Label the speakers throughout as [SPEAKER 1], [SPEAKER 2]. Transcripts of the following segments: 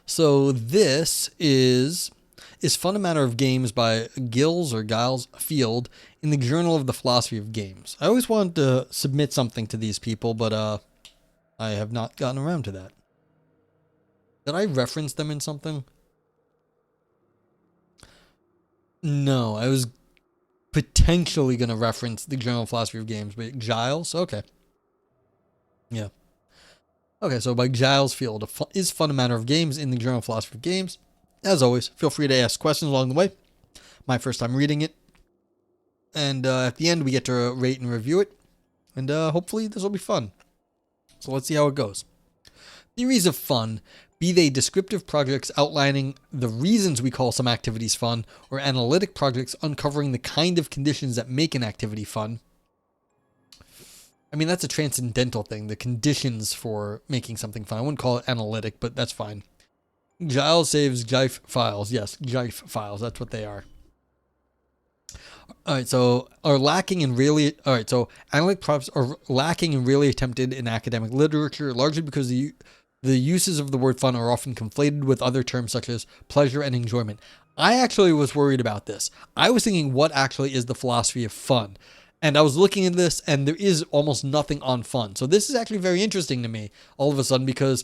[SPEAKER 1] So this is Fun a Matter of Games by Giles Field in the Journal of the Philosophy of Games. I always wanted to submit something to these people, but I have not gotten around to that. Did I reference them in something? No, I was potentially going to reference the Journal of Philosophy of Games, but Giles? Okay. Yeah. Okay, so by Giles Field, is Fun a Matter of Games in the Journal of Philosophy of Games. As always, feel free to ask questions along the way. My first time reading it. And at the end, we get to rate and review it. And hopefully this will be fun. So let's see how it goes. Theories of fun, be they descriptive projects outlining the reasons we call some activities fun, or analytic projects uncovering the kind of conditions that make an activity fun. I mean, that's a transcendental thing, the conditions for making something fun. I wouldn't call it analytic, but that's fine. Giles saves GIF files. Yes, GIF files. That's what they are. All right, so analytic props are lacking and really attempted in academic literature, largely because the uses of the word fun are often conflated with other terms such as pleasure and enjoyment. I actually was worried about this. I was thinking, what actually is the philosophy of fun? And I was looking at this, and there is almost nothing on fun. So this is actually very interesting to me all of a sudden, because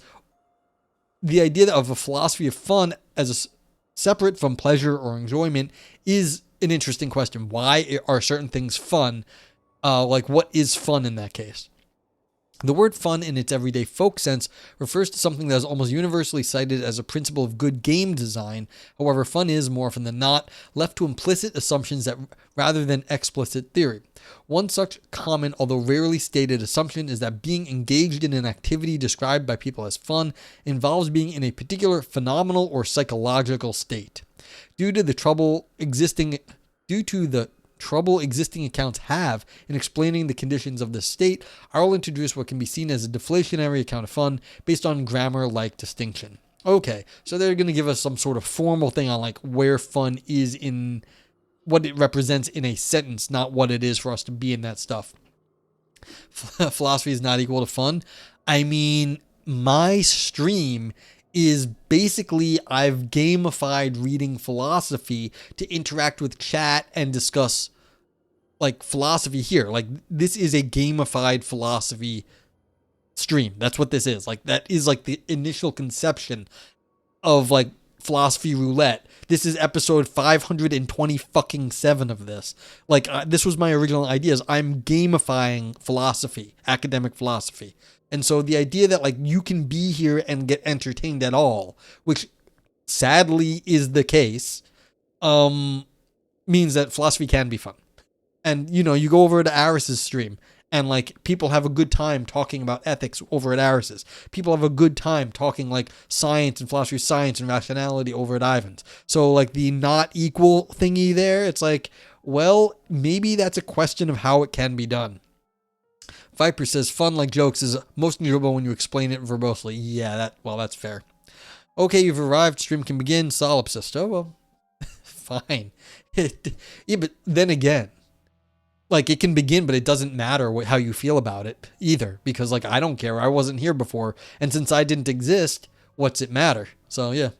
[SPEAKER 1] the idea of a philosophy of fun as separate from pleasure or enjoyment is an interesting question. Why are certain things fun? Like, what is fun in that case? The word fun in its everyday folk sense refers to something that is almost universally cited as a principle of good game design. However, fun is, more often than not, left to implicit assumptions rather than explicit theory. One such common, although rarely stated, assumption is that being engaged in an activity described by people as fun involves being in a particular phenomenal or psychological state. Due to the trouble existing accounts have in explaining the conditions of this state, I will introduce what can be seen as a deflationary account of fun based on grammar-like distinction. Okay, so they're going to give us some sort of formal thing on like where fun is in what it represents in a sentence, not what it is for us to be in that stuff. Philosophy is not equal to fun. I mean, my stream is basically I've gamified reading philosophy to interact with chat and discuss like philosophy here. Like, this is a gamified philosophy stream. That's what this is. Like, that is like the initial conception of like philosophy roulette. This is episode 520 fucking 7 of this. Like, this was my original ideas. I'm gamifying philosophy, academic philosophy. And so the idea that like you can be here and get entertained at all, which sadly is the case, means that philosophy can be fun. And you know, you go over to Aris's stream and like people have a good time talking about ethics over at Aris's. People have a good time talking like science and philosophy of science and rationality over at Ivan's. So like the not equal thingy there, it's like, well, maybe that's a question of how it can be done. Viper says, fun like jokes is most enjoyable when you explain it verbosely. Yeah, that's fair. Okay, you've arrived. Stream can begin. Solipsist. Oh, well, fine. Yeah, but then again, like, it can begin, but it doesn't matter how you feel about it either. Because, like, I don't care. I wasn't here before. And since I didn't exist, what's it matter? So, yeah.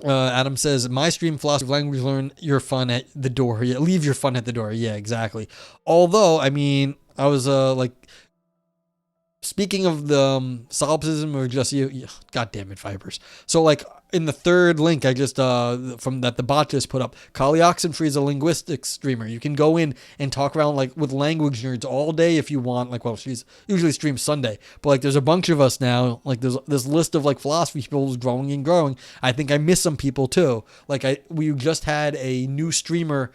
[SPEAKER 1] Adam says, my stream, philosophy of language, learn your fun at the door. Yeah, leave your fun at the door. Yeah, exactly. Although, I mean, I was like, speaking of the solipsism or just you, god damn it, Vipers. So like in the third link I just from that the bot just put up, Kali Oxenfree is a linguistics streamer. You can go in and talk around like with language nerds all day if you want. Like, well, she's usually streams Sunday, but like there's a bunch of us now. Like there's this list of like philosophy people is growing and growing. I think I miss some people too. Like we just had a new streamer,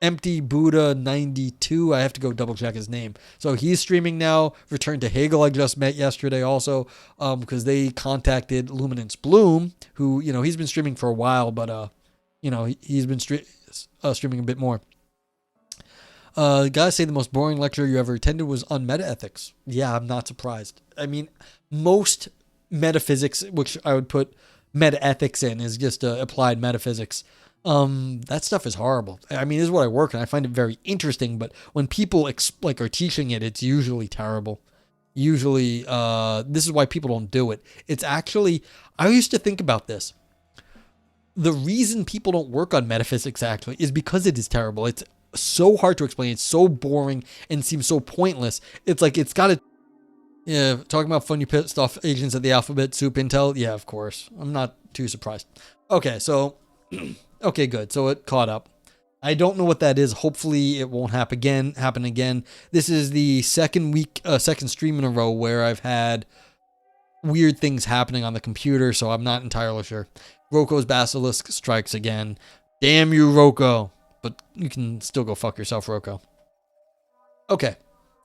[SPEAKER 1] Empty Buddha 92. I have to go double check his name. So he's streaming now. Return to Hegel I just met yesterday also, because they contacted Luminance Bloom, who, you know, he's been streaming for a while, but you know, he's been streaming a bit more. Guys say the most boring lecture you ever attended was on metaethics. Yeah, I'm not surprised. I mean, most metaphysics, which I would put metaethics in, is just applied metaphysics. That stuff is horrible. I mean, this is what I work and I find it very interesting, but when people are teaching it, it's usually terrible. Usually, this is why people don't do it. It's actually, I used to think about this. The reason people don't work on metaphysics actually is because it is terrible. It's so hard to explain. It's so boring and seems so pointless. It's like, it's got to, yeah, talking about fun you pissed off agents at the Alphabet Soup Intel. Yeah, of course. I'm not too surprised. Okay, so, okay, good. So it caught up. I don't know what that is. Hopefully it won't happen again. This is the second stream in a row where I've had weird things happening on the computer, so I'm not entirely sure. Roko's Basilisk strikes again. Damn you, Roko. But you can still go fuck yourself, Roko. Okay.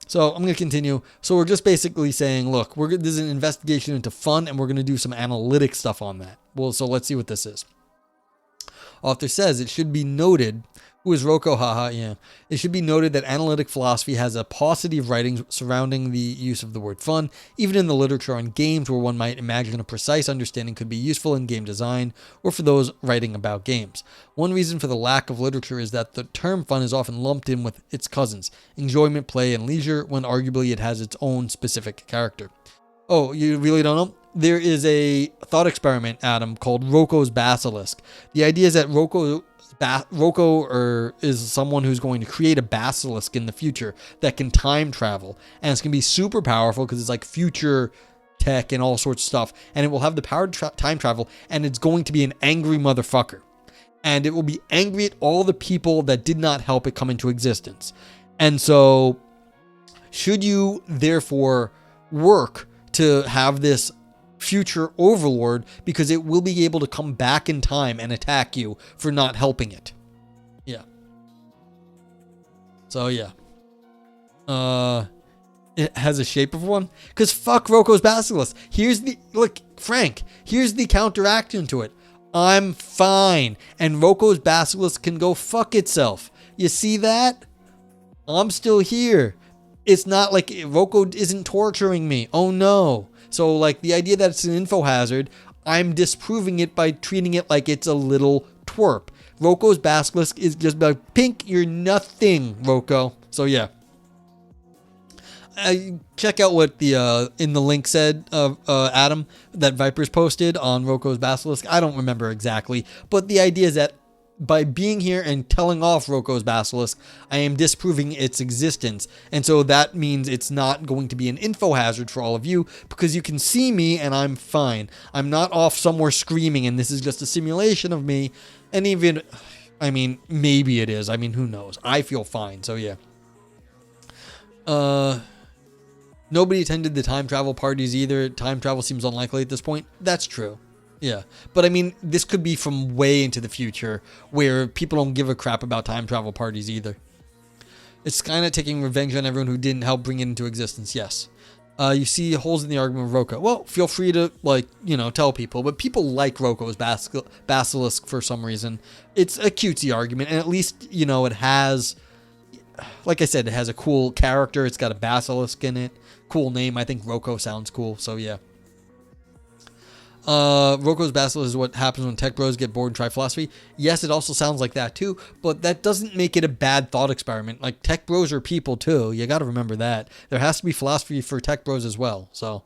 [SPEAKER 1] So I'm going to continue. So we're just basically saying, look, this is an investigation into fun, and we're going to do some analytic stuff on that. Well, so let's see what this is. Author says, it should be noted, who is Roko? Haha, yeah. It should be noted that analytic philosophy has a paucity of writings surrounding the use of the word fun, even in the literature on games where one might imagine a precise understanding could be useful in game design or for those writing about games. One reason for the lack of literature is that the term fun is often lumped in with its cousins, enjoyment, play, and leisure, when arguably it has its own specific character. Oh, you really don't know? There is a thought experiment, Adam, called Roko's Basilisk. The idea is that Roko is someone who's going to create a basilisk in the future that can time travel. And it's going to be super powerful because it's like future tech and all sorts of stuff. And it will have the power to time travel. And it's going to be an angry motherfucker. And it will be angry at all the people that did not help it come into existence. And so, should you therefore work to have this future overlord, because it will be able to come back in time and attack you for not helping it. Yeah. So yeah. It has a shape of one. Because fuck Roko's Basilisk. Frank, here's the counteraction to it. I'm fine. And Roko's Basilisk can go fuck itself. You see that? I'm still here. It's not like Roko isn't torturing me. Oh no. So, like, the idea that it's an info hazard, I'm disproving it by treating it like it's a little twerp. Roko's Basilisk is just like, Pink, you're nothing, Roko. So, yeah. Check out what the in the link said, Adam, that Vipers posted on Roko's Basilisk. I don't remember exactly, but the idea is that by being here and telling off Roko's Basilisk, I am disproving its existence. And so that means it's not going to be an info hazard for all of you, because you can see me and I'm fine. I'm not off somewhere screaming and this is just a simulation of me. And even, I mean, maybe it is. I mean, who knows? I feel fine. So yeah. Nobody attended the time travel parties either. Time travel seems unlikely at this point. That's true. Yeah, but I mean, this could be from way into the future where people don't give a crap about time travel parties either. It's kind of taking revenge on everyone who didn't help bring it into existence, yes. You see holes in the argument of Roko. Well, feel free to, tell people, but people like Roko's Basilisk for some reason. It's a cutesy argument, and at least, it has, like I said, it has a cool character. It's got a basilisk in it. Cool name. I think Roko sounds cool, so yeah. Roko's Basilisk is what happens when tech bros get bored and try philosophy. Yes, it also sounds like that too, but that doesn't make it a bad thought experiment. Like, tech bros are people too. You got to remember that. There has to be philosophy for tech bros as well. So,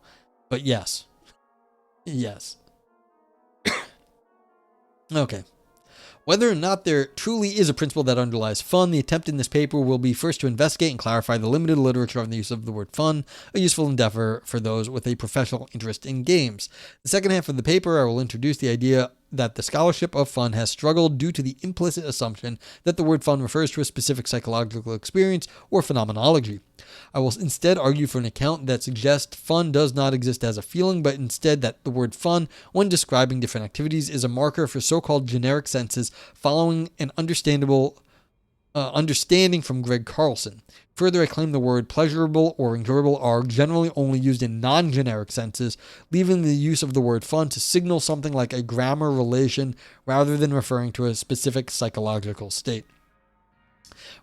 [SPEAKER 1] but yes. Yes. Okay. Whether or not there truly is a principle that underlies fun, the attempt in this paper will be first to investigate and clarify the limited literature on the use of the word fun, a useful endeavor for those with a professional interest in games. The second half of the paper, I will introduce the idea that the scholarship of fun has struggled due to the implicit assumption that the word fun refers to a specific psychological experience or phenomenology. I will instead argue for an account that suggests fun does not exist as a feeling, but instead that the word fun, when describing different activities, is a marker for so-called generic senses following an understanding from Greg Carlson. Further, I claim the word pleasurable or enjoyable are generally only used in non-generic senses, leaving the use of the word fun to signal something like a grammar relation rather than referring to a specific psychological state.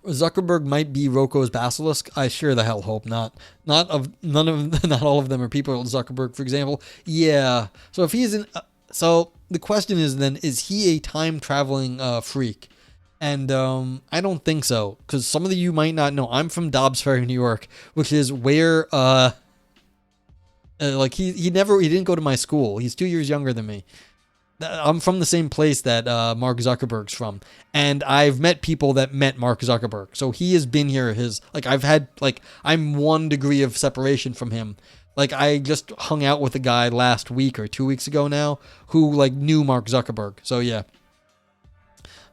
[SPEAKER 1] Zuckerberg might be Roko's Basilisk. I sure the hell hope not. Not all of them are people. Zuckerberg, for example. Yeah. So if he isn't, so the question is then, is he a time traveling freak? And I don't think so, because some of you might not know. I'm from Dobbs Ferry, New York, which is where Like he didn't go to my school. He's 2 years younger than me. I'm from the same place that Mark Zuckerberg's from, and I've met people that met Mark Zuckerberg. So he has been here. I'm 1 degree of separation from him. Like I just hung out with a guy last week or 2 weeks ago now who like knew Mark Zuckerberg. So yeah,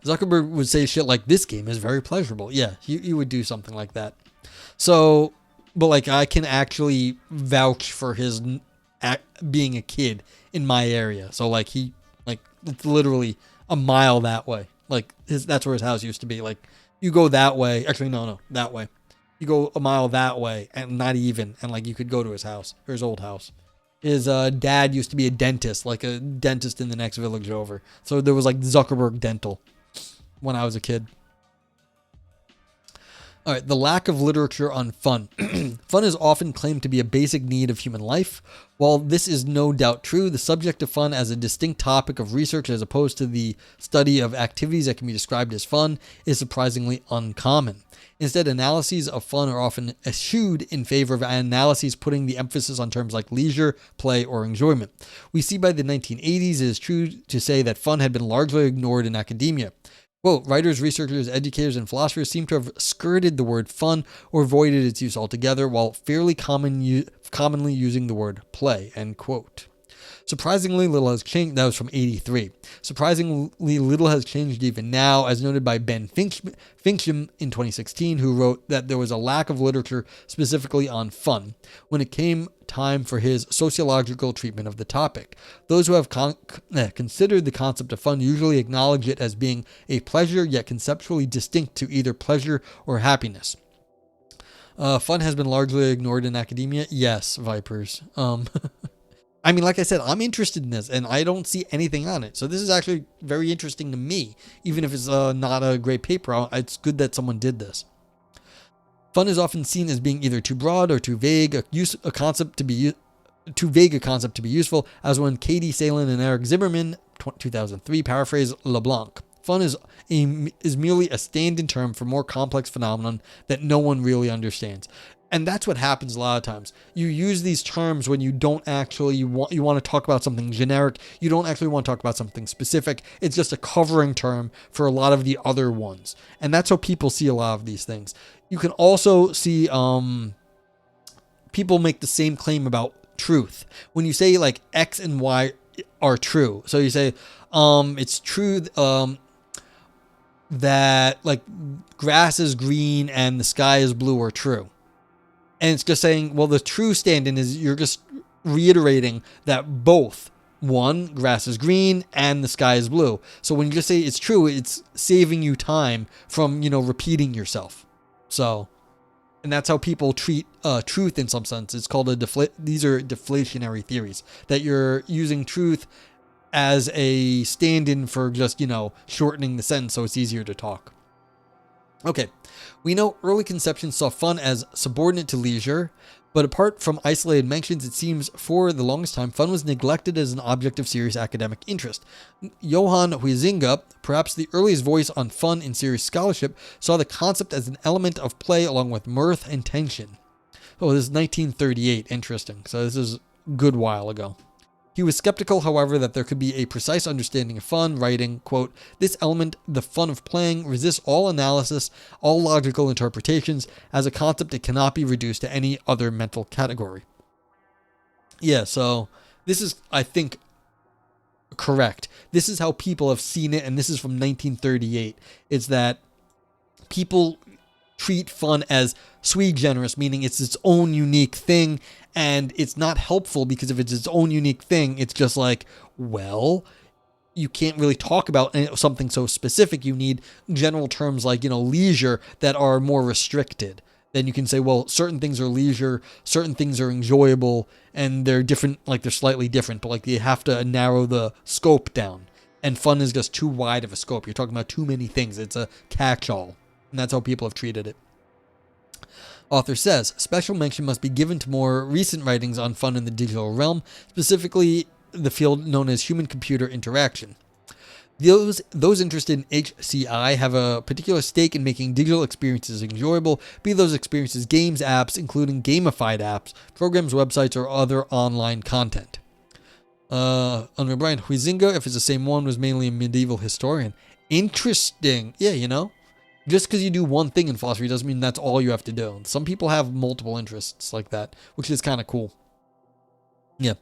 [SPEAKER 1] Zuckerberg would say shit like, "This game is very pleasurable." Yeah, he would do something like that. So, but like I can actually vouch for his being a kid in my area. So like it's literally a mile that way. Like that's where his house used to be. Like you go that way. Actually, no, that way. You go a mile that way and not even. And like you could go to his house or his old house. His dad used to be a dentist, like a dentist in the next village over. So there was like Zuckerberg Dental when I was a kid. All right, the lack of literature on fun. Fun is often claimed to be a basic need of human life. While this is no doubt true, the subject of fun as a distinct topic of research as opposed to the study of activities that can be described as fun is surprisingly uncommon. Instead, analyses of fun are often eschewed in favor of analyses putting the emphasis on terms like leisure, play, or enjoyment. We see by the 1980s it is true to say that fun had been largely ignored in academia. Quote, writers, researchers, educators, and philosophers seem to have skirted the word fun or avoided its use altogether while fairly commonly using the word play, end quote. Surprisingly little has changed. That was from 83. Surprisingly little has changed even now, as noted by Ben Fincham in 2016, who wrote that there was a lack of literature specifically on fun when it came time for his sociological treatment of the topic. Those who have considered the concept of fun usually acknowledge it as being a pleasure yet conceptually distinct to either pleasure or happiness. Fun has been largely ignored in academia. Yes, Vipers. I mean, like I said, I'm interested in this, and I don't see anything on it. So this is actually very interesting to me, even if it's not a great paper. It's good that someone did this. Fun is often seen as being either too broad or too vague a concept to be useful, as when Katie Salen and Eric Zimmerman, 2003, paraphrase LeBlanc. Fun is merely a stand-in term for more complex phenomenon that no one really understands. And that's what happens a lot of times. You use these terms when you don't actually you want to talk about something generic. You don't actually want to talk about something specific. It's just a covering term for a lot of the other ones. And that's how people see a lot of these things. You can also see people make the same claim about truth. When you say like X and Y are true. So you say it's true that like grass is green and the sky is blue are true. And it's just saying, well, the true stand-in is you're just reiterating that both, one, grass is green and the sky is blue. So when you just say it's true, it's saving you time from, repeating yourself. So, and that's how people treat truth in some sense. It's called these are deflationary theories, that you're using truth as a stand-in for just, shortening the sentence so it's easier to talk. Okay, we know early conception saw fun as subordinate to leisure, but apart from isolated mentions, it seems for the longest time fun was neglected as an object of serious academic interest. Johann Huizinga, perhaps the earliest voice on fun in serious scholarship, saw the concept as an element of play along with mirth and tension. Oh, this is 1938. Interesting. So this is a good while ago. He was skeptical, however, that there could be a precise understanding of fun, writing, quote, this element, the fun of playing, resists all analysis, all logical interpretations. As a concept, it cannot be reduced to any other mental category. Yeah, so this is, I think, correct. This is how people have seen it, and this is from 1938. It's that people treat fun as sui generis, meaning it's its own unique thing, and it's not helpful because if it's its own unique thing, it's just like, well, you can't really talk about something so specific. You need general terms like, leisure that are more restricted. Then you can say, well, certain things are leisure, certain things are enjoyable, and they're different, like they're slightly different, but like you have to narrow the scope down. And fun is just too wide of a scope. You're talking about too many things. It's a catch-all. And that's how people have treated it. Author says, special mention must be given to more recent writings on fun in the digital realm, specifically the field known as human-computer interaction. Those interested in HCI have a particular stake in making digital experiences enjoyable, be those experiences games, apps, including gamified apps, programs, websites, or other online content. Under Brian Huizinga, if it's the same one, was mainly a medieval historian. Interesting. Yeah, just because you do one thing in philosophy doesn't mean that's all you have to do. Some people have multiple interests like that, which is kind of cool. Yeah.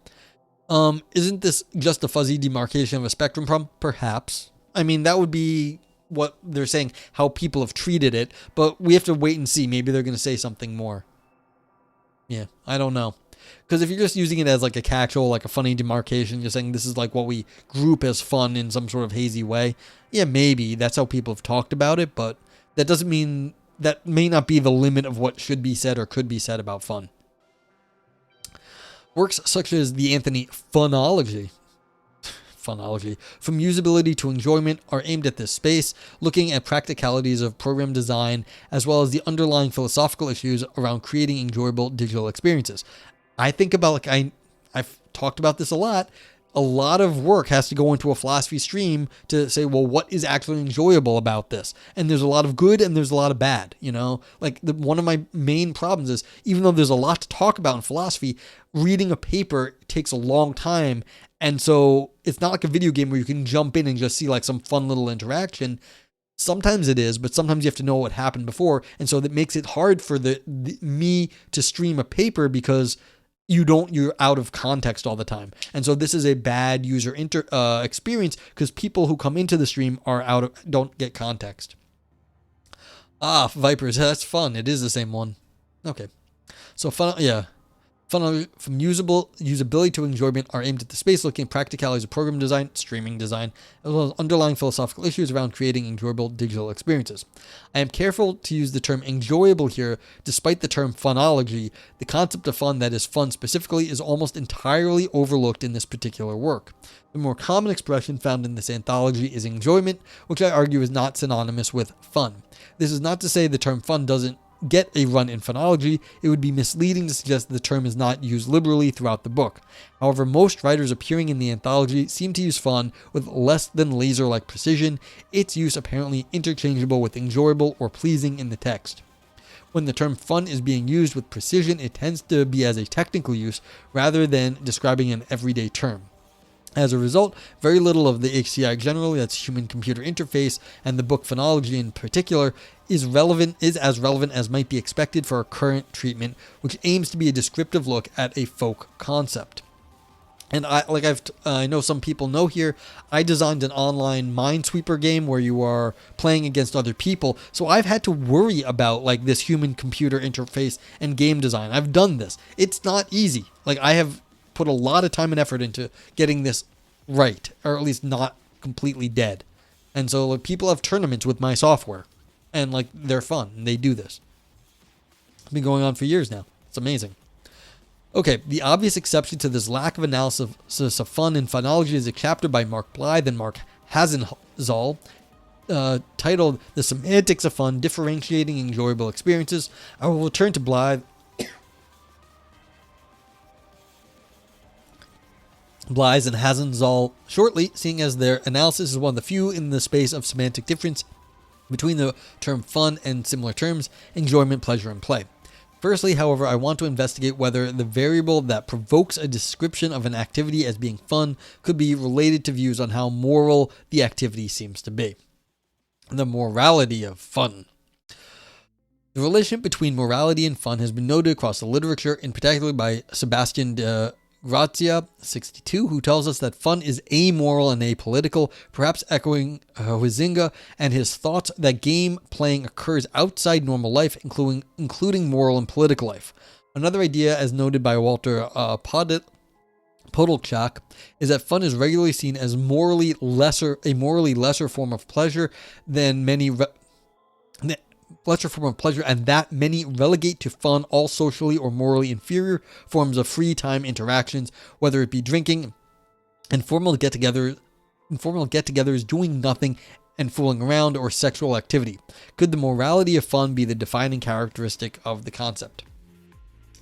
[SPEAKER 1] Isn't this just a fuzzy demarcation of a spectrum problem? Perhaps. I mean, that would be what they're saying, how people have treated it, but we have to wait and see. Maybe they're going to say something more. Yeah, I don't know. Because if you're just using it as like a catch-all, like a funny demarcation, you're saying this is like what we group as fun in some sort of hazy way. Yeah, maybe. That's how people have talked about it, but that doesn't mean, that may not be the limit of what should be said or could be said about fun. Works such as the Anthony Funology, from usability to enjoyment, are aimed at this space, looking at practicalities of program design as well as the underlying philosophical issues around creating enjoyable digital experiences. I think about, I've talked about this a lot. A lot of work has to go into a philosophy stream to say, well, what is actually enjoyable about this? And there's a lot of good and there's a lot of bad, Like one of my main problems is, even though there's a lot to talk about in philosophy, reading a paper takes a long time. And so it's not like a video game where you can jump in and just see like some fun little interaction. Sometimes it is, but sometimes you have to know what happened before. And so that makes it hard for me to stream a paper because you're out of context all the time. And so this is a bad user experience because people who come into the stream don't get context. Vipers, that's fun. It is the same one. Okay. So fun, yeah. Fun from usability to enjoyment are aimed at the space, looking at practicalities of program design, streaming design, as well as underlying philosophical issues around creating enjoyable digital experiences. I am careful to use the term enjoyable here, despite the term funology. The concept of fun that is fun specifically is almost entirely overlooked in this particular work. The more common expression found in this anthology is enjoyment, which I argue is not synonymous with fun. This is not to say the term fun doesn't get a run in phonology. It would be misleading to suggest that the term is not used liberally throughout the book. However, most writers appearing in the anthology seem to use fun with less than laser-like precision, its use apparently interchangeable with enjoyable or pleasing in the text. When the term fun is being used with precision, it tends to be as a technical use rather than describing an everyday term. As a result, very little of the HCI generally, that's human-computer interface, and the book phonology in particular, is as relevant as might be expected for our current treatment, which aims to be a descriptive look at a folk concept. And I know some people know here, I designed an online Minesweeper game where you are playing against other people, so I've had to worry about like this human-computer interface and game design. I've done this. It's not easy. Like I have put a lot of time and effort into getting this right, or at least not completely dead. And so like, people have tournaments with my software, and like they're fun, and they do this. It's been going on for years now. It's amazing. Okay, the obvious exception to this lack of analysis of fun in phonology is a chapter by Mark Blythe and Mark Hasenzahl, titled "The Semantics of Fun: Differentiating Enjoyable Experiences." I will return to Blythe and Hasenzahl shortly, seeing as their analysis is one of the few in the space of semantic difference between the term fun and similar terms, enjoyment, pleasure, and play. Firstly, however, I want to investigate whether the variable that provokes a description of an activity as being fun could be related to views on how moral the activity seems to be. The morality of fun. The relationship between morality and fun has been noted across the literature, in particular by Sebastian de Grazia, 62, who tells us that fun is amoral and apolitical, perhaps echoing Huizinga and his thoughts that game playing occurs outside normal life, including moral and political life. Another idea, as noted by Walter Podolchak, is that fun is regularly seen as a morally lesser form of pleasure than many and that many relegate to fun all socially or morally inferior forms of free time interactions, whether it be drinking, informal get-togethers, doing nothing and fooling around, or sexual activity. Could the morality of fun be the defining characteristic of the concept?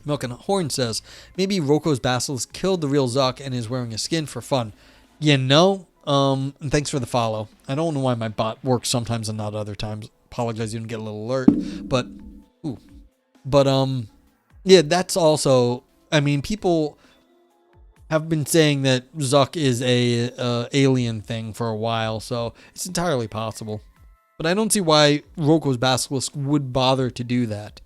[SPEAKER 1] Milk and Horn says, maybe Rocco's basilisk killed the real Zuck and is wearing a skin for fun. And thanks for the follow. I don't know why my bot works sometimes and not other times. Apologize, you didn't get a little alert. But, yeah, that's also, I mean, people have been saying that Zuck is a alien thing for a while, so it's entirely possible. But I don't see why Roko's Basilisk would bother to do that.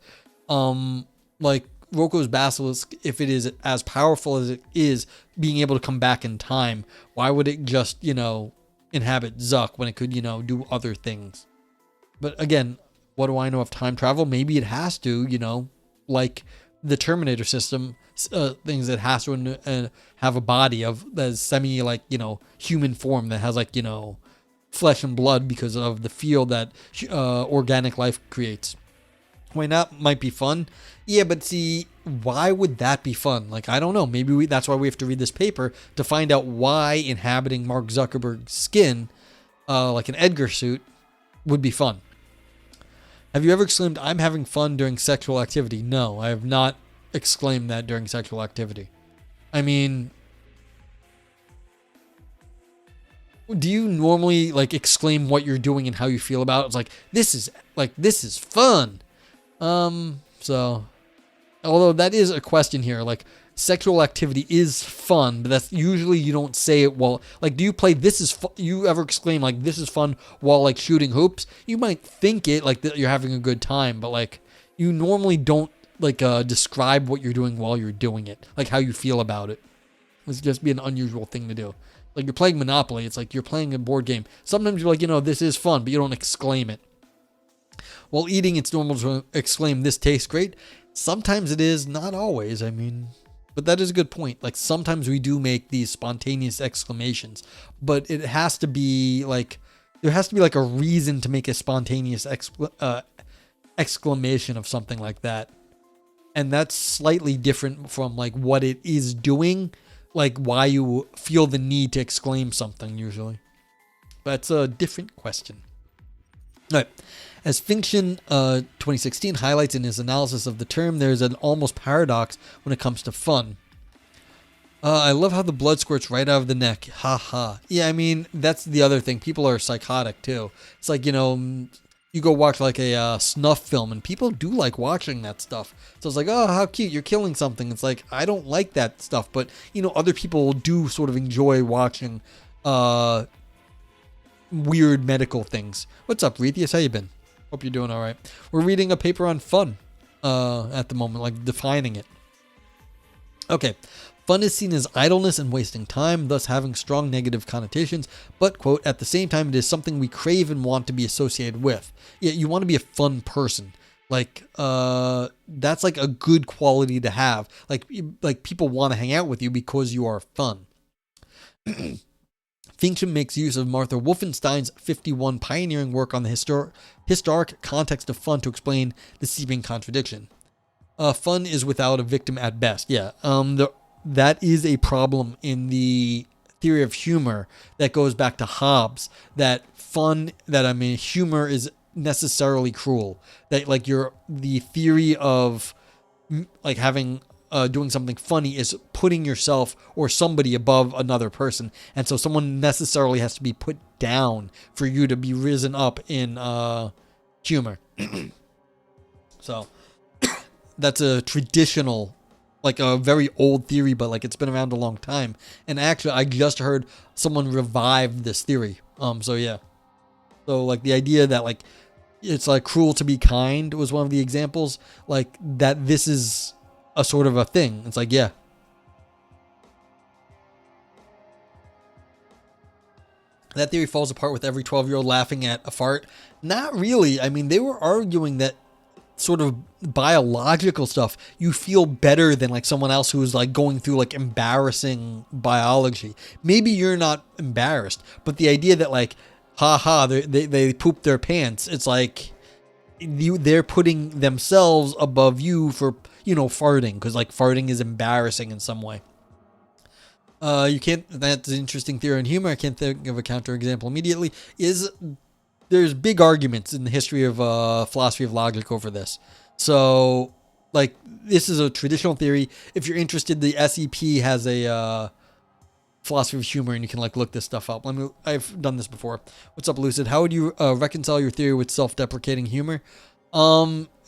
[SPEAKER 1] Like, Roko's Basilisk, if it is as powerful as it is, being able to come back in time, why would it just, inhabit Zuck when it could, do other things? But again, what do I know of time travel? Maybe it has to, like the Terminator system, things that has to have a body of that's semi, like, human form that has, like, flesh and blood because of the field that organic life creates. Why not? Might be fun. Yeah, but see, why would that be fun? Like, I don't know. Maybe that's why we have to read this paper to find out why inhabiting Mark Zuckerberg's skin, like an Edgar suit, would be fun. Have you ever exclaimed, "I'm having fun" during sexual activity? No, I have not exclaimed that during sexual activity. I mean, do you normally, like, exclaim what you're doing and how you feel about it? It's like, this is fun. So, although that is a question here, like, sexual activity is fun, but that's usually, you don't say it while, like, do you play "this is fun"? You ever exclaim, like, "this is fun" while, like, shooting hoops? You might think it, like, that you're having a good time, but, like, you normally don't, like, describe what you're doing while you're doing it, like, how you feel about it. It's just be an unusual thing to do. Like, you're playing Monopoly, it's like you're playing a board game. Sometimes you're like, this is fun, but you don't exclaim it. While eating, it's normal to exclaim, "this tastes great." Sometimes it is, not always. I mean, but that is a good point. Like, sometimes we do make these spontaneous exclamations, but it has to be like, there has to be like a reason to make a spontaneous exclamation of something like that. And that's slightly different from, like, what it is doing, like why you feel the need to exclaim something usually. But it's a different question. All right. As Finction 2016 highlights in his analysis of the term, there's an almost paradox when it comes to fun. I love how the blood squirts right out of the neck. Ha ha. Yeah, I mean, that's the other thing. People are psychotic too. It's like, you go watch like a snuff film and people do like watching that stuff. So it's like, oh, how cute, you're killing something. It's like, I don't like that stuff, but other people do sort of enjoy watching weird medical things. What's up, Reethius? How you been? Hope you're doing all right. We're reading a paper on fun at the moment, like defining it. Okay. Fun is seen as idleness and wasting time, thus having strong negative connotations, but, quote, at the same time, it is something we crave and want to be associated with. Yeah, you want to be a fun person. Like, that's like a good quality to have. Like people want to hang out with you because you are fun. Finction makes use of Martha Wolfenstein's 51 pioneering work on the historic context of fun to explain the seeming contradiction. Fun is without a victim at best. Yeah, that is a problem in the theory of humor that goes back to Hobbes. That humor is necessarily cruel. That, like, the theory of, like, having doing something funny is putting yourself or somebody above another person, and so someone necessarily has to be put down for you to be risen up in humor. So that's a traditional, like a very old theory, but like it's been around a long time. And actually, I just heard someone revive this theory. So yeah. So like the idea that, like, it's like cruel to be kind was one of the examples. Like that, this is a sort of a thing. It's like, yeah. That theory falls apart with every 12-year-old laughing at a fart. Not really. I mean, they were arguing that sort of biological stuff, you feel better than like someone else who is like going through like embarrassing biology. Maybe you're not embarrassed, but the idea that like, haha, they pooped their pants. It's like they're putting themselves above you for, farting, because like farting is embarrassing in some way. That's an interesting theory in humor. I can't think of a counterexample immediately. There's big arguments in the history of philosophy of logic over this. So, like, this is a traditional theory. If you're interested, the SEP has a philosophy of humor, and you can like look this stuff up. I've done this before. What's up, Lucid? How would you reconcile your theory with self-deprecating humor?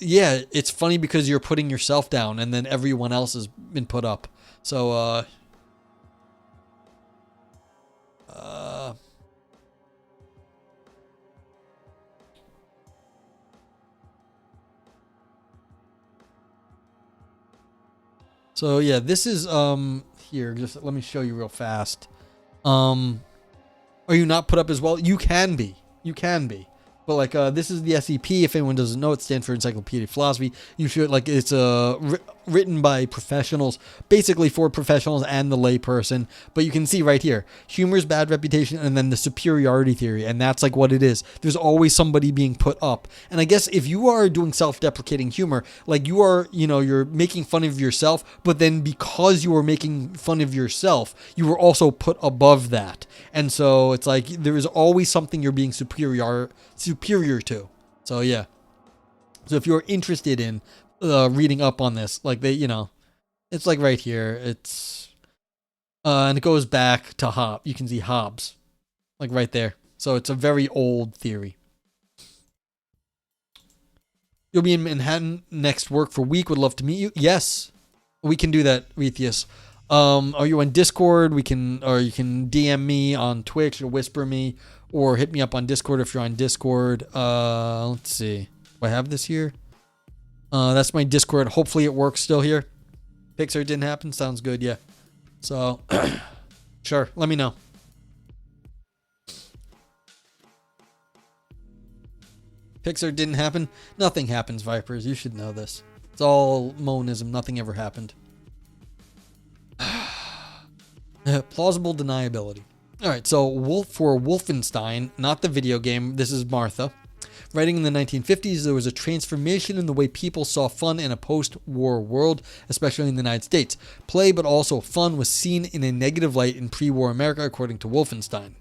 [SPEAKER 1] Yeah, it's funny because you're putting yourself down, and then everyone else has been put up. So, so yeah, this is here. Just let me show you real fast. Are you not put up as well? You can be. You can be. But like this is the SEP. If anyone doesn't know, it stands for Encyclopedia of Philosophy. You should like it's written by professionals, basically for professionals and the layperson. But you can see right here, humor's bad reputation, and then the superiority theory, and that's like what it is. There's always somebody being put up. And I guess if you are doing self-deprecating humor, like you are, you're making fun of yourself, but then because you are making fun of yourself, you were also put above that. And so it's like there is always something you're being superior to. So yeah. So if you're interested in reading up on this, like it's like right here. It's and it goes back to Hobbes. You can see Hobbes, like right there. So it's a very old theory. You'll be in Manhattan next work for week. Would love to meet you. Yes, we can do that, Rethius. Are you on Discord? You can DM me on Twitch or whisper me or hit me up on Discord if you're on Discord. Let's see. Do I have this here? That's my Discord. Hopefully it works still here. Pixar didn't happen. Sounds good. Yeah. So, sure. Let me know. Pixar didn't happen. Nothing happens, Vipers. You should know this. It's all monism. Nothing ever happened. Plausible deniability. All right, so for Wolfenstein, not the video game, this is Martha. Writing in the 1950s, there was a transformation in the way people saw fun in a post-war world, especially in the United States. Play, but also fun, was seen in a negative light in pre-war America, according to Wolfenstein.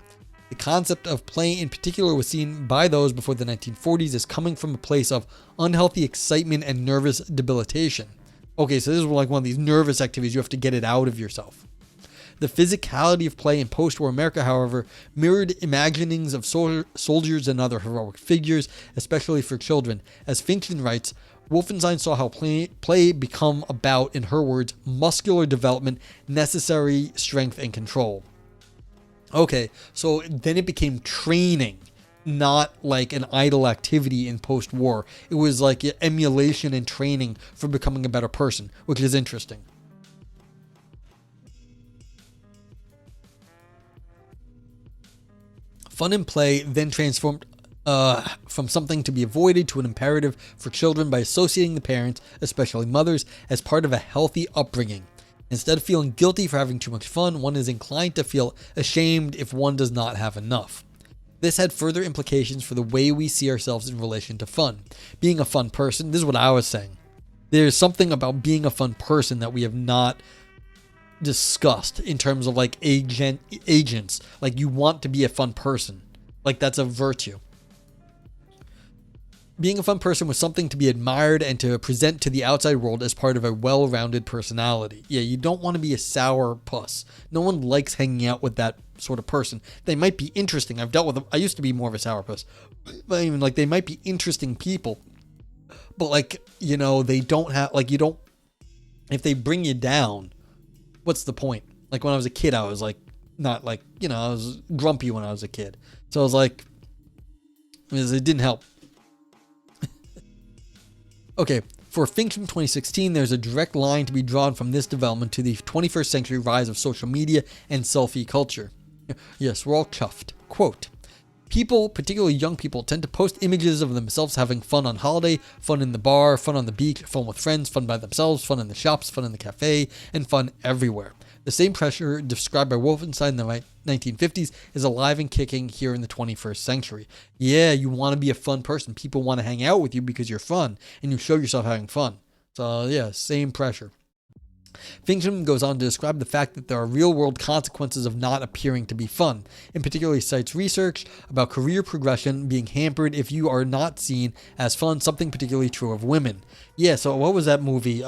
[SPEAKER 1] The concept of play in particular was seen by those before the 1940s as coming from a place of unhealthy excitement and nervous debilitation. Okay, so this is like one of these nervous activities. You have to get it out of yourself. The physicality of play in post-war America, however, mirrored imaginings of soldiers and other heroic figures, especially for children. As Finction writes, Wolfenstein saw how play become about, in her words, muscular development, necessary strength and control. Okay, so then it became training, not like an idle activity in post-war. It was like emulation and training for becoming a better person, which is interesting. Fun and play then transformed from something to be avoided to an imperative for children by associating the parents, especially mothers, as part of a healthy upbringing. Instead of feeling guilty for having too much fun, one is inclined to feel ashamed if one does not have enough. This had further implications for the way we see ourselves in relation to fun. Being a fun person, this is what I was saying. There's something about being a fun person that we have not discussed in terms of like agents. Like you want to be a fun person. Like that's a virtue. Being a fun person was something to be admired and to present to the outside world as part of a well-rounded personality. Yeah, you don't want to be a sour puss. No one likes hanging out with that sort of person. They might be interesting. I've dealt with them. I used to be more of a sour puss. But even like they might be interesting people. But like, they don't have, like you don't, if they bring you down, what's the point? Like when I was a kid, I was like, not like, I was grumpy when I was a kid. So I was like, it didn't help. Okay, for Finction 2016, there's a direct line to be drawn from this development to the 21st century rise of social media and selfie culture. Yes, we're all chuffed. Quote, people, particularly young people, tend to post images of themselves having fun on holiday, fun in the bar, fun on the beach, fun with friends, fun by themselves, fun in the shops, fun in the cafe, and fun everywhere. The same pressure described by Wolfenstein in the 1950s is alive and kicking here in the 21st century. Yeah, you want to be a fun person. People want to hang out with you because you're fun, and you show yourself having fun. So yeah, same pressure. Finction goes on to describe the fact that there are real-world consequences of not appearing to be fun. In particular, he cites research about career progression being hampered if you are not seen as fun, something particularly true of women. Yeah, so what was that movie?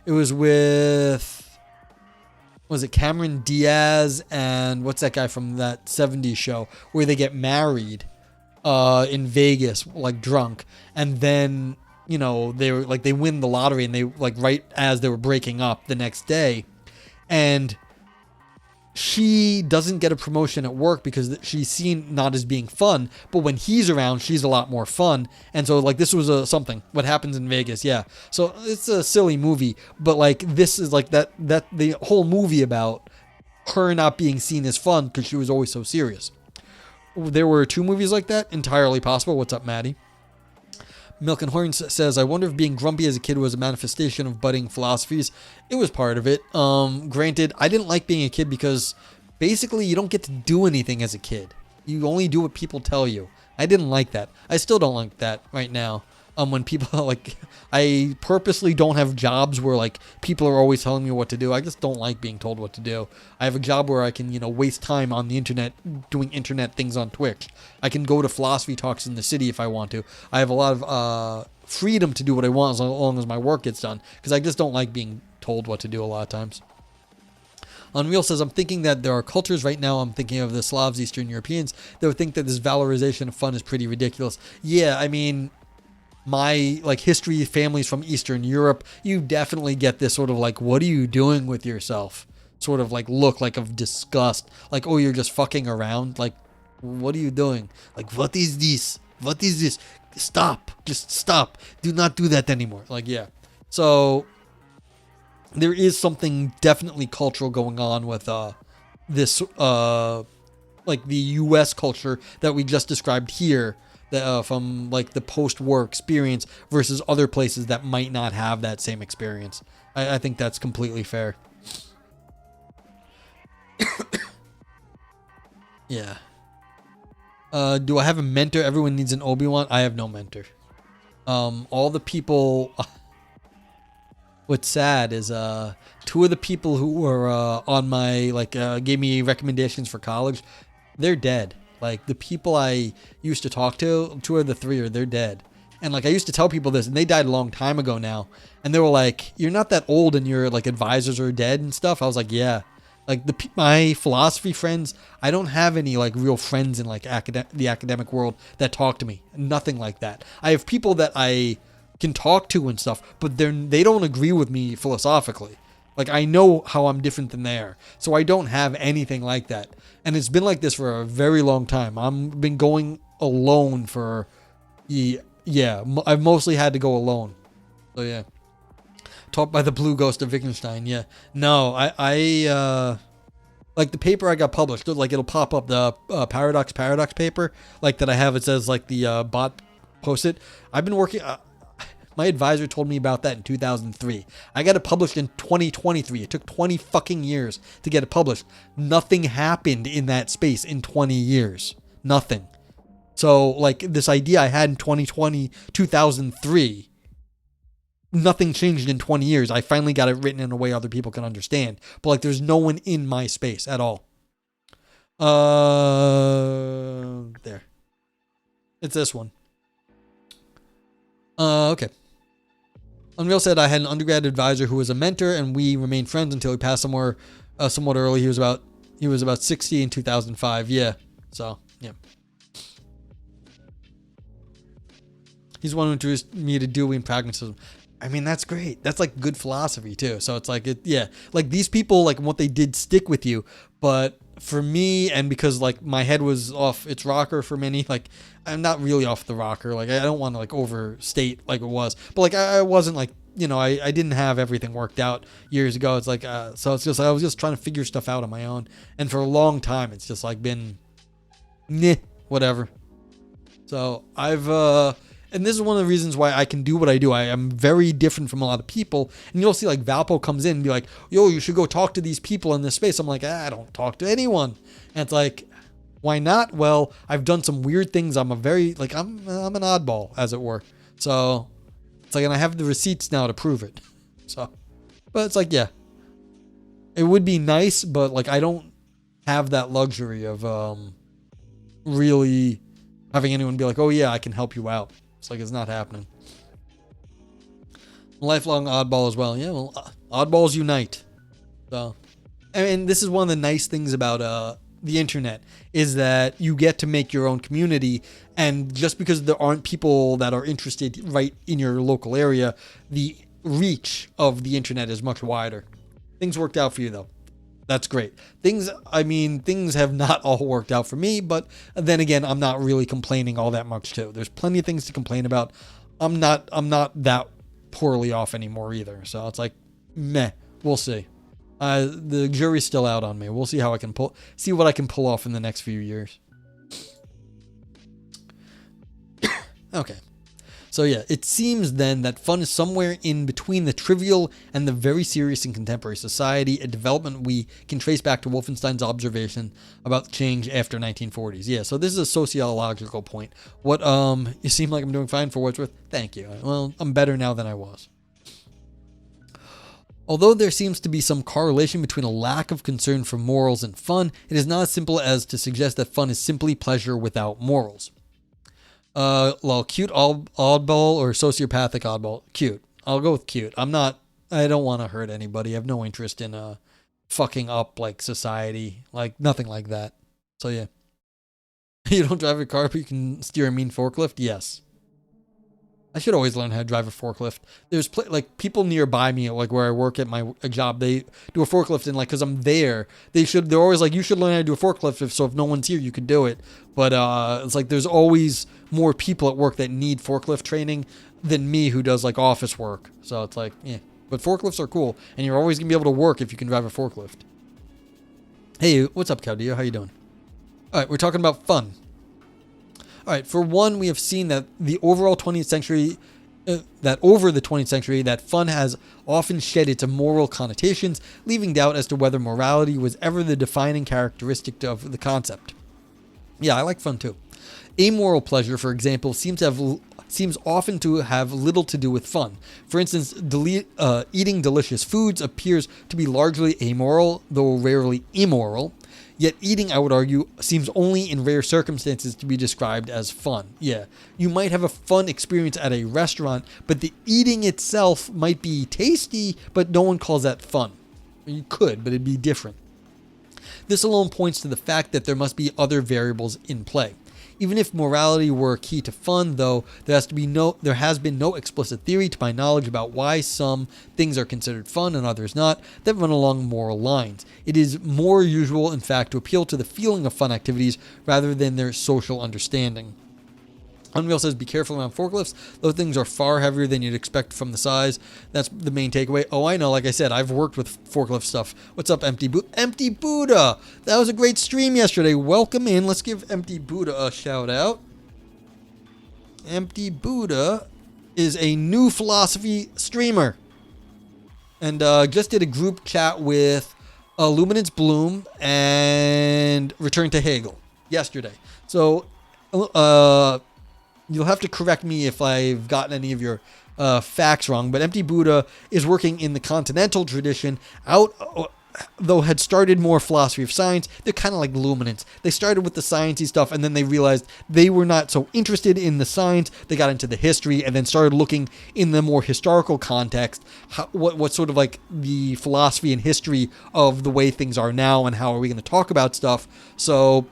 [SPEAKER 1] It was with... was it Cameron Diaz and what's that guy from that 70s show where they get married in Vegas, like drunk, and then they were like they win the lottery, and they like right as they were breaking up the next day, and she doesn't get a promotion at work because she's seen not as being fun, but when he's around, she's a lot more fun. And so like this was something what happens in Vegas. Yeah. So it's a silly movie, but like this is like that the whole movie about her not being seen as fun because she was always so serious. There were 2 movies like that. Entirely possible. What's up, Maddie? Milk and Horns says, I wonder if being grumpy as a kid was a manifestation of budding philosophies. It was part of it. Granted, I didn't like being a kid because basically you don't get to do anything as a kid. You only do what people tell you. I didn't like that. I still don't like that right now. When people like, I purposely don't have jobs where like people are always telling me what to do. I just don't like being told what to do. I have a job where I can, waste time on the internet doing internet things on Twitch. I can go to philosophy talks in the city if I want to. I have a lot of freedom to do what I want as long as my work gets done, because I just don't like being told what to do a lot of times. Unreal says, I'm thinking that there are cultures right now, I'm thinking of the Slavs, Eastern Europeans, that would think that this valorization of fun is pretty ridiculous. Yeah, I mean, my like history families from Eastern Europe, you definitely get this sort of like, what are you doing with yourself? Sort of like look like of disgust. Like, oh, you're just fucking around. Like, what are you doing? Like, what is this? What is this? Stop. Just stop. Do not do that anymore. Like, yeah. So there is something definitely cultural going on with this like the US culture that we just described here. From like the post-war experience versus other places that might not have that same experience. I think that's completely fair. Yeah. Do I have a mentor? Everyone needs an Obi-Wan. I have no mentor. All the people. What's sad is 2 of the people who were on my gave me recommendations for college. They're dead. Like the people I used to talk to, 2 of the 3 they're dead. And like I used to tell people this, and they died a long time ago now. And they were like, "You're not that old, and your like advisors are dead and stuff." I was like, "Yeah." Like my philosophy friends, I don't have any like real friends in like the academic world that talk to me. Nothing like that. I have people that I can talk to and stuff, but they don't agree with me philosophically. Like I know how I'm different than they are, so I don't have anything like that. And it's been like this for a very long time. I've been going alone for, yeah, I've mostly had to go alone. So yeah. Taught by the blue ghost of Wittgenstein. Yeah. No, I like the paper I got published, like it'll pop up the paradox paper, like that I have. It says like the bot posted. I've been working, my advisor told me about that in 2003. I got it published in 2023. It took 20 fucking years to get it published. Nothing happened in that space in 20 years. Nothing. So, like, this idea I had in 2003, nothing changed in 20 years. I finally got it written in a way other people can understand. But, like, there's no one in my space at all. There. It's this one. Okay. Unreal said, I had an undergrad advisor who was a mentor, and we remained friends until he passed somewhat early. He was about 60 in 2005. Yeah. So, yeah. He's the one who introduced me to Dewey and pragmatism. I mean, that's great. That's like good philosophy too. So it's like, yeah, like these people, like what they did stick with you. But for me, and because like my head was off its rocker for many, like I'm not really off the rocker. Like I don't want to like overstate like it was, but like I wasn't like, I didn't have everything worked out years ago. It's like, so it's just, I was just trying to figure stuff out on my own. And for a long time, it's just like been, whatever. So and this is one of the reasons why I can do what I do. I am very different from a lot of people. And you'll see like Valpo comes in and be like, yo, you should go talk to these people in this space. I'm like, I don't talk to anyone. And it's like, why not? Well, I've done some weird things. I'm I'm an oddball, as it were. So it's like, and I have the receipts now to prove it. So, but it's like, yeah, it would be nice, but like, I don't have that luxury of really having anyone be like, oh yeah, I can help you out. It's like, it's not happening. Lifelong oddball as well. Yeah, well, oddballs unite. So, And this is one of the nice things about the internet, is that you get to make your own community, and just because there aren't people that are interested right in your local area, the reach of the internet is much wider. Things worked out for you though. That's great. Things have not all worked out for me, but then again, I'm not really complaining all that much too. There's plenty of things to complain about. I'm not that poorly off anymore either. So it's like, meh, we'll see. The jury's still out on me. We'll see how I can see what I can pull off in the next few years. Okay. So yeah, it seems then that fun is somewhere in between the trivial and the very serious in contemporary society, a development we can trace back to Wolfenstein's observation about change after 1940s. Yeah, so this is a sociological point. What, you seem like I'm doing fine for what's worth. Thank you. Well, I'm better now than I was. Although there seems to be some correlation between a lack of concern for morals and fun, it is not as simple as to suggest that fun is simply pleasure without morals. Cute oddball or sociopathic oddball? Cute. I'll go with cute. I don't want to hurt anybody. I have no interest in fucking up like society, like nothing like that. So yeah. You don't drive a car, but you can steer a mean forklift? Yes. I should always learn how to drive a forklift. There's people nearby me, like where I work at my job, they do a forklift, and like, cause I'm there, they're always like, you should learn how to do a forklift. So if no one's here, you could do it. But, it's like, there's always more people at work that need forklift training than me who does like office work. So it's like, yeah, but forklifts are cool, and you're always gonna be able to work if you can drive a forklift. Hey, what's up, Cowdio? How you doing? All right, we're talking about fun. All right, for one, we have seen that over the 20th century, that fun has often shed its moral connotations, leaving doubt as to whether morality was ever the defining characteristic of the concept. Yeah, I like fun too. Amoral pleasure, for example, seems often to have little to do with fun. For instance, eating delicious foods appears to be largely amoral, though rarely immoral. Yet eating, I would argue, seems only in rare circumstances to be described as fun. Yeah, you might have a fun experience at a restaurant, but the eating itself might be tasty, but no one calls that fun. You could, but it'd be different. This alone points to the fact that there must be other variables in play. Even if morality were key to fun, though, there has been no explicit theory, to my knowledge, about why some things are considered fun and others not, that run along moral lines. It is more usual, in fact, to appeal to the feeling of fun activities rather than their social understanding. Unreal says, be careful around forklifts. Those things are far heavier than you'd expect from the size. That's the main takeaway. Oh, I know. Like I said, I've worked with forklift stuff. What's up, Empty Buddha? That was a great stream yesterday. Welcome in. Let's give Empty Buddha a shout out. Empty Buddha is a new philosophy streamer. And just did a group chat with Luminance Bloom and Return to Hegel yesterday. So, you'll have to correct me if I've gotten any of your facts wrong, but Empty Buddha is working in the continental tradition, though had started more philosophy of science. They're kind of like Luminance. They started with the sciencey stuff, and then they realized they were not so interested in the science. They got into the history, and then started looking in the more historical context, what sort of like the philosophy and history of the way things are now, and how are we going to talk about stuff. So,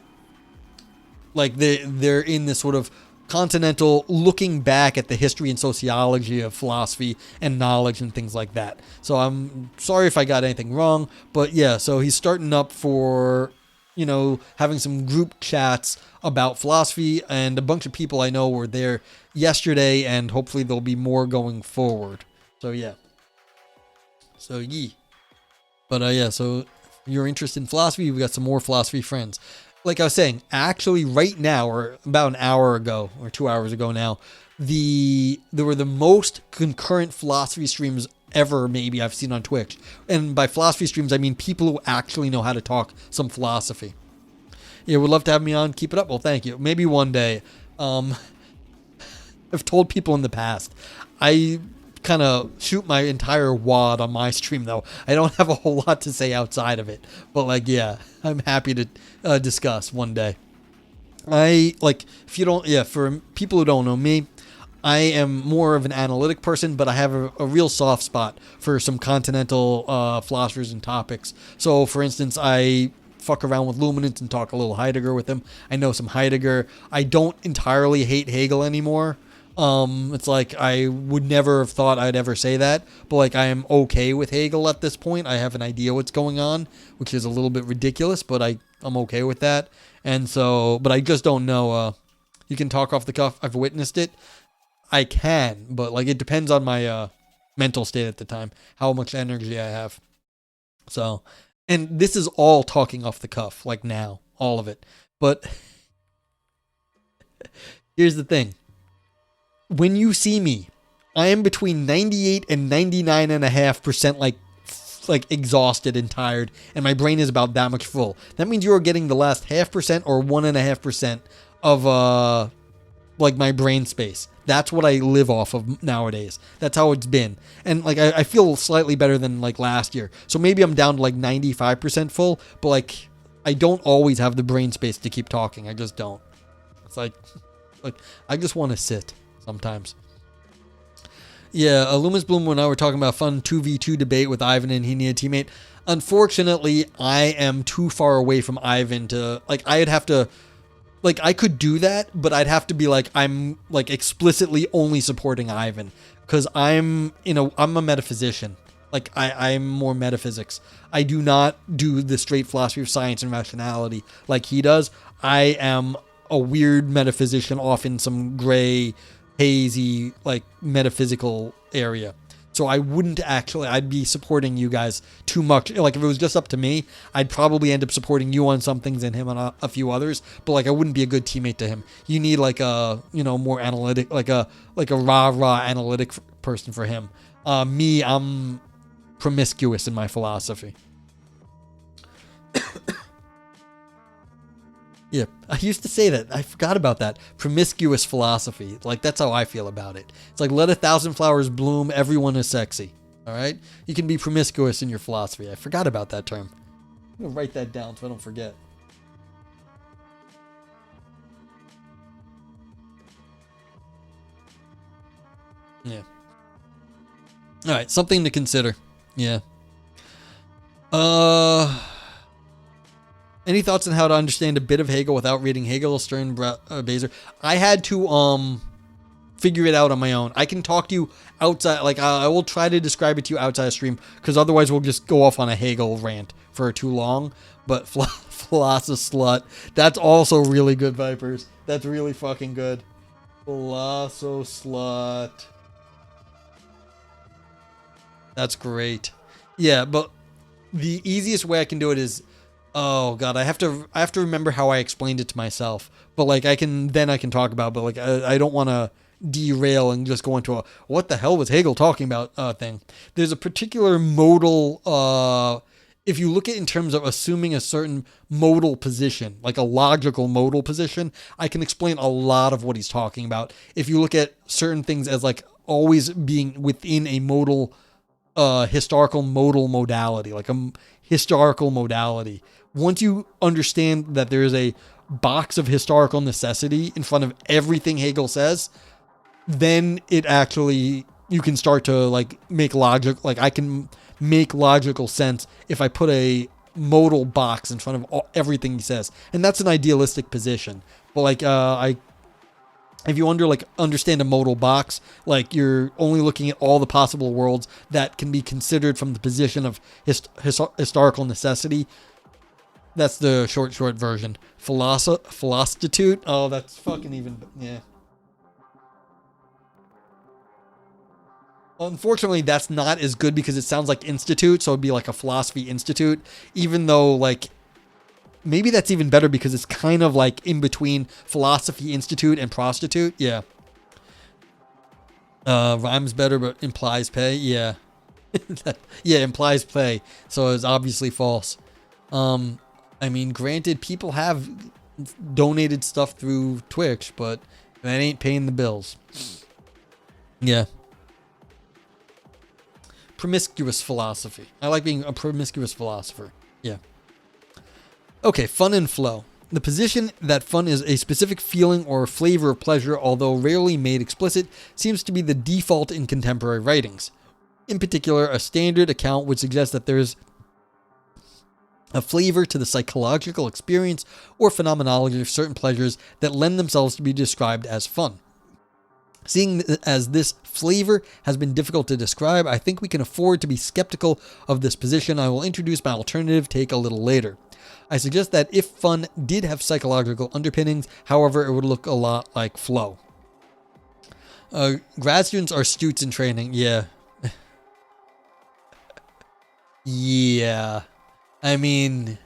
[SPEAKER 1] like they're in this sort of continental looking back at the history and sociology of philosophy and knowledge and things like that. So I'm sorry if I got anything wrong, but yeah, so he's starting up for, having some group chats about philosophy, and a bunch of people I know were there yesterday, and hopefully there'll be more going forward. So yeah. So yee. But yeah, so if you're interested in philosophy, we've got some more philosophy friends. Like I was saying, actually right now, or about an hour ago, or 2 hours ago now, there were the most concurrent philosophy streams ever maybe I've seen on Twitch. And by philosophy streams, I mean people who actually know how to talk some philosophy. Yeah, would love to have me on. Keep it up. Well, thank you. Maybe one day. I've told people in the past, I kind of shoot my entire wad on my stream, though. I don't have a whole lot to say outside of it. But, like, yeah, I'm happy to discuss one day. For people who don't know me, I am more of an analytic person, but I have a real soft spot for some continental philosophers and topics. So, for instance, I fuck around with Luminance and talk a little Heidegger with him. I know some Heidegger. I don't entirely hate Hegel anymore. It's like I would never have thought I'd ever say that, but like I am okay with Hegel at this point. I have an idea what's going on, which is a little bit ridiculous, but I'm okay with that. And so, but I just don't know. You can talk off the cuff. I've witnessed it. I can, but like it depends on my mental state at the time, how much energy I have. So, and this is all talking off the cuff, like now, all of it. But here's the thing. When you see me, I am between 98 and 99.5% like exhausted and tired, and my brain is about that much full. That means you are getting the last 0.5% or 1.5% of like my brain space. That's what I live off of nowadays. That's how it's been. And like I feel slightly better than like last year. So maybe I'm down to like 95% full, but like I don't always have the brain space to keep talking. I just don't. It's like I just want to sit sometimes. Yeah, Lumis Bloom and I were talking about a fun 2v2 debate with Ivan and he needed a teammate. Unfortunately, I am too far away from Ivan to like I'd have to like I could do that, but I'd have to be like I'm like explicitly only supporting Ivan because I'm a metaphysician. Like I'm more metaphysics. I do not do the straight philosophy of science and rationality like he does. I am a weird metaphysician off in some gray, hazy, like metaphysical area. So I wouldn't actually, I'd be supporting you guys too much. Like if it was just up to me, I'd probably end up supporting you on some things and him on a few others, but like I wouldn't be a good teammate to him. You need like a, more analytic, like a rah analytic person for him. Me, I'm promiscuous in my philosophy. Yeah, I used to say that. I forgot about that. Promiscuous philosophy. Like, that's how I feel about it. It's like, let 1,000 flowers bloom. Everyone is sexy. All right? You can be promiscuous in your philosophy. I forgot about that term. I'm going to write that down so I don't forget. Yeah. All right, something to consider. Yeah. Any thoughts on how to understand a bit of Hegel without reading Hegel, Stern, Baser? I had to figure it out on my own. I can talk to you outside. Like I will try to describe it to you outside of stream because otherwise we'll just go off on a Hegel rant for too long. But Philosopher Slut, that's also really good, Vipers. That's really fucking good. Philosopher Slut. That's great. Yeah, but the easiest way I can do it is, oh god, I have to remember how I explained it to myself. But like I can talk about, but like I don't want to derail and just go into a what the hell was Hegel talking about thing. There's a particular modal if you look at it in terms of assuming a certain modal position, like a logical modal position, I can explain a lot of what he's talking about. If you look at certain things as like always being within a modal historical modal modality, like a historical modality. Once you understand that there is a box of historical necessity in front of everything Hegel says, then it actually, you can start to like make logic, like I can make logical sense if I put a modal box in front of everything he says. And that's an idealistic position. But like, if you understand a modal box, like you're only looking at all the possible worlds that can be considered from the position of historical necessity. That's the short version. Philostitute. Oh, that's fucking even, yeah. Unfortunately, that's not as good because it sounds like institute, so it'd be like a philosophy institute, even though like maybe that's even better because it's kind of like in between philosophy institute and prostitute. Yeah. Rhymes better but implies pay. Yeah. Yeah, implies pay. So it's obviously false. I mean, granted, people have donated stuff through Twitch, but that ain't paying the bills. Yeah. Promiscuous philosophy. I like being a promiscuous philosopher. Yeah. Okay, fun and flow. The position that fun is a specific feeling or flavor of pleasure, although rarely made explicit, seems to be the default in contemporary writings. In particular, a standard account would suggest that there is a flavor to the psychological experience or phenomenology of certain pleasures that lend themselves to be described as fun. Seeing as this flavor has been difficult to describe, I think we can afford to be skeptical of this position. I will introduce my alternative take a little later. I suggest that if fun did have psychological underpinnings, however, it would look a lot like flow. Grad students are astutes in training. Yeah. Yeah. I mean,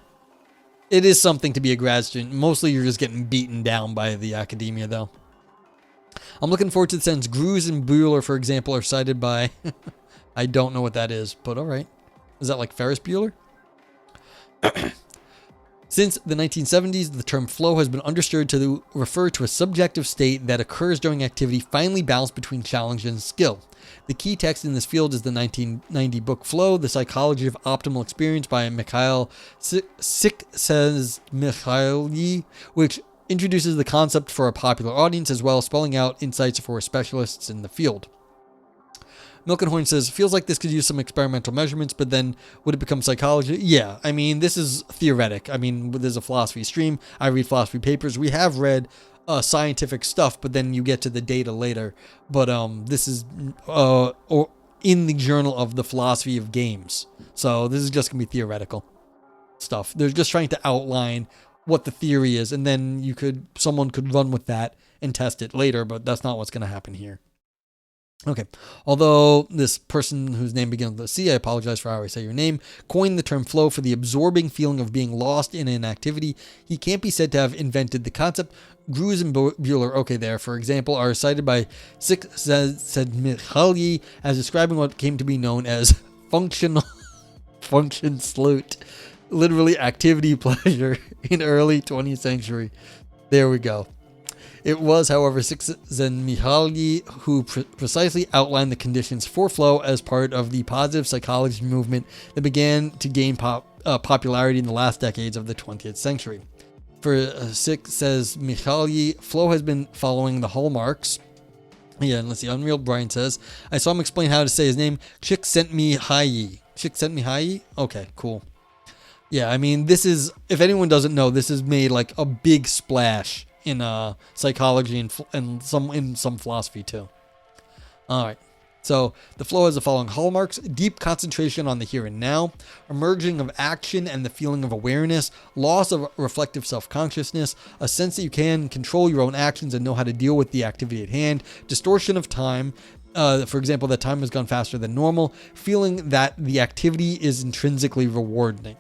[SPEAKER 1] it is something to be a grad student. Mostly you're just getting beaten down by the academia, though. I'm looking forward to the sentence, Gruz and Bueller, for example, are cited by... I don't know what that is, but all right. Is that like Ferris Bueller? Since the 1970s, the term flow has been understood to refer to a subjective state that occurs during activity finely balanced between challenge and skill. The key text in this field is the 1990 book Flow, The Psychology of Optimal Experience by Mikhail Csikszentmihalyi, which introduces the concept for a popular audience as well as spelling out insights for specialists in the field. Milkenhorn says, feels like this could use some experimental measurements, but then would it become psychology? Yeah, I mean, this is theoretic. I mean, there's a philosophy stream. I read philosophy papers. We have read scientific stuff, but then you get to the data later. But this is or in the Journal of the Philosophy of Games. So this is just going to be theoretical stuff. They're just trying to outline what the theory is, and then someone could run with that and test it later, but that's not what's going to happen here. Okay, although this person whose name begins with C, I apologize for how I say your name, coined the term flow for the absorbing feeling of being lost in an activity, he can't be said to have invented the concept. Gruz and Bueller, okay there, for example, are cited by Csikszentmihalyi as describing what came to be known as function salute, literally activity pleasure in early 20th century. There we go. It was, however, Csikszentmihalyi who precisely outlined the conditions for flow as part of the positive psychology movement that began to gain popularity in the last decades of the 20th century. For Csikszentmihalyi, flow has been following the hallmarks. Yeah, and let's see. Unreal Brian says, I saw him explain how to say his name. Csikszentmihalyi. Csikszentmihalyi? Okay, cool. Yeah, I mean, this is, if anyone doesn't know, this has made like a big splash in psychology and some philosophy too. All right. So the flow has the following hallmarks: deep concentration on the here and now, emerging of action and the feeling of awareness, loss of reflective self-consciousness, a sense that you can control your own actions and know how to deal with the activity at hand, distortion of time, for example, that time has gone faster than normal, feeling that the activity is intrinsically rewarding.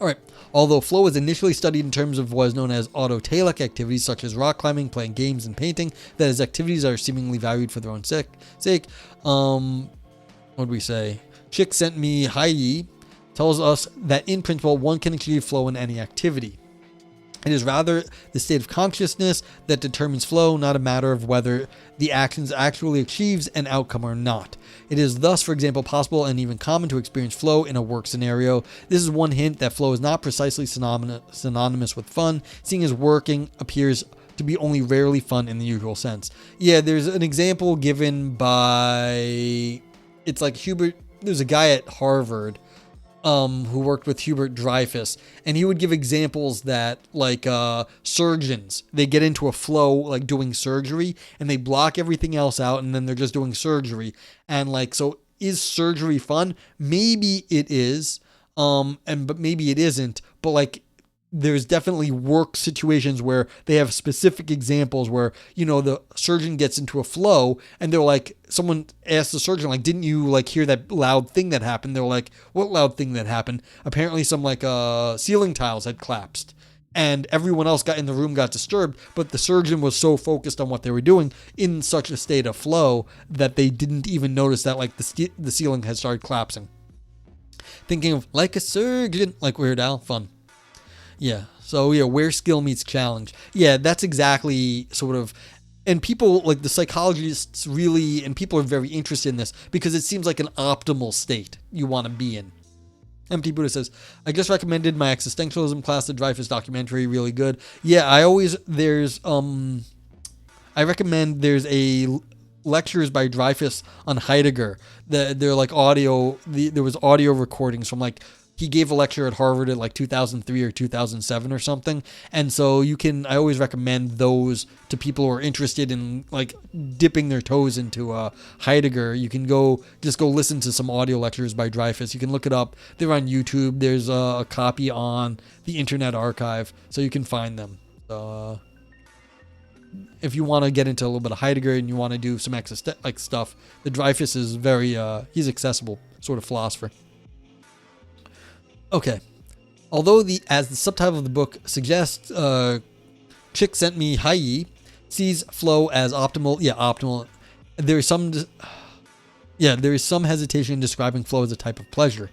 [SPEAKER 1] All right. Although flow was initially studied in terms of what is known as autotelic activities such as rock climbing, playing games, and painting, that is, activities are seemingly valued for their own sake. What do we say? Csikszentmihalyi tells us that in principle one can achieve flow in any activity. It is rather the state of consciousness that determines flow, not a matter of whether the actions actually achieves an outcome or not. It is thus, for example, possible and even common to experience flow in a work scenario. This is one hint that flow is not precisely synonymous with fun, seeing as working appears to be only rarely fun in the usual sense. Yeah, there's an example given by, it's like Hubert, there's a guy at Harvard who worked with Hubert Dreyfus, and he would give examples that like surgeons, they get into a flow like doing surgery and they block everything else out and then they're just doing surgery. And like, so is surgery fun? Maybe it is, but maybe it isn't. But like, there's definitely work situations where they have specific examples where, you know, the surgeon gets into a flow and they're like, someone asks the surgeon, like, didn't you like hear that loud thing that happened? They're like, what loud thing that happened? Apparently some like ceiling tiles had collapsed and everyone else in the room got disturbed, but the surgeon was so focused on what they were doing in such a state of flow that they didn't even notice that like the ceiling had started collapsing. Thinking of like a surgeon, like Weird Al, fun. Yeah. So yeah, where skill meets challenge. Yeah, that's exactly sort of, and people like the psychologists really, and people are very interested in this because it seems like an optimal state you want to be in. Empty Buddha says, I just recommended my existentialism class, the Dreyfus documentary, really good. Yeah, I recommend there's a lectures by Dreyfus on Heidegger. They're like audio, there was audio recordings from like, he gave a lecture at Harvard in like 2003 or 2007 or something. And so I always recommend those to people who are interested in like dipping their toes into Heidegger. You can just go listen to some audio lectures by Dreyfus. You can look it up. They're on YouTube. There's a copy on the Internet Archive, so you can find them. If you want to get into a little bit of Heidegger and you want to do some stuff, the Dreyfus is very, he's accessible sort of philosopher. Okay. Although as the subtitle of the book suggests, Chick Sent Me Hai sees flow as optimal. Yeah, optimal. There is some hesitation in describing flow as a type of pleasure.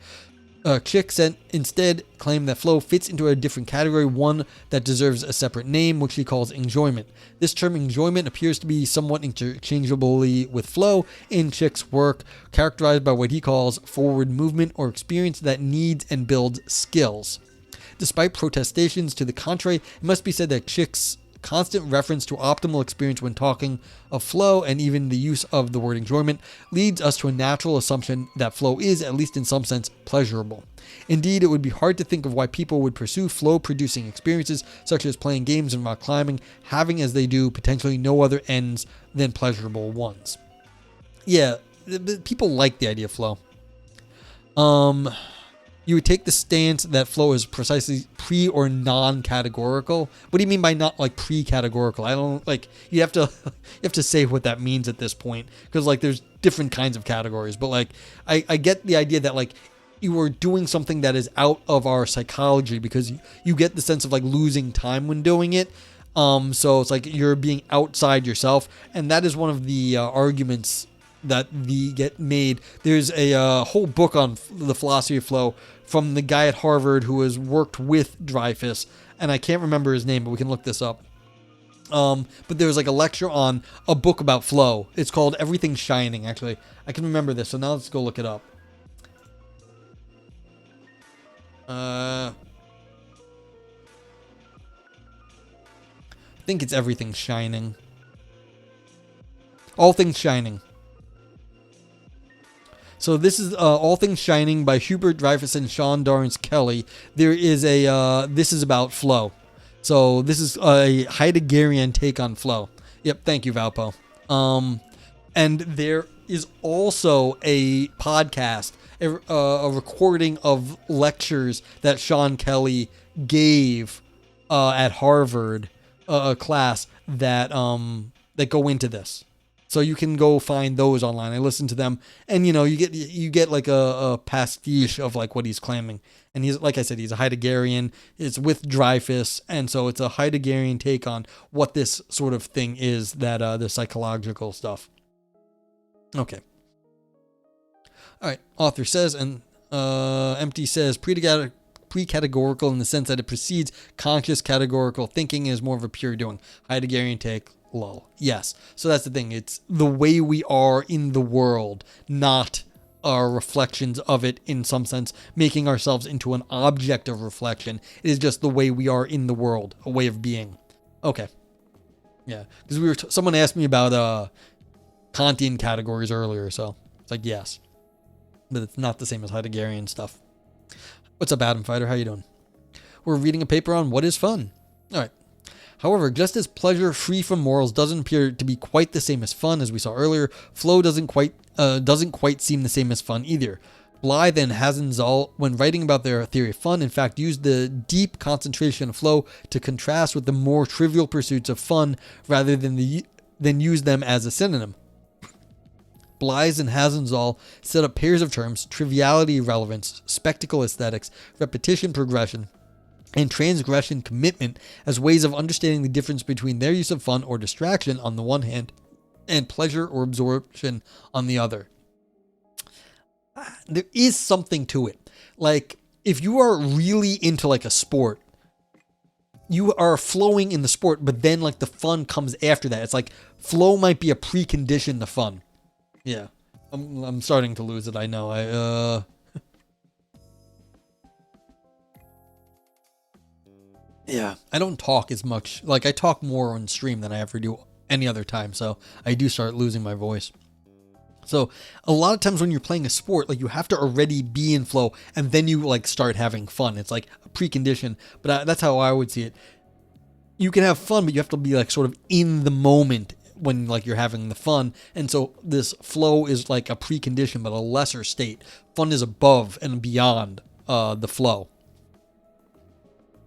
[SPEAKER 1] Chick instead claimed that flow fits into a different category, one that deserves a separate name, which he calls enjoyment. This term enjoyment appears to be somewhat interchangeably with flow in Chick's work, characterized by what he calls forward movement or experience that needs and builds skills. Despite protestations to the contrary, it must be said that Chick's constant reference to optimal experience when talking of flow, and even the use of the word enjoyment, leads us to a natural assumption that flow is, at least in some sense, pleasurable. Indeed, it would be hard to think of why people would pursue flow-producing experiences, such as playing games and rock climbing, having as they do potentially no other ends than pleasurable ones. Yeah, people like the idea of flow. You would take the stance that flow is precisely pre or non-categorical. What do you mean by not like pre-categorical? I don't like, you have to say what that means at this point, because like there's different kinds of categories, but like I get the idea that like you are doing something that is out of our psychology, because you get the sense of like losing time when doing it. So it's like you're being outside yourself, and that is one of the arguments that get made. There's a whole book on the philosophy of flow from the guy at Harvard who has worked with Dreyfus, and I can't remember his name, but we can look this up. But there was like a lecture on a book about flow. It's called Everything Shining, actually. I can remember this, so now let's go look it up. I think it's Everything Shining. All Things Shining. So this is All Things Shining by Hubert Dreyfus and Sean Dorrance Kelly. There is this is about flow. So this is a Heideggerian take on flow. Yep, thank you, Valpo. And there is also a podcast, a recording of lectures that Sean Kelly gave at Harvard, a class that go into this. So you can go find those online. I listened to them, and you get like a pastiche of like what he's claiming. And he's, like I said, he's a Heideggerian. It's with Dreyfus, and so it's a Heideggerian take on what this sort of thing is, that the psychological stuff. Okay. All right. Author says, and Empty says, pre-categorical in the sense that it precedes conscious categorical thinking, is more of a pure doing. Heideggerian take. Lol. Yes. So that's the thing. It's the way we are in the world, not our reflections of it in some sense, making ourselves into an object of reflection. It is just the way we are in the world, a way of being. Okay. Yeah. Because someone asked me about Kantian categories earlier, so it's like, yes. But it's not the same as Heideggerian stuff. What's up, Adam Fighter? How you doing? We're reading a paper on what is fun. All right. However, just as pleasure free from morals doesn't appear to be quite the same as fun, as we saw earlier, flow doesn't quite seem the same as fun either. Blythe and Hasenzahl, when writing about their theory of fun, in fact used the deep concentration of flow to contrast with the more trivial pursuits of fun, rather than use them as a synonym. Blythe and Hasenzahl set up pairs of terms: triviality relevance, spectacle aesthetics, repetition progression, and transgression commitment, as ways of understanding the difference between their use of fun or distraction on the one hand and pleasure or absorption on the other. There is something to it. Like, if you are really into like a sport, you are flowing in the sport, but then like the fun comes after that. It's like flow might be a precondition to fun. Yeah. I'm starting to lose it, I know. Yeah, I don't talk as much. Like, I talk more on stream than I ever do any other time, so I do start losing my voice. So a lot of times when you're playing a sport, like, you have to already be in flow, and then you like start having fun. It's like a precondition, but that's how I would see it. You can have fun, but you have to be like sort of in the moment when like you're having the fun. And so this flow is like a precondition, but a lesser state. Fun is above and beyond the flow.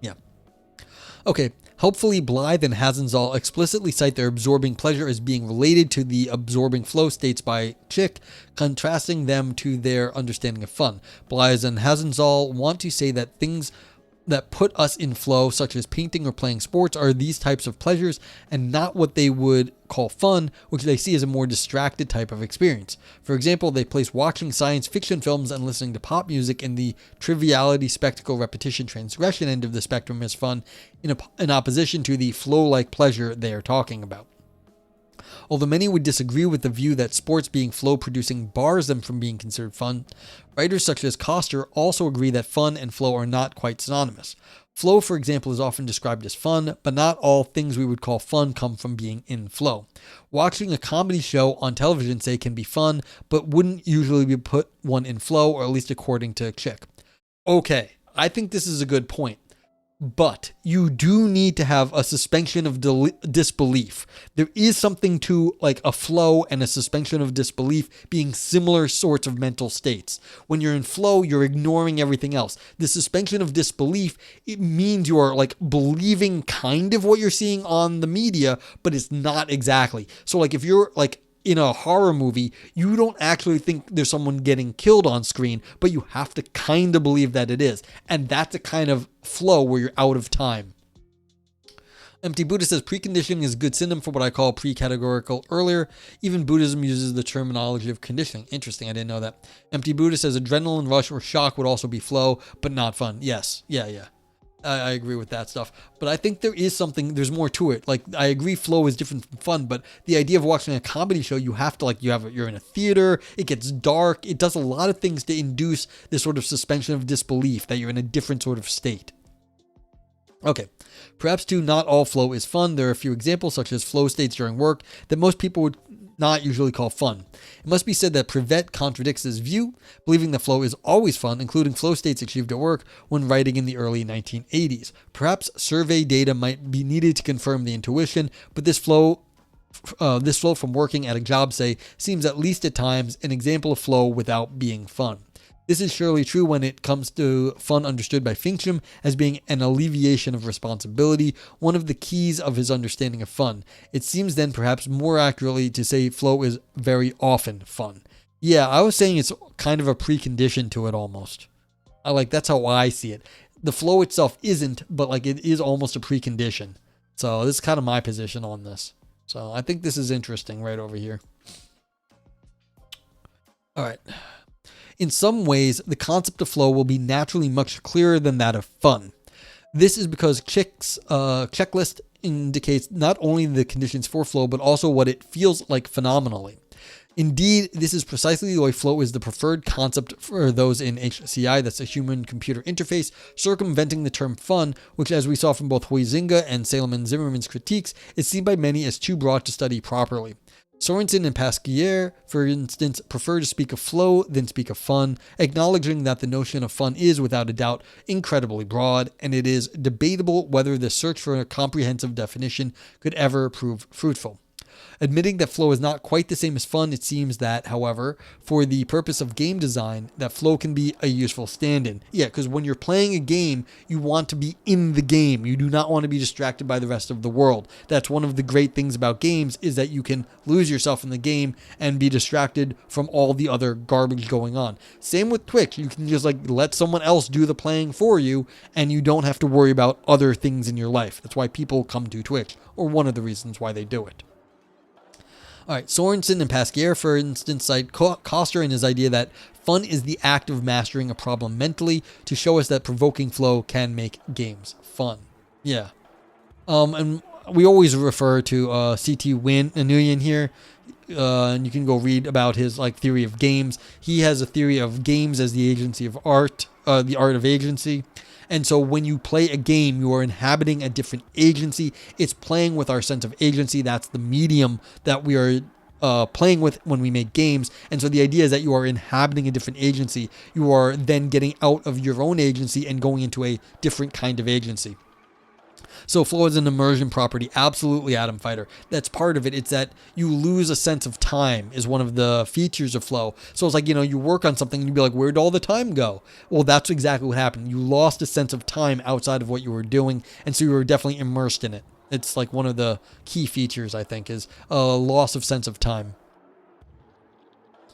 [SPEAKER 1] Yeah. Okay. Helpfully, Blythe and Hazenzahl explicitly cite their absorbing pleasure as being related to the absorbing flow states by Chick, contrasting them to their understanding of fun. Blythe and Hazenzahl want to say that things that put us in flow, such as painting or playing sports, are these types of pleasures and not what they would call fun, which they see as a more distracted type of experience. For example, they place watching science fiction films and listening to pop music in the triviality, spectacle, repetition, transgression end of the spectrum as fun, in opposition to the flow-like pleasure they are talking about. Although many would disagree with the view that sports being flow-producing bars them from being considered fun, writers such as Coster also agree that fun and flow are not quite synonymous. Flow, for example, is often described as fun, but not all things we would call fun come from being in flow. Watching a comedy show on television, say, can be fun, but wouldn't usually be put one in flow, or at least according to Chick. Okay, I think this is a good point. But you do need to have a suspension of disbelief. There is something to like a flow and a suspension of disbelief being similar sorts of mental states. When you're in flow, you're ignoring everything else. The suspension of disbelief, it means you are like believing kind of what you're seeing on the media, but it's not exactly. So like if you're like in a horror movie, you don't actually think there's someone getting killed on screen, but you have to kind of believe that it is. And that's a kind of flow where you're out of time. Empty Buddha says preconditioning is a good synonym for what I call pre-categorical earlier. Even Buddhism uses the terminology of conditioning. Interesting, I didn't know that. Empty Buddha says adrenaline rush or shock would also be flow, but not fun. Yes, yeah. I agree with that stuff, but I think there's more to it. Like, I agree flow is different from fun, but the idea of watching a comedy show, you have to like, you're in a theater, it gets dark, it does a lot of things to induce this sort of suspension of disbelief that you're in a different sort of state. Okay, perhaps too, not all flow is fun. There are a few examples, such as flow states during work, that most people would not usually call fun. It must be said that Privet contradicts this view, believing that flow is always fun, including flow states achieved at work, when writing in the early 1980s. Perhaps survey data might be needed to confirm the intuition, but this flow from working at a job, say, seems at least at times an example of flow without being fun. This is surely true when it comes to fun understood by Fincham as being an alleviation of responsibility, one of the keys of his understanding of fun. It seems then perhaps more accurately to say flow is very often fun. Yeah, I was saying it's kind of a precondition to it almost. That's how I see it. The flow itself isn't, but like it is almost a precondition. So this is kind of my position on this. So I think this is interesting right over here. All right. In some ways, the concept of flow will be naturally much clearer than that of fun. This is because Chick's checklist indicates not only the conditions for flow, but also what it feels like phenomenally. Indeed, this is precisely the way flow is the preferred concept for those in HCI, that's a human-computer interface, circumventing the term fun, which, as we saw from both Huizinga and Salem and Zimmerman's critiques, is seen by many as too broad to study properly. Sorensen and Pasquier, for instance, prefer to speak of flow than speak of fun, acknowledging that the notion of fun is, without a doubt, incredibly broad, and it is debatable whether the search for a comprehensive definition could ever prove fruitful. Admitting that flow is not quite the same as fun, it seems that, however, for the purpose of game design, that flow can be a useful stand-in. Yeah, because when you're playing a game, you want to be in the game. You do not want to be distracted by the rest of the world. That's one of the great things about games, is that you can lose yourself in the game and be distracted from all the other garbage going on. Same with Twitch. You can just let someone else do the playing for you, and you don't have to worry about other things in your life. That's why people come to Twitch, or one of the reasons why they do it. All right, Sorensen and Pasquier, for instance, cite Coster in his idea that fun is the act of mastering a problem mentally to show us that provoking flow can make games fun. Yeah. And we always refer to C.T. Nguyen here, and you can go read about his theory of games. He has a theory of games as the agency of art, the art of agency. And so when you play a game, you are inhabiting a different agency. It's playing with our sense of agency. That's the medium that we are playing with when we make games. And so the idea is that you are inhabiting a different agency. You are then getting out of your own agency and going into a different kind of agency. So flow is an immersion property. Absolutely, Atom Fighter. That's part of it. It's that you lose a sense of time is one of the features of flow. So it's like, you work on something and you'd be like, where'd all the time go? Well, that's exactly what happened. You lost a sense of time outside of what you were doing. And so you were definitely immersed in it. It's like one of the key features, I think, is a loss of sense of time.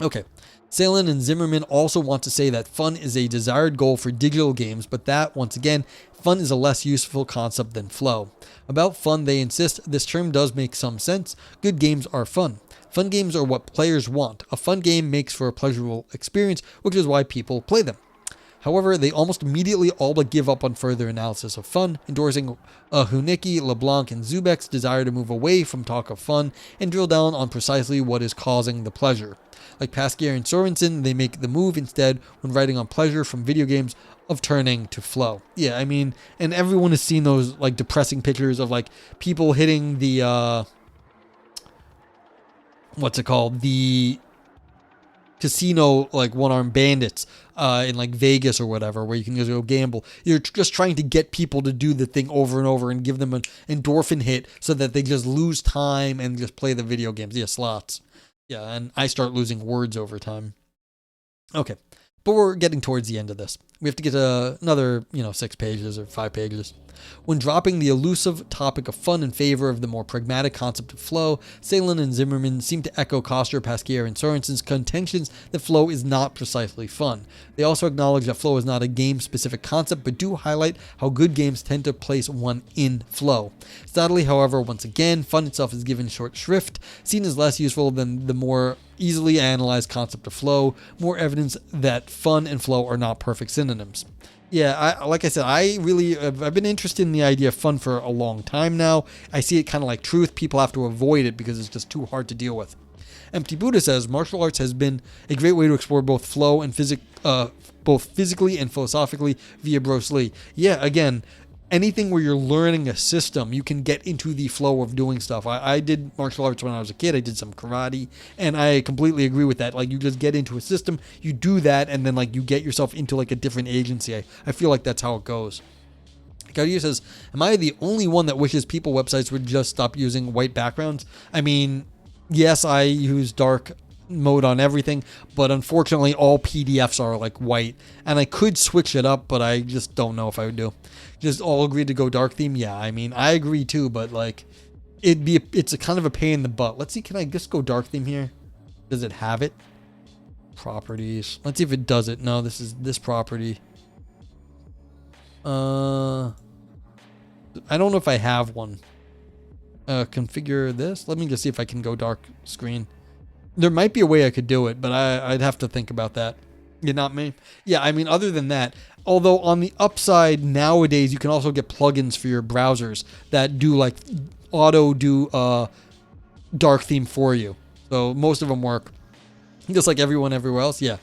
[SPEAKER 1] Okay. Salen and Zimmerman also want to say that fun is a desired goal for digital games, but that, once again, fun is a less useful concept than flow. About fun, they insist this term does make some sense. Good games are fun. Fun games are what players want. A fun game makes for a pleasurable experience, which is why people play them. However, they almost immediately all but give up on further analysis of fun, endorsing Hunicki, LeBlanc, and Zubek's desire to move away from talk of fun and drill down on precisely what is causing the pleasure. Like Pasquier and Sorensen, they make the move instead when writing on pleasure from video games of turning to flow. Yeah, I mean, and everyone has seen those like depressing pictures of like people hitting the what's it called? The casino, like one-armed bandits in like Vegas or whatever, where you can just go gamble. You're just trying to get people to do the thing over and over and give them an endorphin hit so that they just lose time and just play the video games. Yeah, slots. Yeah, and I start losing words over time. Okay, but we're getting towards the end of this. We have to get another, 6 pages or 5 pages. When dropping the elusive topic of fun in favor of the more pragmatic concept of flow, Salen and Zimmerman seem to echo Koster, Pasquier, and Sorensen's contentions that flow is not precisely fun. They also acknowledge that flow is not a game-specific concept, but do highlight how good games tend to place one in flow. Sadly, however, once again, fun itself is given short shrift, seen as less useful than the more easily analyzed concept of flow, more evidence that fun and flow are not perfect synonyms. Yeah, like I said, I've been interested in the idea of fun for a long time now. I see it kind of like truth. People have to avoid it because it's just too hard to deal with. Empty Buddha says martial arts has been a great way to explore both flow and both physically and philosophically via Bruce Lee. Yeah, again, anything where you're learning a system, you can get into the flow of doing stuff. I did martial arts when I was a kid. I did some karate, and I completely agree with that. Like, you just get into a system, you do that, and then, like, you get yourself into, like, a different agency. I feel like that's how it goes. Gaudier says, am I the only one that wishes people websites would just stop using white backgrounds? I mean, yes, I use dark mode on everything, but unfortunately all PDFs are like white, and I could switch it up, but I just don't know if I would do. Just all agreed to go dark theme? Yeah, I mean, I agree too, but like it's a kind of a pain in the butt. Let's see, can I just go dark theme here? Does it have it? Properties. Let's see if it does it. No, this is this property. I don't know if I have one. Configure this. Let me just see if I can go dark screen. There might be a way I could do it, but I'd have to think about that. Yeah, not me. Yeah, I mean, other than that, although on the upside, nowadays, you can also get plugins for your browsers that do like auto dark theme for you. So most of them work. Just like everyone everywhere else. Yeah.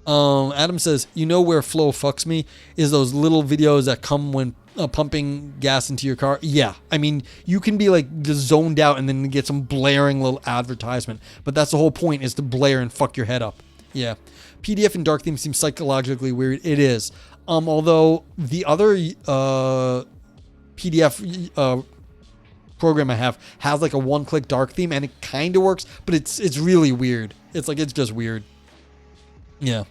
[SPEAKER 1] Adam says, where flow fucks me is those little videos that come when pumping gas into your car. Yeah, I mean, you can be like just zoned out and then get some blaring little advertisement, but that's the whole point, is to blare and fuck your head up. Yeah, PDF and dark theme seems psychologically weird. It is. Although the other PDF program I have has like a one-click dark theme, and it kind of works, but it's really weird. It's just weird. Yeah.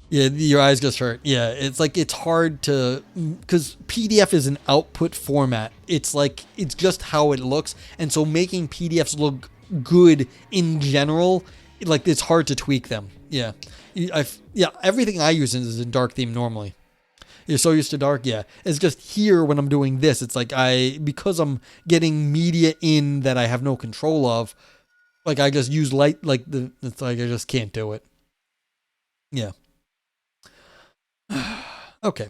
[SPEAKER 1] Yeah, your eyes just hurt. Yeah, it's hard to, because PDF is an output format. It's just how it looks. And so making PDFs look good in general, it's hard to tweak them. Yeah. Everything I use is in dark theme normally. You're so used to dark. Yeah. It's just here when I'm doing this, it's like because I'm getting media in that I have no control of, I just use light, it's like I just can't do it. Yeah. Okay.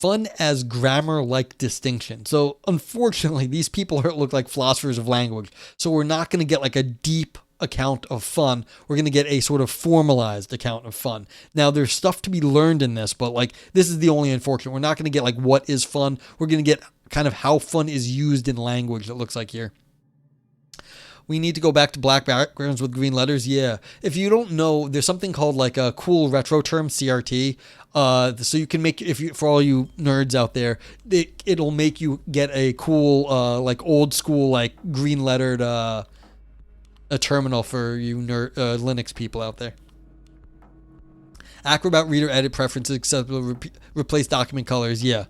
[SPEAKER 1] Fun as grammar-like distinction. So, unfortunately, these people look like philosophers of language. So we're not going to get like a deep account of fun. We're going to get a sort of formalized account of fun. Now, there's stuff to be learned in this, but like this is the only unfortunate. We're not going to get like what is fun. We're going to get kind of how fun is used in language, it looks like here. We need to go back to black backgrounds with green letters. Yeah. If you don't know, there's something called like a cool retro term, CRT. So you can make, for all you nerds out there, it'll make you get a cool, like old school, like green lettered, a terminal for you Linux people out there. Acrobat reader edit preferences acceptable. Replace document colors. Yeah.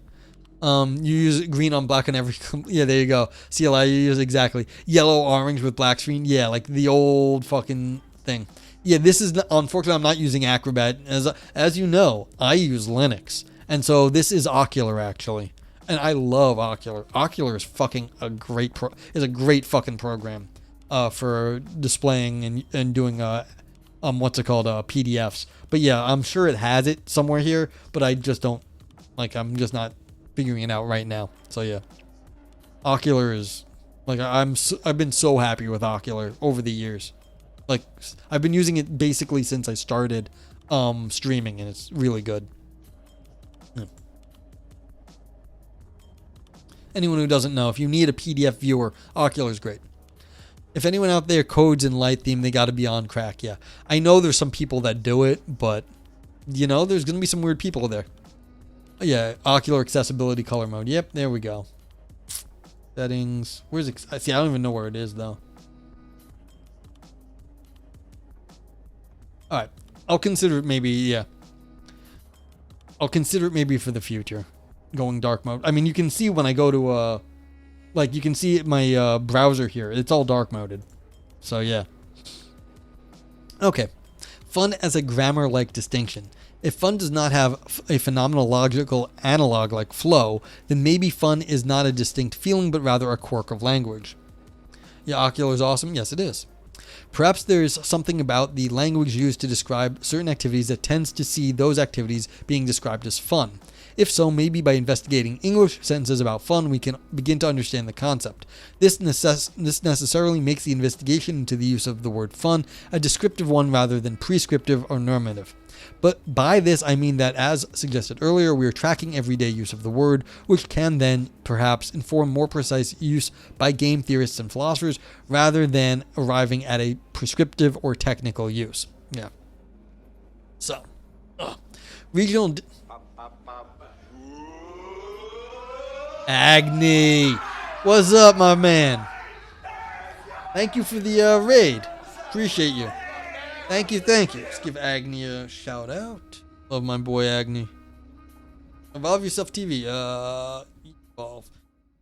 [SPEAKER 1] You use green on black on every. Yeah, there you go. CLI, you use exactly yellow, orange with black screen. Yeah, like the old fucking thing. Yeah, this is unfortunately I'm not using Acrobat as you know. I use Linux, and so this is Ocular actually, and I love Ocular. Ocular is fucking a great fucking program, for displaying and doing what's it called, PDFs. But yeah, I'm sure it has it somewhere here, but I just don't like. I'm just not figuring it out right now. So yeah, Ocular is like I've been so happy with Ocular over the years. Like I've been using it basically since I started streaming, and it's really good. Yeah. Anyone who doesn't know, if you need a PDF viewer, Ocular is great. If anyone out there codes in Light Theme, they got to be on crack. Yeah, I know there's some people that do it, but you know there's gonna be some weird people there. Yeah, Ocular accessibility color mode. Yep, there we go. Settings. Where's it? See, I don't even know where it is though. All right, I'll consider it maybe. Yeah, I'll consider it maybe for the future. Going dark mode. I mean, you can see when I go to like you can see my browser here. It's all dark moded. So yeah. Okay, fun as a grammar-like distinction. If fun does not have a phenomenological analog like flow, then maybe fun is not a distinct feeling, but rather a quirk of language. Yeah, Ocular is awesome. Yes, it is. Perhaps there is something about the language used to describe certain activities that tends to see those activities being described as fun. If so, maybe by investigating English sentences about fun, we can begin to understand the concept. This necessarily makes the investigation into the use of the word fun a descriptive one rather than prescriptive or normative. But by this, I mean that, as suggested earlier, we are tracking everyday use of the word, which can then perhaps inform more precise use by game theorists and philosophers, rather than arriving at a prescriptive or technical use. Yeah. So, regional... Agni, what's up, my man? Thank you for the raid. Appreciate you. Thank you. Let's give Agni a shout out. Love my boy Agni. Evolve Yourself TV. Evolve.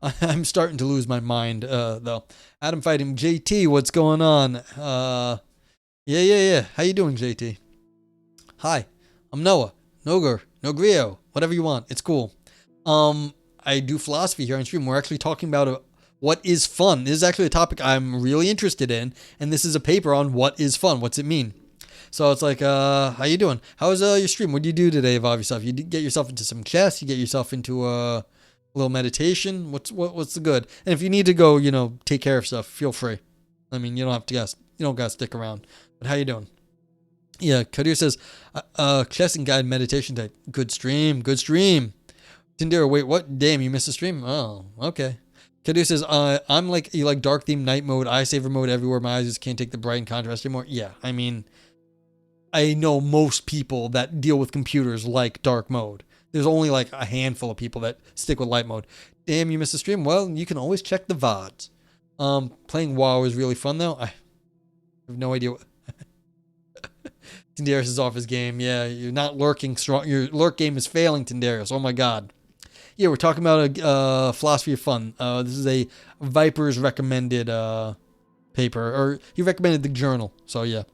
[SPEAKER 1] I'm starting to lose my mind, though. Adam fighting JT. What's going on? Yeah. How you doing, JT? Hi, I'm Noah. Nogrio. Whatever you want. It's cool. I do philosophy here on stream. We're actually talking about what is fun. This is actually a topic I'm really interested in, and this is a paper on what is fun. What's it mean? So it's like, how you doing? How was your stream? What did you do today? Evolve yourself. You get yourself into some chess. You get yourself into a little meditation. What's the good? And if you need to go, take care of stuff, feel free. I mean, you don't have to guess. You don't gotta stick around. But how you doing? Yeah, Kadir says, chess and guide meditation type. Good stream. Tindera, wait, what? Damn, you missed a stream? Oh, okay. Kadir says, I'm like, you like dark theme night mode, eye saver mode everywhere. My eyes just can't take the bright and contrast anymore. Yeah, I mean, I know most people that deal with computers like dark mode. There's only like a handful of people that stick with light mode. Damn, you missed a stream? Well, you can always check the VODs. Playing WoW is really fun though. I have no idea what... Tindarius is off his game. Yeah, you're not lurking strong. Your lurk game is failing, Tindarius. Oh my god. Yeah, we're talking about a philosophy of fun. This is a Viper's recommended paper, or he recommended the journal. So yeah.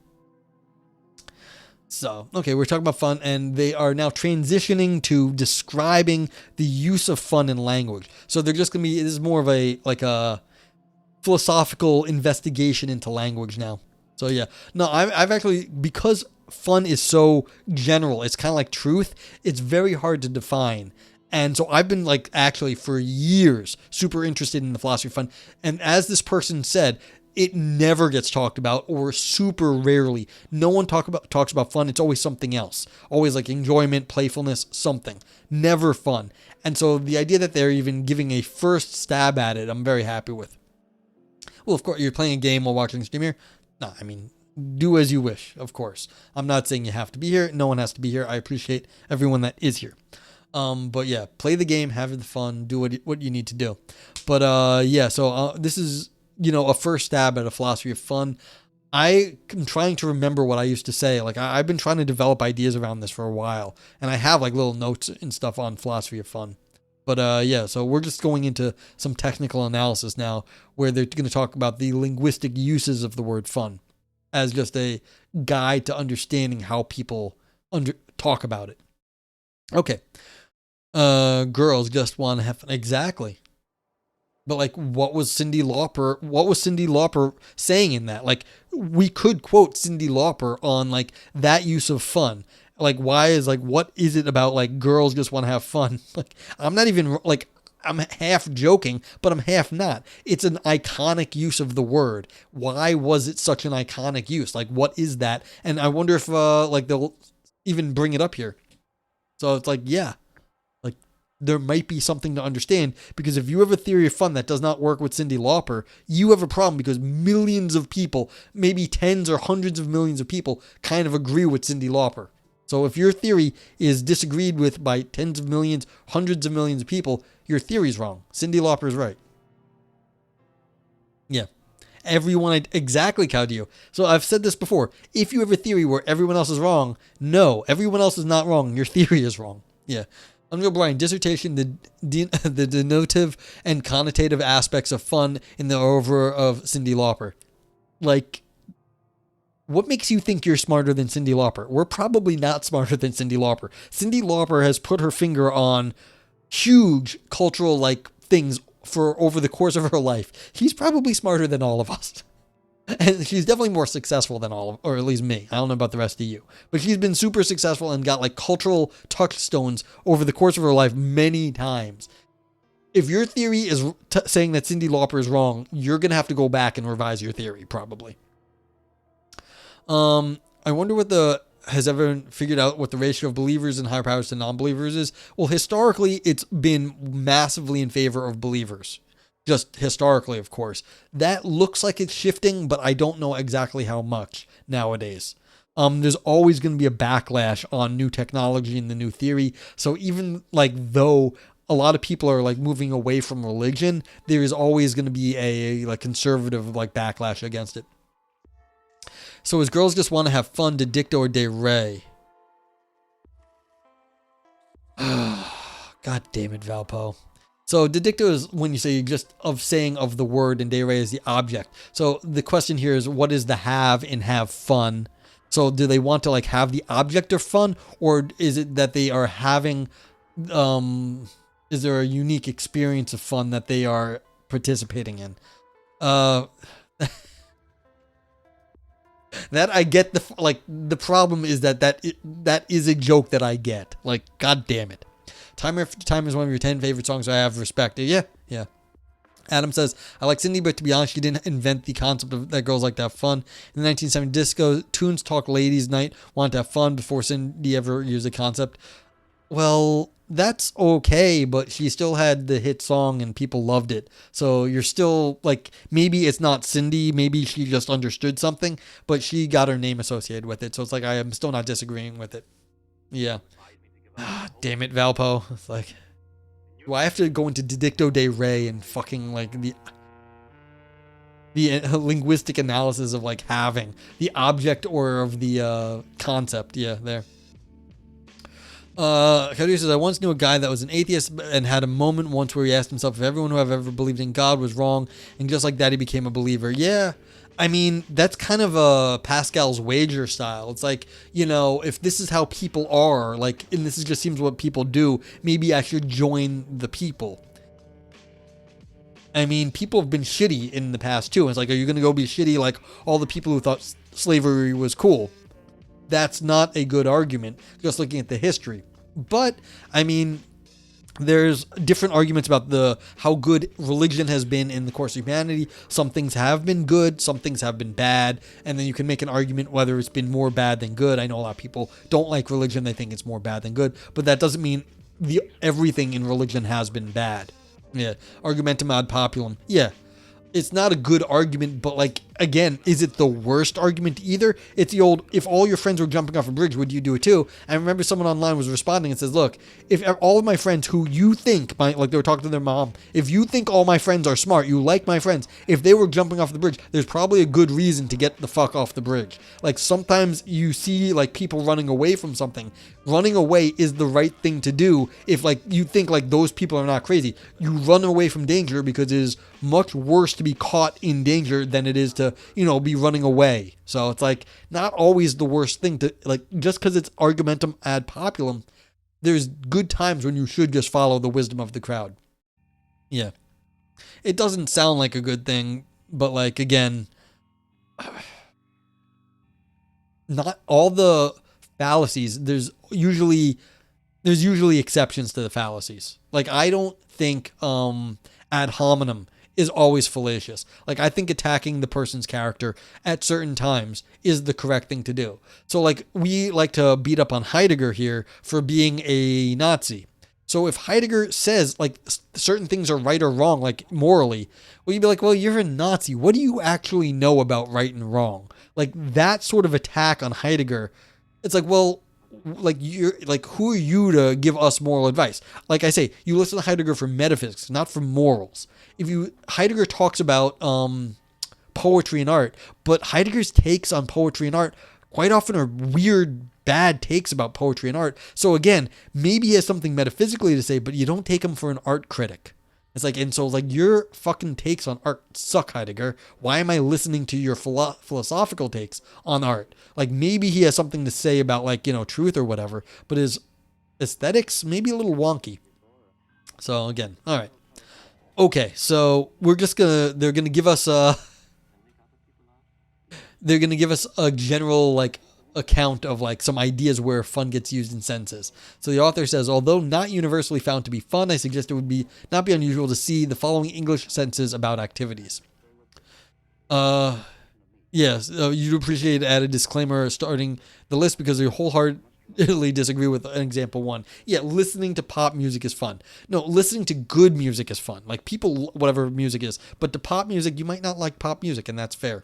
[SPEAKER 1] So okay, we're talking about fun, and they are now transitioning to describing the use of fun in language. So they're just gonna be. This is more of a philosophical investigation into language now. So yeah, no, I've actually, because fun is so general, it's kind of like truth. It's very hard to define. And so I've been actually for years super interested in the philosophy of fun. And as this person said, it never gets talked about, or super rarely. No one talks about fun. It's always something else. Always like enjoyment, playfulness, something. Never fun. And so the idea that they're even giving a first stab at it, I'm very happy with. Well, of course, you're playing a game while watching a stream here. No, I mean, do as you wish, of course. I'm not saying you have to be here. No one has to be here. I appreciate everyone that is here. But yeah, play the game, have the fun, do what you need to do. But yeah, so this is, a first stab at a philosophy of fun. I am trying to remember what I used to say. Like, I've been trying to develop ideas around this for a while, and I have like little notes and stuff on philosophy of fun. But yeah, so we're just going into some technical analysis now, where they're going to talk about the linguistic uses of the word fun as just a guide to understanding how people talk about it. Okay. Girls just want to have fun. Exactly. But like, what was Cyndi Lauper saying in that? Like, we could quote Cyndi Lauper on like that use of fun. Like, what is it about like girls just want to have fun? Like, I'm not even like, I'm half joking, but I'm half not. It's an iconic use of the word. Why was it such an iconic use? Like, what is that? And I wonder if like they'll even bring it up here. So it's like, yeah, like there might be something to understand, because if you have a theory of fun that does not work with Cyndi Lauper, you have a problem, because millions of people, maybe tens or hundreds of millions of people, kind of agree with Cyndi Lauper. So if your theory is disagreed with by tens of millions, hundreds of millions of people, your theory's wrong. Cyndi Lauper's right. Yeah. Everyone, exactly, Caudio. So I've said this before. If you have a theory where everyone else is wrong, no, everyone else is not wrong. Your theory is wrong. Yeah. Unreal Brian, dissertation, the denotative and connotative aspects of fun in the over of Cyndi Lauper. Like, what makes you think you're smarter than Cyndi Lauper? We're probably not smarter than Cyndi Lauper. Cyndi Lauper has put her finger on huge cultural like things for over the course of her life. She's probably smarter than all of us. And she's definitely more successful than or at least me. I don't know about the rest of you. But she's been super successful and got like cultural touchstones over the course of her life many times. If your theory is saying that Cyndi Lauper is wrong, you're going to have to go back and revise your theory, probably. I wonder has everyone figured out what the ratio of believers and higher powers to non-believers is? Well, historically, it's been massively in favor of believers. Just historically, of course. That looks like it's shifting, but I don't know exactly how much nowadays. There's always going to be a backlash on new technology and the new theory. So even like though a lot of people are like moving away from religion, there is always going to be a like conservative like backlash against it. So as girls just want to have fun, de dicto or de re? God damn it, Valpo. So de dicto is when you say just of saying of the word, and de re is the object. So the question here is, what is the have in have fun? So do they want to like have the object of fun, or is it that they are having, is there a unique experience of fun that they are participating in? That I get the problem is that is a joke that I get. Like, God damn it. Time After Time is one of your 10 favorite songs I have respected. Yeah. Adam says, I like Cyndi, but to be honest, she didn't invent the concept of that girls like to have fun. In the 1970s disco, tunes talk ladies night, want to have fun before Cyndi ever used the concept. Well, that's okay, but she still had the hit song and people loved it. So you're still like, maybe it's not Cyndi, maybe she just understood something, but she got her name associated with it. So it's like, I am still not disagreeing with it. Yeah. Damn it, Valpo. It's like, do I have to go into dicto de re and fucking like the linguistic analysis of like having the object or of the concept? Yeah, there. Cody says, I once knew a guy that was an atheist and had a moment once where he asked himself if everyone who have ever believed in God was wrong, and just like that he became a believer. Yeah, I mean, that's kind of a Pascal's wager style. It's like, if this is how people are, like, and this just seems what people do, maybe I should join the people. I mean, people have been shitty in the past too. It's like, are you going to go be shitty like all the people who thought slavery was cool? That's not a good argument, just looking at the history. But, I mean, There's different arguments about the how good religion has been in the course of humanity. Some things have been good, some things have been bad, and then you can make an argument whether it's been more bad than good. I know a lot of people don't like religion; they think it's more bad than good, but that doesn't mean everything in religion has been bad. Yeah, argumentum ad populum. Yeah, it's not a good argument, but like, again, is it the worst argument either? It's the old, if all your friends were jumping off a bridge, would you do it too? I remember someone online was responding and says, look, if all of my friends who you think, like they were talking to their mom, if you think all my friends are smart, you like my friends, if they were jumping off the bridge, there's probably a good reason to get the fuck off the bridge. Like sometimes you see like people running away from something. Running away is the right thing to do if like you think like those people are not crazy. You run away from danger because it is much worse to be caught in danger than it is to, be running away. So it's like not always the worst thing to like, just because it's argumentum ad populum, there's good times when you should just follow the wisdom of the crowd. Yeah. It doesn't sound like a good thing, but like, again, not all the fallacies, there's usually exceptions to the fallacies. Like I don't think ad hominem is always fallacious. Like I think attacking the person's character at certain times is the correct thing to do. So like we like to beat up on Heidegger here for being a Nazi. So if Heidegger says like certain things are right or wrong, like morally, well, you'd be like, well, you're a Nazi. What do you actually know about right and wrong? Like that sort of attack on Heidegger, it's like, well, like you're like, who are you to give us moral advice? Like I say, you listen to Heidegger for metaphysics, not for morals. Heidegger talks about poetry and art, but Heidegger's takes on poetry and art quite often are weird, bad takes about poetry and art. So again, maybe he has something metaphysically to say, but you don't take him for an art critic. It's like, and so like your fucking takes on art suck, Heidegger. Why am I listening to your philosophical takes on art? Like maybe he has something to say about like, truth or whatever, but his aesthetics maybe a little wonky. So again, all right. Okay, so they're gonna give us a general like account of like some ideas where fun gets used in sentences. So the author says, although not universally found to be fun, I suggest it would not be unusual to see the following English sentences about activities. Yes, you'd appreciate added disclaimer starting the list because you wholeheartedly disagree with example 1. Yeah, listening to pop music is fun. No, listening to good music is fun. Like people, whatever music is, but to pop music, you might not like pop music, and that's fair.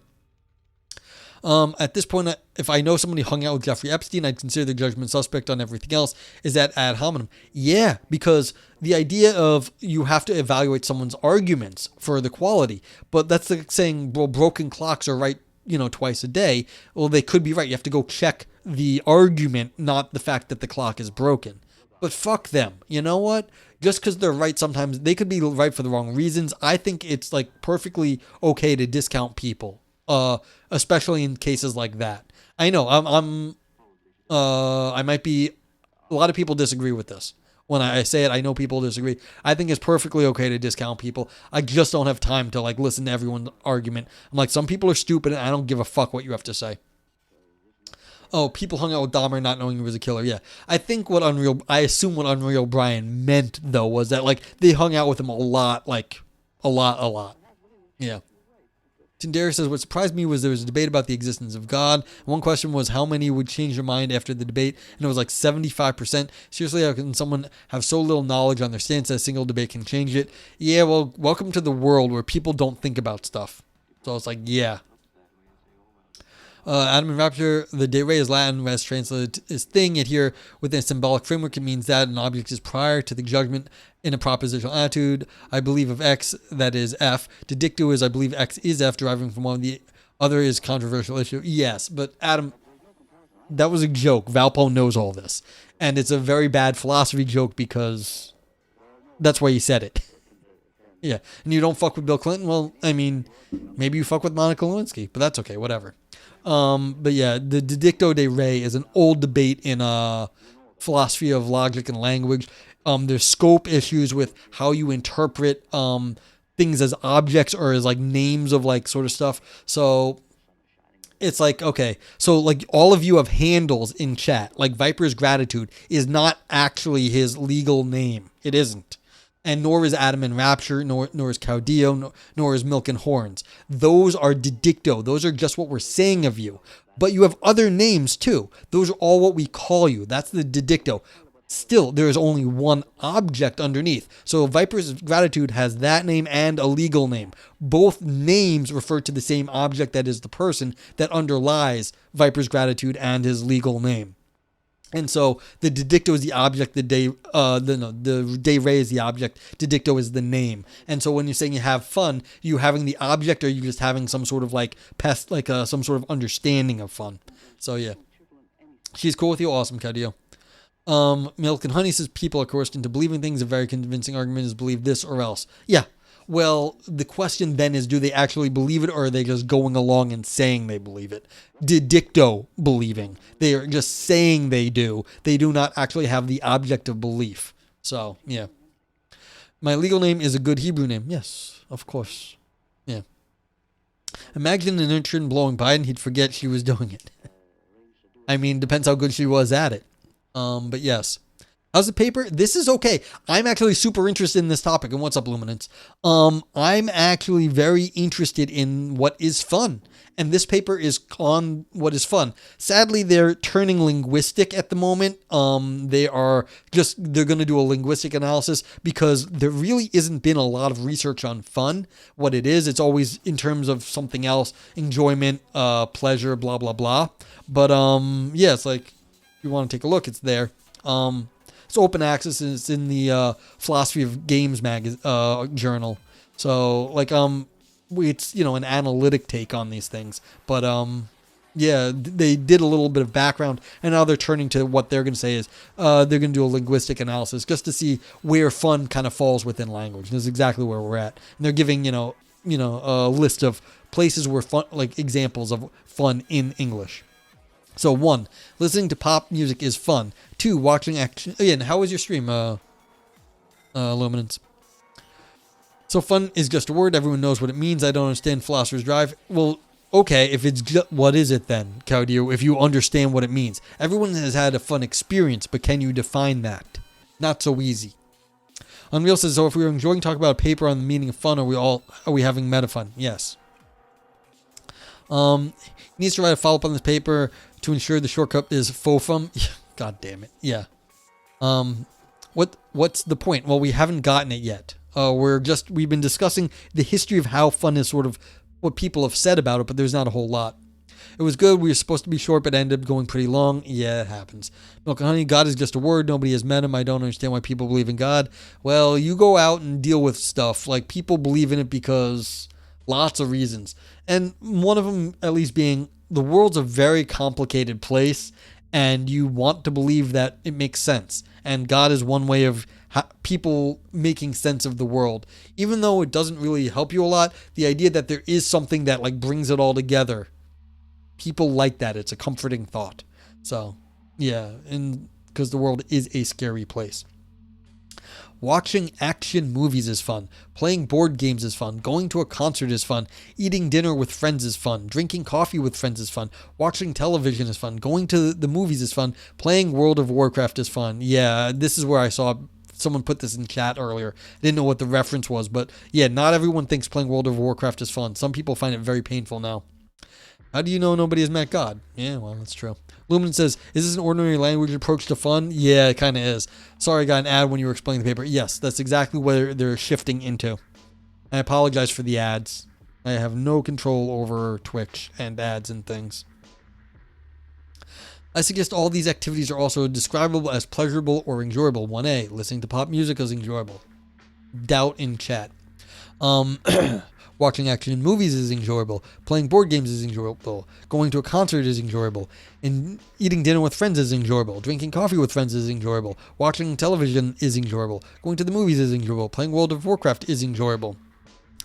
[SPEAKER 1] At this point, if I know somebody hung out with Jeffrey Epstein, I'd consider the judgment suspect on everything else. Is that ad hominem? Yeah, because the idea of you have to evaluate someone's arguments for the quality, but that's like saying, well, broken clocks are right, twice a day. Well, they could be right. You have to go check the argument, not the fact that the clock is broken. But fuck them. You know what? Just because they're right sometimes, they could be right for the wrong reasons. I think it's like perfectly okay to discount people. Especially in cases like that. I know I might be, a lot of people disagree with this. When I say it, I know people disagree. I think it's perfectly okay to discount people. I just don't have time to like listen to everyone's argument. I'm like, some people are stupid and I don't give a fuck what you have to say. Oh, people hung out with Dahmer not knowing he was a killer. Yeah. I assume what Unreal Brian meant though was that like they hung out with him a lot. Yeah. Tindera says, what surprised me was there was a debate about the existence of God. One question was how many would change their mind after the debate, and it was like 75%. Seriously, how can someone have so little knowledge on their stance that a single debate can change it? Yeah, well, welcome to the world where people don't think about stuff. So I was like, yeah. Adam and Rapture, the de re is Latin, as translated is thing, yet here within a symbolic framework it means that an object is prior to the judgment in a propositional attitude. I believe of X, that is F. Dedicto is I believe X is F, deriving from one. The other is controversial issue. Yes, but Adam, that was a joke. Valpo knows all this. And it's a very bad philosophy joke because that's why he said it. Yeah, and you don't fuck with Bill Clinton? Well, I mean, maybe you fuck with Monica Lewinsky, but that's okay, whatever. But yeah, the Dedicto de re is an old debate in philosophy of logic and language. There's scope issues with how you interpret things as objects or as like names of like sort of stuff. So it's like, okay, so like all of you have handles in chat. Like Viper's Gratitude is not actually his legal name. It isn't. And nor is Adam and Rapture, nor is Caudillo, nor is Milk and Horns. Those are didicto. Those are just what we're saying of you. But you have other names too. Those are all what we call you. That's the didicto. Still, there is only one object underneath. So Viper's Gratitude has that name and a legal name. Both names refer to the same object that is the person that underlies Viper's Gratitude and his legal name. And so the didicto is the object, the de re is the object, didicto is the name. And so when you're saying you have fun, you having the object, or you just having some sort of some sort of understanding of fun. So yeah, she's cool with you. Awesome, Caudillo. Milk and Honey says people are coerced into believing things. A very convincing argument is believe this or else. Yeah. Well, the question then is, do they actually believe it, or are they just going along and saying they believe it? Didicto believing. They are just saying they do. They do not actually have the object of belief. So, yeah. My legal name is a good Hebrew name. Yes, of course. Yeah. Imagine an intern blowing by and he'd forget she was doing it. I mean, depends how good she was at it. But yes. How's the paper? This is okay. I'm actually super interested in this topic. And what's up, Luminance? I'm actually very interested in what is fun. And this paper is on what is fun. Sadly, they're turning linguistic at the moment. They're going to do a linguistic analysis because there really isn't been a lot of research on fun. What it is, it's always in terms of something else, enjoyment, pleasure, blah, blah, blah. But, yeah, it's like, if you want to take a look, it's there. It's open access, and it's in the Philosophy of Games journal. So, like, it's, an analytic take on these things. But, yeah, they did a little bit of background, and now they're turning to what they're going to say is they're going to do a linguistic analysis just to see where fun kind of falls within language. And this is exactly where we're at. And they're giving, a list of places where fun, like examples of fun in English. So 1, listening to pop music is fun. 2, watching action. Again, how was your stream, Luminance? So fun is just a word. Everyone knows what it means. I don't understand Philosopher's Drive. Well, okay, if it's what is it then, Caudillo, if you understand what it means? Everyone has had a fun experience, but can you define that? Not so easy. Unreal says, so if we were enjoying talking about a paper on the meaning of fun, are we having meta fun? Yes. Needs to write a follow-up on this paper to ensure the shortcut is FOFUM. God damn it. Yeah. What's the point? Well, we haven't gotten it yet. We've been discussing the history of how fun is sort of what people have said about it, but there's not a whole lot. It was good. We were supposed to be short, but ended up going pretty long. Yeah, it happens. Milk and Honey, God is just a word. Nobody has met him. I don't understand why people believe in God. Well, you go out and deal with stuff. Like, people believe in it because lots of reasons. And one of them, at least, being the world's a very complicated place, and you want to believe that it makes sense. And God is one way of people making sense of the world. Even though it doesn't really help you a lot, the idea that there is something that like brings it all together, people like that. It's a comforting thought. So, yeah, and because the world is a scary place. Watching action movies is fun. Playing board games is fun. Going to a concert is fun. Eating dinner with friends is fun. Drinking coffee with friends is fun. Watching television is fun. Going to the movies is fun. Playing World of Warcraft is fun. Yeah, this is where I saw someone put this in chat earlier. I didn't know what the reference was, but yeah, not everyone thinks playing World of Warcraft is fun. Some people find it very painful now. How do you know nobody has met God? Yeah, well, that's true. Lumen says, is this an ordinary language approach to fun? Yeah, it kind of is. Sorry, I got an ad when you were explaining the paper. Yes, that's exactly what they're shifting into. I apologize for the ads. I have no control over Twitch and ads and things. I suggest all these activities are also describable as pleasurable or enjoyable. 1A, listening to pop music is enjoyable. Doubt in chat. Watching action movies is enjoyable. Playing board games is enjoyable. Going to a concert is enjoyable. And eating dinner with friends is enjoyable. Drinking coffee with friends is enjoyable. Watching television is enjoyable. Going to the movies is enjoyable. Playing World of Warcraft is enjoyable.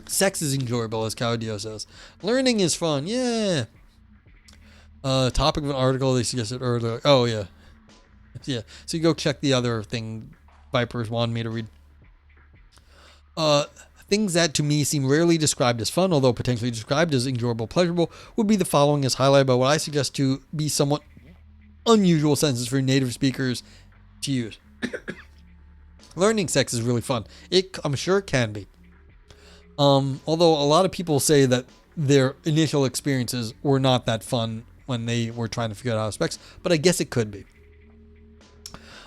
[SPEAKER 1] Sex is enjoyable, as Caudillo says. Learning is fun. Yeah. Topic of an article they suggested earlier. Oh, yeah. Yeah. So you go check the other thing Vipers wanted me to read. Things that to me seem rarely described as fun, although potentially described as enjoyable, pleasurable, would be the following as highlighted by what I suggest to be somewhat unusual sentences for native speakers to use. Learning sex is really fun. I'm sure it can be. Although a lot of people say that their initial experiences were not that fun when they were trying to figure out how to sex, but I guess it could be.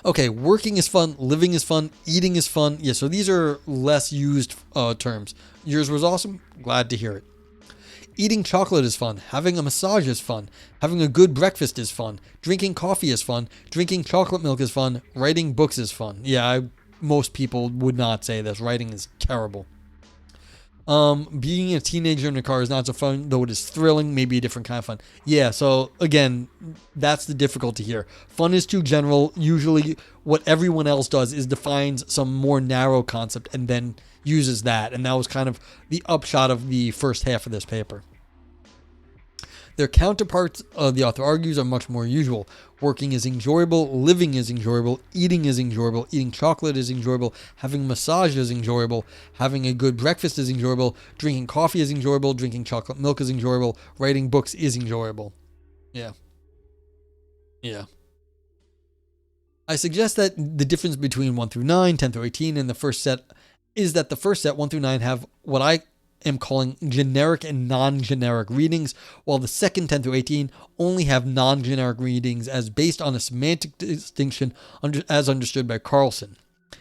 [SPEAKER 1] Okay, working is fun, living is fun, eating is fun. Yeah, so these are less used terms. Yours was awesome. Glad to hear it. Eating chocolate is fun. Having a massage is fun. Having a good breakfast is fun. Drinking coffee is fun. Drinking chocolate milk is fun. Writing books is fun. Yeah, most people would not say this. Writing is terrible. Being a teenager in a car is not so fun, though it is thrilling, maybe a different kind of fun. Yeah, so again, that's the difficulty here. Fun is too general. Usually what everyone else does is defines some more narrow concept and then uses that. And that was kind of the upshot of the first half of this paper. Their counterparts, the author argues, are much more usual. Working is enjoyable, living is enjoyable, eating chocolate is enjoyable, having a massage is enjoyable, having a good breakfast is enjoyable, drinking coffee is enjoyable, drinking chocolate milk is enjoyable, writing books is enjoyable. Yeah. I suggest that the difference between 1 through 9, 10 through 18, and the first set is that the first set, 1 through 9, have what I am calling generic and non-generic readings, while the second 10 through 18 only have non-generic readings as based on a semantic distinction as understood by Carlson.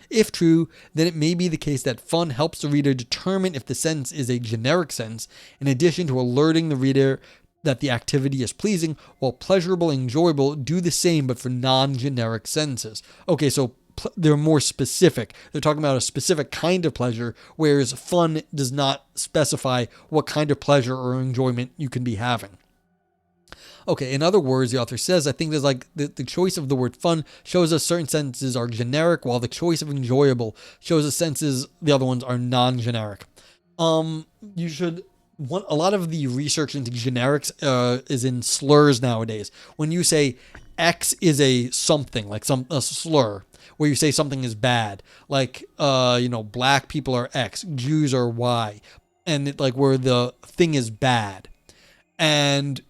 [SPEAKER 1] If true, then it may be the case that fun helps the reader determine if the sentence is a generic sentence, in addition to alerting the reader that the activity is pleasing, while pleasurable and enjoyable do the same but for non-generic sentences. Okay, so they're more specific. They're talking about a specific kind of pleasure, whereas fun does not specify what kind of pleasure or enjoyment you can be having. Okay, in other words, the author says, I think there's like the choice of the word fun shows us certain sentences are generic, while the choice of enjoyable shows us sentences the other ones are non-generic. A lot of the research into generics is in slurs nowadays. When you say X is a something, like a slur, where you say something is bad, like black people are X, Jews are Y, and where the thing is bad, and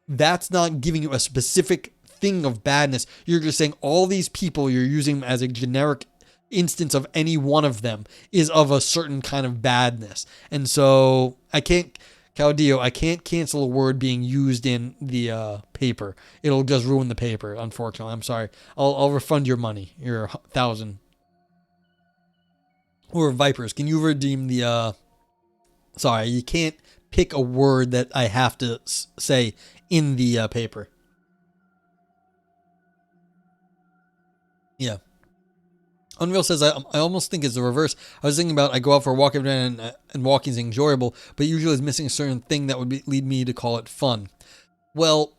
[SPEAKER 1] that's not giving you a specific thing of badness. You're just saying all these people, you're using them as a generic instance of any one of them is of a certain kind of badness. And so I can't cancel a word being used in the paper. It'll just ruin the paper, unfortunately. I'm sorry. I'll refund your money, your 1,000. Or Vipers, can you redeem the... Sorry, you can't pick a word that I have to say in the paper. Yeah. Unreal says, I almost think it's the reverse. I was thinking about I go out for a walk every day and walking is enjoyable, but usually it's missing a certain thing that would lead me to call it fun. Well,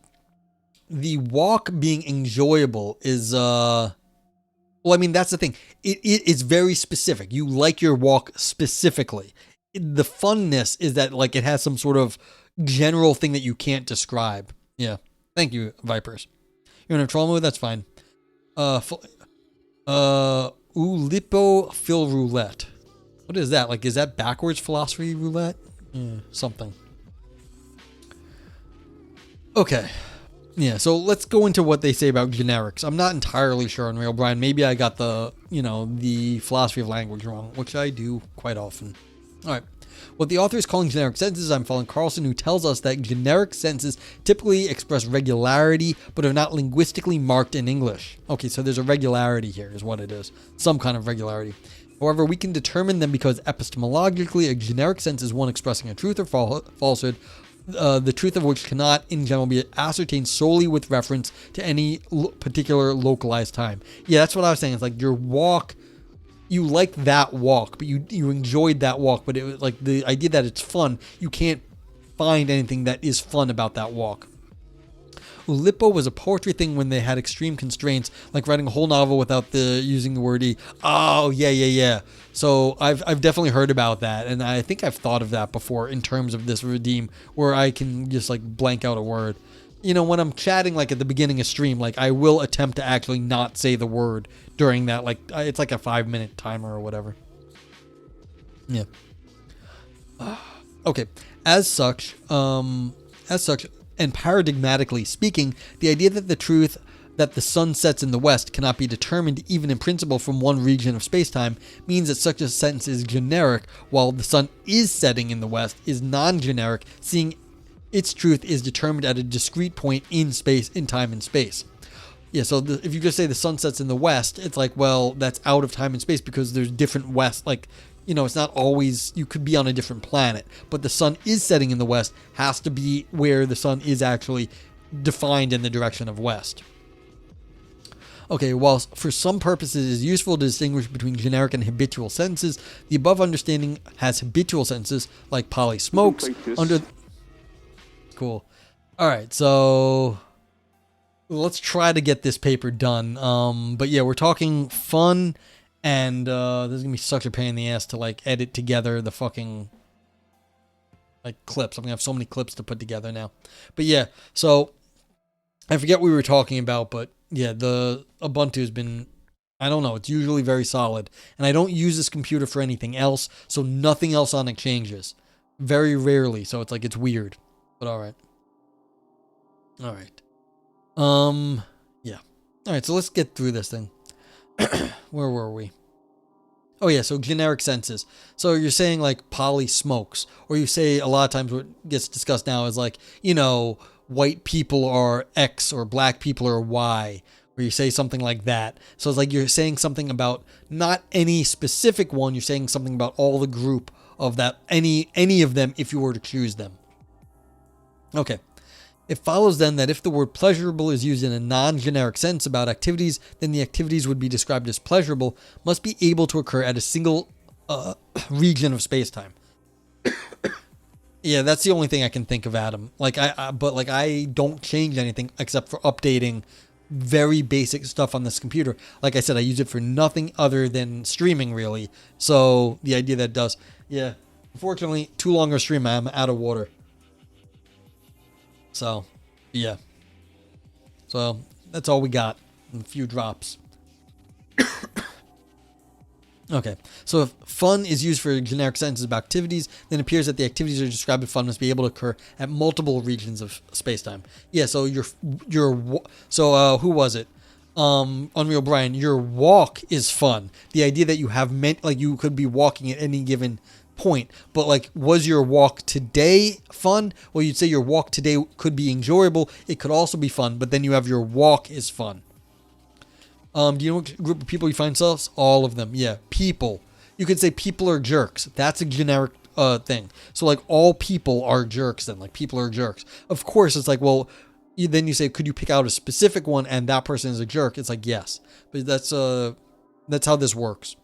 [SPEAKER 1] the walk being enjoyable is, that's the thing. It's very specific. You like your walk specifically. The funness is that it has some sort of general thing that you can't describe. Yeah. Thank you, Vipers. You're in a troll mode? That's fine. Oulipo Phil Roulette. What is that? Is that backwards philosophy roulette? Yeah, something. Okay. Yeah, so let's go into what they say about generics. I'm not entirely sure, Unreal Brian. Maybe I got the philosophy of language wrong, which I do quite often. All right. What the author is calling generic sentences, I'm following Carlson, who tells us that generic sentences typically express regularity, but are not linguistically marked in English. Okay, so there's a regularity here, is what it is. Some kind of regularity. However, we can determine them because epistemologically, a generic sentence is one expressing a truth or falsehood, the truth of which cannot, in general, be ascertained solely with reference to any particular localized time. Yeah, that's what I was saying. It's your walk... You like that walk, but you enjoyed that walk, but it was the idea that it's fun, you can't find anything that is fun about that walk. Oulipo was a poetry thing when they had extreme constraints, like writing a whole novel without using the word E. Oh, yeah. So I've definitely heard about that, and I think I've thought of that before in terms of this redeem, where I can just blank out a word. When I'm chatting at the beginning of stream, I will attempt to actually not say the word during that. It's a 5-minute timer or whatever. Yeah. Okay. As such, and paradigmatically speaking, the idea that the truth that the sun sets in the west cannot be determined even in principle from one region of spacetime means that such a sentence is generic, while the sun is setting in the west is non-generic, seeing its truth is determined at a discrete point in space, in time and space. Yeah, so if you just say the sun sets in the west, it's like, well, that's out of time and space because there's different west, like, you know, it's not always, you could be on a different planet, but the sun is setting in the west has to be where the sun is actually defined in the direction of west. Okay, while for some purposes it is useful to distinguish between generic and habitual sentences, the above understanding has habitual sentences, like Polly smokes, under... Cool. Alright, so... let's try to get this paper done. But yeah, we're talking fun, and this is gonna be such a pain in the ass to like edit together the fucking like clips. I'm gonna have so many clips to put together now. But yeah, so I forget what we were talking about, but yeah, the Ubuntu's been, I don't know, it's usually very solid, and I don't use this computer for anything else, so nothing else on it changes. Very rarely, so it's like it's weird. But alright. Yeah. Alright, so let's get through this thing. Where were we? Oh yeah, so generic senses. So you're saying like Polly smokes, or you say a lot of times what gets discussed now is like, you know, white people are X or black people are Y, or you say something like that. So it's like you're saying something about not any specific one, you're saying something about all the group of that, any of them if you were to choose them. Okay. It follows then that if the word pleasurable is used in a non-generic sense about activities, then the activities would be described as pleasurable must be able to occur at a single region of spacetime. Yeah, that's the only thing I can think of, Adam. Like but I don't change anything except for updating very basic stuff on this computer. Like I said, I use it for nothing other than streaming, really. So the idea that it does, yeah. Unfortunately, too long a stream, I'm out of water. So, yeah. So, that's all we got. A few drops. Okay. So, if fun is used for generic sentences about activities, then it appears that the activities that are described as fun must be able to occur at multiple regions of spacetime. Yeah, so who was it? Unreal Brian, your walk is fun. The idea that you have meant, like, you could be walking at any given point, but like, was your walk today fun? Well, you'd say your walk today could be enjoyable. It could also be fun, but then you have your walk is fun. Do you know what group of people you find yourselves? All of them. Yeah, people. You could say people are jerks. That's a generic thing. So like all people are jerks then. Like people are jerks. Of course, it's like, well, then you say, could you pick out a specific one and that person is a jerk? It's like, yes. But that's how this works.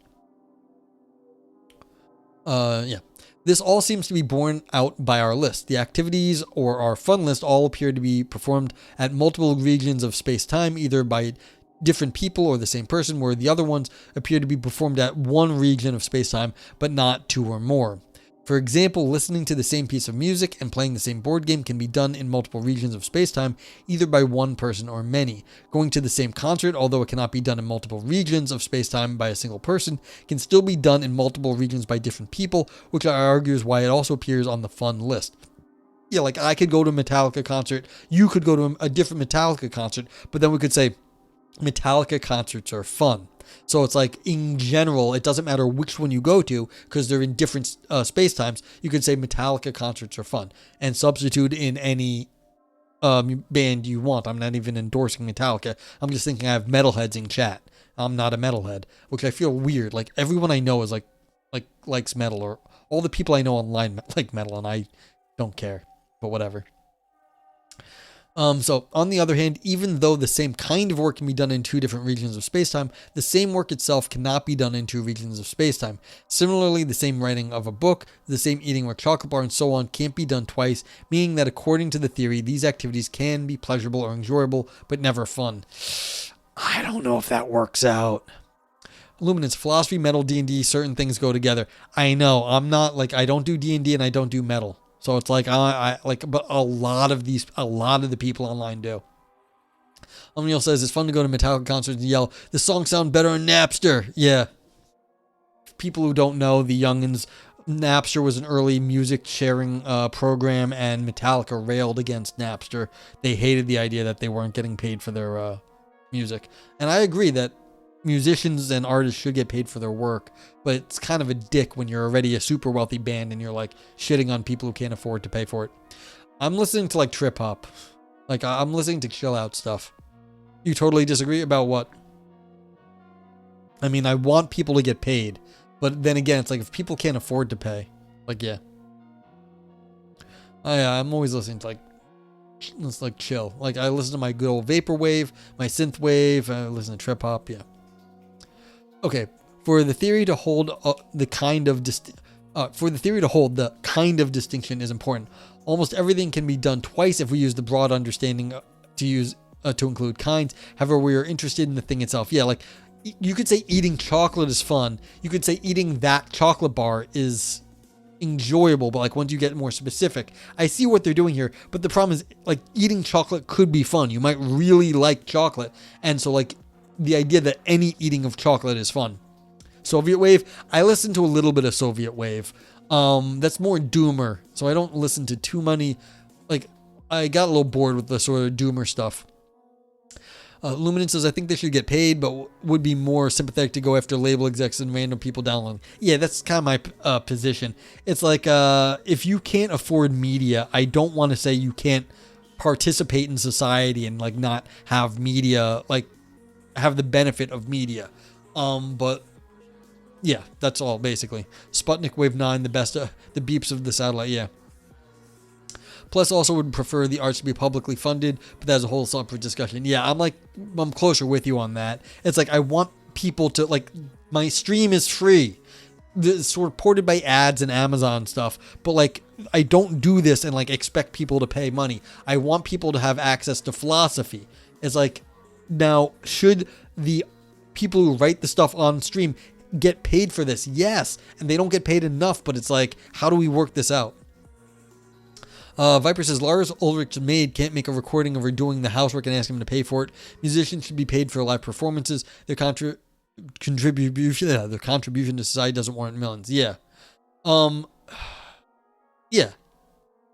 [SPEAKER 1] Yeah. This all seems to be borne out by our list. The activities or our fun list all appear to be performed at multiple regions of space-time, either by different people or the same person, where the other ones appear to be performed at one region of space-time, but not two or more. For example, listening to the same piece of music and playing the same board game can be done in multiple regions of spacetime, either by one person or many. Going to the same concert, although it cannot be done in multiple regions of spacetime by a single person, can still be done in multiple regions by different people, which I argue is why it also appears on the fun list. Yeah, like I could go to a Metallica concert, you could go to a different Metallica concert, but then we could say Metallica concerts are fun. So it's like, in general, it doesn't matter which one you go to because they're in different space-times. You can say Metallica concerts are fun and substitute in any band you want. I'm not even endorsing Metallica. I'm just thinking I have metalheads in chat. I'm not a metalhead, which I feel weird. Like everyone I know is like likes metal, or all the people I know online like metal, and I don't care, but whatever. So, on the other hand, even though the same kind of work can be done in two different regions of spacetime, the same work itself cannot be done in two regions of spacetime. Similarly, the same writing of a book, the same eating of a chocolate bar, and so on can't be done twice, meaning that according to the theory, these activities can be pleasurable or enjoyable, but never fun. I don't know if that works out. Luminance, philosophy, metal, D&D, certain things go together. I know, I'm not, like, I don't do D&D and I don't do metal. So it's like, but a lot of the people online do. O'Neill says it's fun to go to Metallica concerts and yell, the songs sound better on Napster. Yeah. People who don't know, the youngins, Napster was an early music sharing program, and Metallica railed against Napster. They hated the idea that they weren't getting paid for their music. And I agree that musicians and artists should get paid for their work, but it's kind of a dick when you're already a super wealthy band and you're like shitting on people who can't afford to pay for it. I'm listening to like trip hop. Like I'm listening to chill out stuff. You totally disagree about what? I mean, I want people to get paid, but then again, it's like if people can't afford to pay, like, yeah. I'm always listening to like, it's like chill. Like I listen to my good old vaporwave, my synthwave. I listen to trip hop. Yeah. Okay. For the theory to hold the kind of distinction is important. Almost everything can be done twice if we use the broad understanding to include kinds. However, we are interested in the thing itself. Yeah, like you could say eating chocolate is fun. You could say eating that chocolate bar is enjoyable, but like once you get more specific, I see what they're doing here, but the problem is like eating chocolate could be fun. You might really like chocolate, and so like the idea that any eating of chocolate is fun. Soviet wave, I listen to a little bit of Soviet wave. That's more doomer, so I don't listen to too many. Like I got a little bored with the sort of doomer stuff. Luminance says, I think they should get paid, but would be more sympathetic to go after label execs and random people downloading. Yeah, that's kind of my position. It's like, if you can't afford media, I don't want to say you can't participate in society and like not have media, like have the benefit of media. But yeah, that's all basically. Sputnik Wave 9, the best, the beeps of the satellite. Yeah. Plus, also would prefer the arts to be publicly funded, but that's a whole separate discussion. Yeah, I'm closer with you on that. It's like I want people to like my stream is free, it's sort of ported by ads and Amazon stuff, but like I don't do this and like expect people to pay money. I want people to have access to philosophy. It's like now should the people who write the stuff on stream get paid for this? Yes, and they don't get paid enough. But it's like how do we work this out? Viper says, Lars Ulrich's maid can't make a recording of her doing the housework and ask him to pay for it. Musicians should be paid for live performances. Their contribution to society doesn't warrant millions. Yeah. Yeah.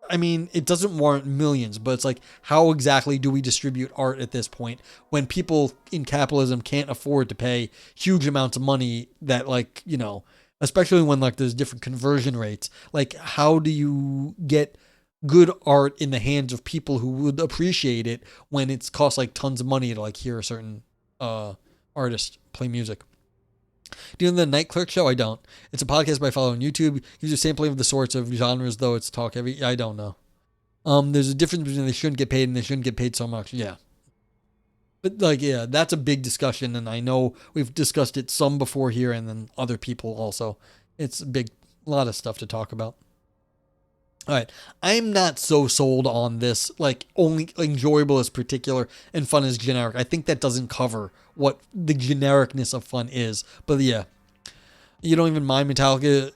[SPEAKER 1] I mean, it doesn't warrant millions, but it's like, how exactly do we distribute art at this point when people in capitalism can't afford to pay huge amounts of money that like, you know, especially when like there's different conversion rates. Like, how do you get good art in the hands of people who would appreciate it when it's cost like tons of money to like hear a certain artist play music? Do you know the Night Clerk show? I don't. It's a podcast I follow on YouTube. Gives you a sampling of the sorts of genres, though it's talk heavy. I don't know. There's a difference between they shouldn't get paid and they shouldn't get paid so much. Yeah. But like, yeah, that's a big discussion, and I know we've discussed it some before here, and then other people also. It's a lot of stuff to talk about. All right, I'm not so sold on this, like only enjoyable is particular and fun is generic. I think that doesn't cover what the genericness of fun is. But yeah, you don't even mind Metallica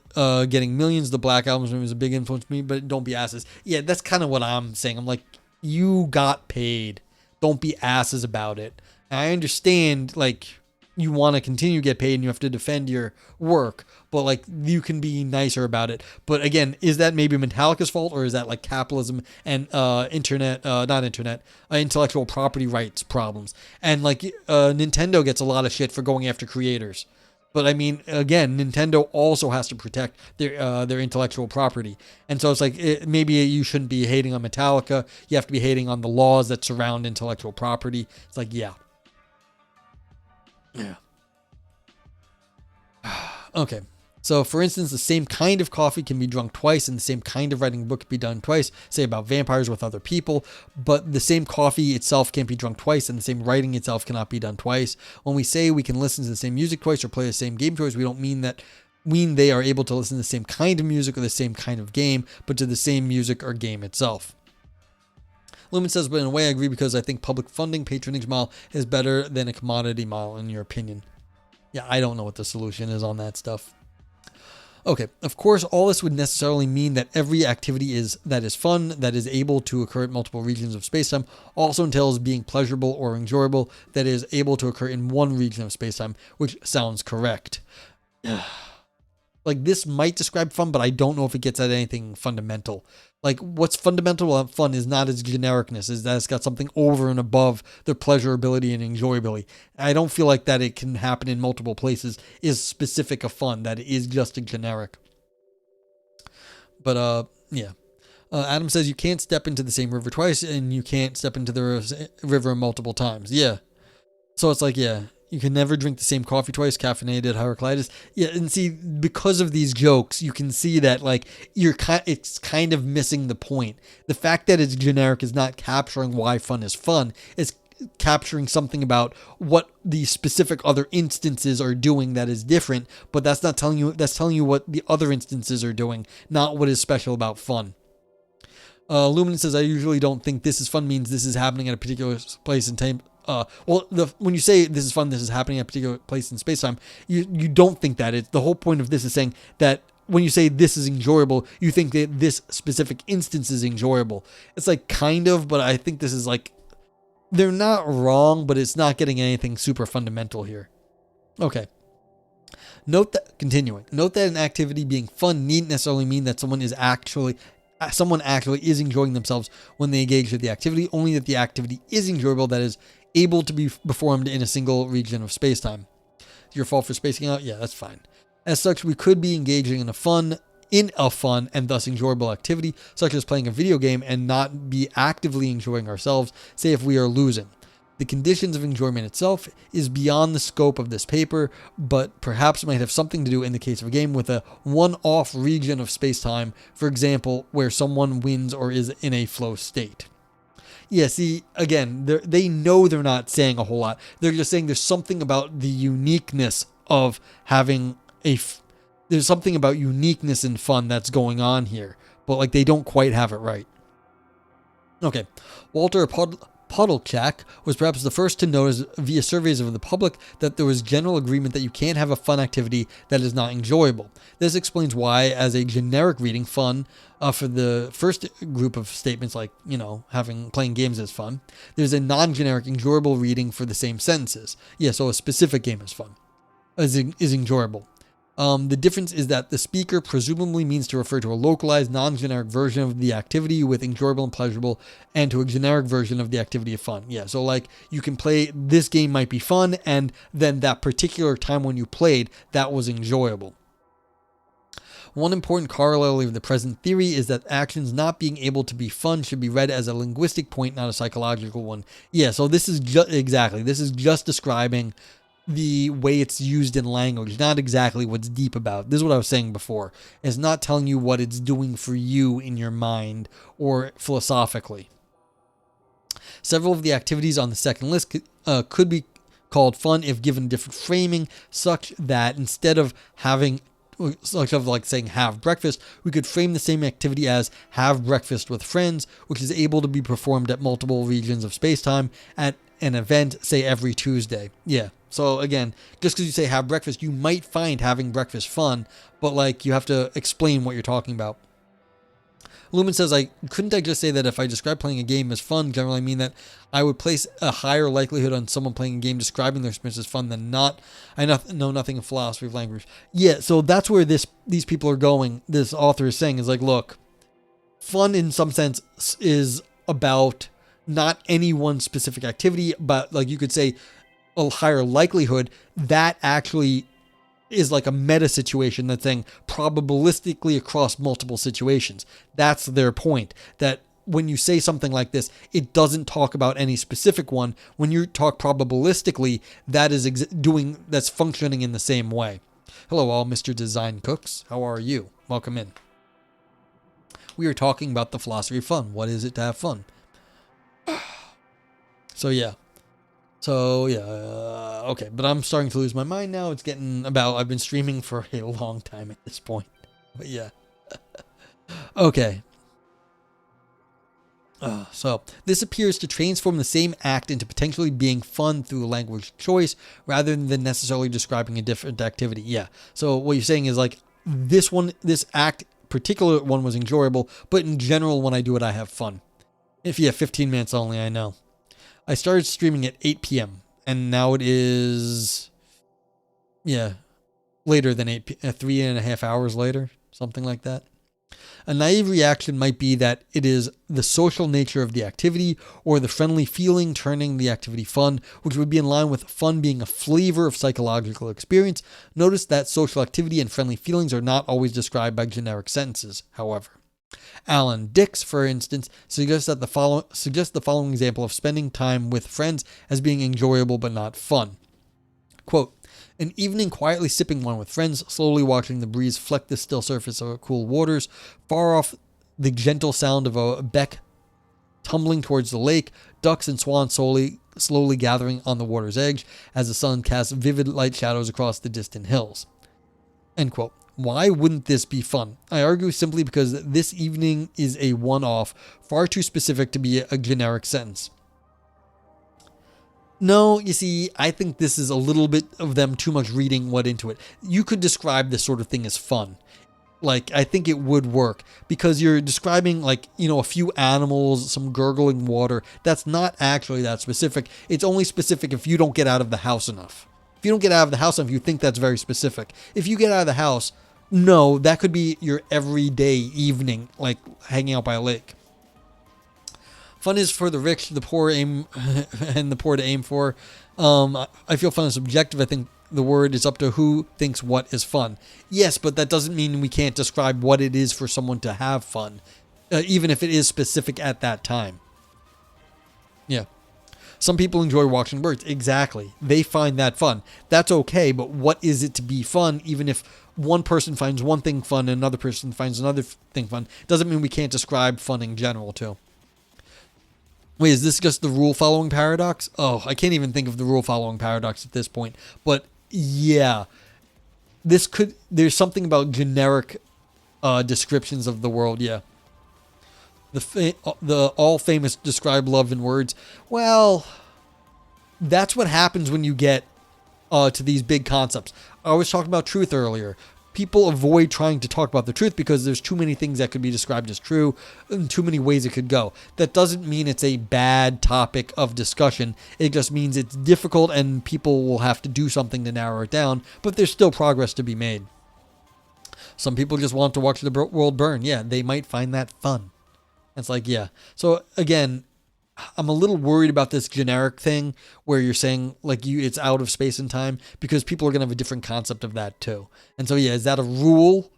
[SPEAKER 1] getting millions. The Black Album was a big influence to me, but don't be asses. Yeah, that's kind of what I'm saying. I'm like, you got paid. Don't be asses about it. And I understand, like, you want to continue to get paid and you have to defend your work, but like you can be nicer about it. But again, is that maybe Metallica's fault, or is that like capitalism and intellectual property rights problems? And like Nintendo gets a lot of shit for going after creators. But I mean, again, Nintendo also has to protect their intellectual property. And so it's like, maybe you shouldn't be hating on Metallica. You have to be hating on the laws that surround intellectual property. It's like, yeah. Yeah. Okay. So, for instance, the same kind of coffee can be drunk twice, and the same kind of writing book can be done twice, say about vampires with other people, but the same coffee itself can't be drunk twice, and the same writing itself cannot be done twice. When we say we can listen to the same music twice or play the same game twice, we don't mean they are able to listen to the same kind of music or the same kind of game, but to the same music or game itself. Lumen says, but in a way I agree, because I think public funding patronage model is better than a commodity model, in your opinion. Yeah, I don't know what the solution is on that stuff. Okay, of course, all this would necessarily mean that every activity that is fun, that is able to occur at multiple regions of spacetime, also entails being pleasurable or enjoyable, that is able to occur in one region of spacetime, which sounds correct. Like this might describe fun, but I don't know if it gets at anything fundamental. Like what's fundamental about fun is not its genericness, is that it's got something over and above the pleasurability and enjoyability. I don't feel like that it can happen in multiple places is specific of fun, that it is just a generic. But yeah. Adam says you can't step into the same river twice and you can't step into the river multiple times. Yeah. So it's like, yeah, you can never drink the same coffee twice, caffeinated, Heraclitus. Yeah, and see, because of these jokes, you can see that like it's kind of missing the point. The fact that it's generic is not capturing why fun is fun. It's capturing something about what the specific other instances are doing that is different, but that's not telling you, that's telling you what the other instances are doing, not what is special about fun. Lumen says, I usually don't think this is fun means this is happening at a particular place in time. When you say this is fun, this is happening at a particular place in space-time, you don't think that. It's the whole point of this is saying that when you say this is enjoyable, you think that this specific instance is enjoyable. It's like kind of, but I think this is like, they're not wrong, but it's not getting anything super fundamental here. Okay. Note that an activity being fun needn't necessarily mean that someone actually is enjoying themselves when they engage with the activity, only that the activity is enjoyable, that is able to be performed in a single region of space-time. Your fault for spacing out? Yeah, that's fine. As such, we could be engaging in a fun and thus enjoyable activity, such as playing a video game, and not be actively enjoying ourselves, say if we are losing. The conditions of enjoyment itself is beyond the scope of this paper, but perhaps might have something to do in the case of a game with a one-off region of space-time, for example, where someone wins or is in a flow state. Yeah, see, again, they know they're not saying a whole lot. They're just saying there's something about the uniqueness of having there's something about uniqueness and fun that's going on here, but like they don't quite have it right. Okay, Walter Podolchak was perhaps the first to notice via surveys of the public that there was general agreement that you can't have a fun activity that is not enjoyable. This explains why, as a generic reading, fun, for the first group of statements like, playing games is fun, there's a non-generic enjoyable reading for the same sentences. Yeah, so a specific game is fun, is enjoyable. The difference is that the speaker presumably means to refer to a localized, non-generic version of the activity with enjoyable and pleasurable, and to a generic version of the activity of fun. Yeah, so like you can play, this game might be fun, and then that particular time when you played, that was enjoyable. One important corollary of the present theory is that actions not being able to be fun should be read as a linguistic point, not a psychological one. Yeah, so this is just describing the way it's used in language, not exactly what's deep about. This is what I was saying before. It's not telling you what it's doing for you in your mind or philosophically. Several of the activities on the second list could be called fun if given different framing, such that instead of saying have breakfast, we could frame the same activity as have breakfast with friends, which is able to be performed at multiple regions of space-time at an event, say every Tuesday. Yeah. So again, just because you say have breakfast, you might find having breakfast fun, but like you have to explain what you're talking about. Lumen says, couldn't I just say that if I describe playing a game as fun, generally I mean that I would place a higher likelihood on someone playing a game describing their experience as fun than not. I know nothing in philosophy of language. Yeah, so that's where these people are going. This author is saying is like, look, fun in some sense is about not any one specific activity, but like you could say a higher likelihood. That actually is like a meta situation that's saying probabilistically across multiple situations. That's their point, that when you say something like this, it doesn't talk about any specific one. When you talk probabilistically, that is that's functioning in the same way. Hello all, Mr. Design Cooks. How are you? Welcome in. We are talking about the philosophy of fun. What is it to have fun? Okay, but I'm starting to lose my mind now. It's getting I've been streaming for a long time at this point. But yeah. Okay. So this appears to transform the same act into potentially being fun through language choice rather than necessarily describing a different activity. Yeah. So what you're saying is like this particular one was enjoyable, but in general, when I do it, I have fun. 15 minutes only, I know. I started streaming at 8 p.m. and now it is, later than 3.5 hours later, something like that. A naive reaction might be that it is the social nature of the activity or the friendly feeling turning the activity fun, which would be in line with fun being a flavor of psychological experience. Notice that social activity and friendly feelings are not always described by generic sentences, however. Alan Dix, for instance, suggests the following example of spending time with friends as being enjoyable but not fun. Quote, an evening quietly sipping wine with friends, slowly watching the breeze fleck the still surface of cool waters, far off the gentle sound of a beck tumbling towards the lake, ducks and swans slowly gathering on the water's edge as the sun casts vivid light shadows across the distant hills. End quote. Why wouldn't this be fun? I argue simply because this evening is a one-off, far too specific to be a generic sentence. No, you see, I think this is a little bit of them too much reading what into it. You could describe this sort of thing as fun. Like, I think it would work because you're describing, like, a few animals, some gurgling water. That's not actually that specific. It's only specific if you don't get out of the house enough. If you don't get out of the house enough, you think that's very specific. If you get out of the house, no, that could be your everyday evening, like hanging out by a lake. Fun is for the rich, the poor aim, and the poor to aim for. I feel fun is subjective. I think the word is up to who thinks what is fun. Yes, but that doesn't mean we can't describe what it is for someone to have fun, even if it is specific at that time. Yeah. Some people enjoy watching birds. Exactly. They find that fun. That's okay, but what is it to be fun, even if one person finds one thing fun and another person finds another thing fun? Doesn't mean we can't describe fun in general, too. Wait, is this just the rule-following paradox? Oh, I can't even think of the rule-following paradox at this point. But, yeah. There's something about generic descriptions of the world, yeah. The all-famous describe love in words. Well, that's what happens when you get to these big concepts. I was talking about truth earlier. People avoid trying to talk about the truth because there's too many things that could be described as true and too many ways it could go. That doesn't mean it's a bad topic of discussion. It just means it's difficult and people will have to do something to narrow it down, but there's still progress to be made. Some people just want to watch the world burn. Yeah, they might find that fun. It's like, yeah. So again, I'm a little worried about this generic thing where you're saying like it's out of space and time because people are going to have a different concept of that too. And so, yeah, is that a rule?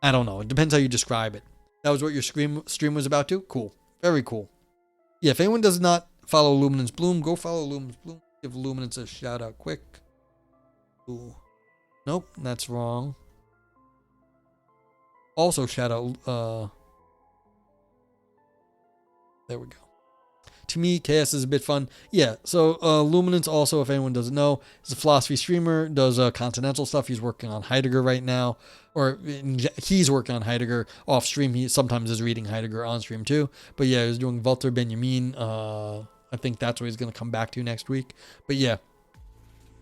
[SPEAKER 1] I don't know. It depends how you describe it. That was what your stream was about too? Cool. Very cool. Yeah, if anyone does not follow Luminance Bloom, go follow Luminance Bloom. Give Luminance a shout out quick. Ooh. Nope, that's wrong. Also shout out, there we go. To me, Chaos is a bit fun. Yeah, so Luminance also, if anyone doesn't know, is a philosophy streamer, does continental stuff. He's working on Heidegger right now. Or he's working on Heidegger off stream. He sometimes is reading Heidegger on stream too. But yeah, he's doing Walter Benjamin. I think that's what he's going to come back to next week. But yeah,